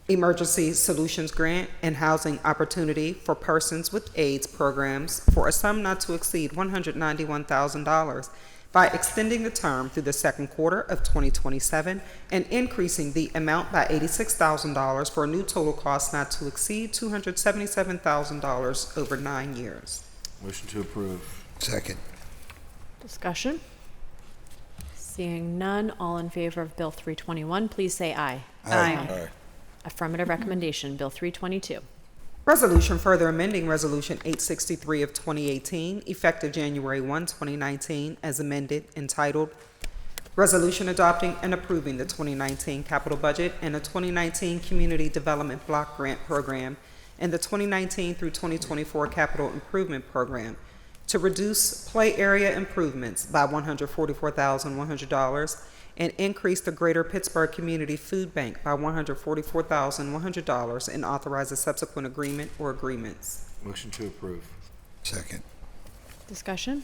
Emergency Solutions Grant, and Housing Opportunity for Persons with AIDS programs for a sum not to exceed $191,000 by extending the term through the second quarter of 2027 and increasing the amount by $86,000 for a new total cost not to exceed $277,000 over 9 years. Motion to approve. Second. Discussion? Seeing none, all in favor of Bill 321, please say aye. Aye. Affirmative recommendation, Bill 322. Resolution further amending Resolution 863 of 2018, effective January 1, 2019, as amended, entitled Resolution Adopting and Approving the 2019 Capital Budget and the 2019 Community Development Block Grant Program and the 2019 through 2024 Capital Improvement Program to reduce play area improvements by $144,100 and increase the Greater Pittsburgh Community Food Bank by $144,100 and authorize a subsequent agreement or agreements. Motion to approve. Second. Discussion?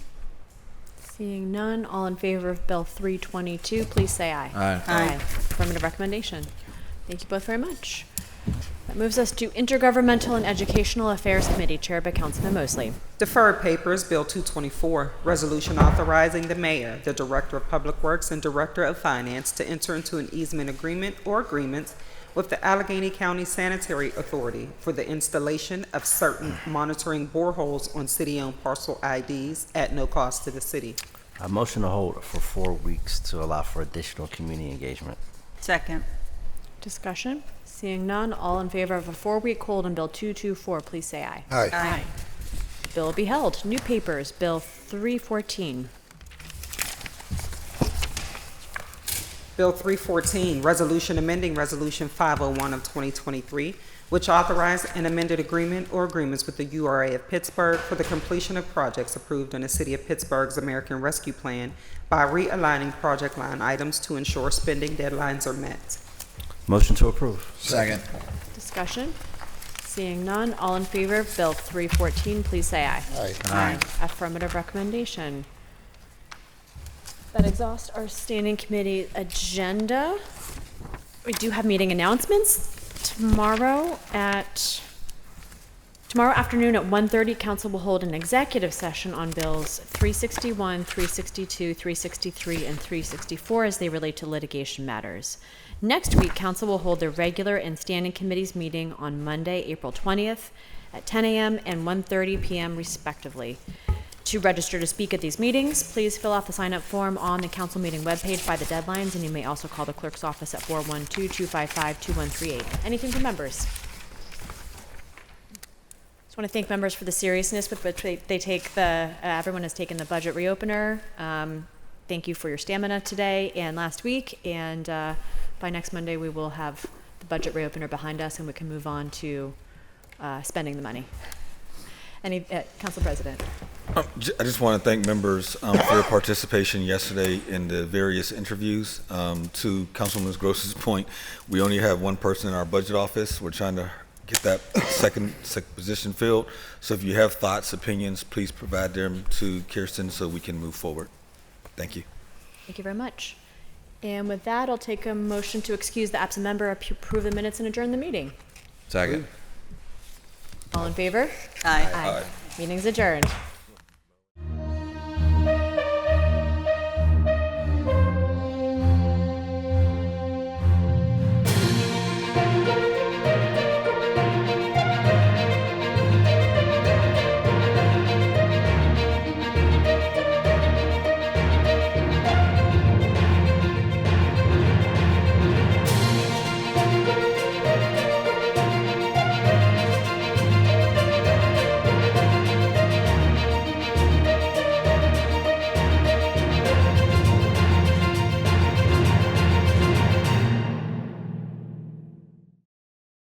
Seeing none, all in favor of Bill 322, please say aye. Aye. Affirmative recommendation. Thank you both very much. That moves us to Intergovernmental and Educational Affairs Committee, chaired by Councilman Mosley. Deferred papers, Bill 224, resolution authorizing the mayor, the director of public works, and director of finance to enter into an easement agreement or agreements with the Allegheny County Sanitary Authority for the installation of certain monitoring boreholes on city-owned parcel IDs at no cost to the city. A motion to hold for 4 weeks to allow for additional community engagement. Second. Discussion? Seeing none, all in favor of a 4-week hold on Bill 224, please say aye. Aye. Aye. Bill be held. New papers, Bill 314. Bill 314, resolution amending Resolution 501 of 2023, which authorized an amended agreement or agreements with the URA of Pittsburgh for the completion of projects approved in the City of Pittsburgh's American Rescue Plan by realigning project line items to ensure spending deadlines are met. Motion to approve. Second. Discussion? Seeing none, all in favor of Bill 314, please say aye. Aye. Aye. Affirmative recommendation. That exhausts our standing committee agenda. We do have meeting announcements. Tomorrow afternoon at 1:30, council will hold an executive session on bills 361, 362, 363, and 364 as they relate to litigation matters. Next week, council will hold their regular and standing committees meeting on Monday, April 20th at 10 a.m. and 1:30 p.m. respectively. To register to speak at these meetings, please fill out the sign-up form on the council meeting webpage by the deadlines, and you may also call the clerk's office at 412-255-2138. Anything from members? Just want to thank members for the seriousness with which they take everyone has taken the budget reopener. Thank you for your stamina today and last week, and by next Monday we will have the budget reopener behind us and we can move on to spending the money. Council President. I just want to thank members for their participation yesterday in the various interviews. To Councilwoman Gross's point, we only have one person in our budget office. We're trying to get that second position filled. So if you have thoughts, opinions, please provide them to Kirsten so we can move forward. Thank you. Thank you very much. And with that, I'll take a motion to excuse the absent member, approve the minutes, and adjourn the meeting. Second. All in favor? Aye. Aye. Meeting's adjourned.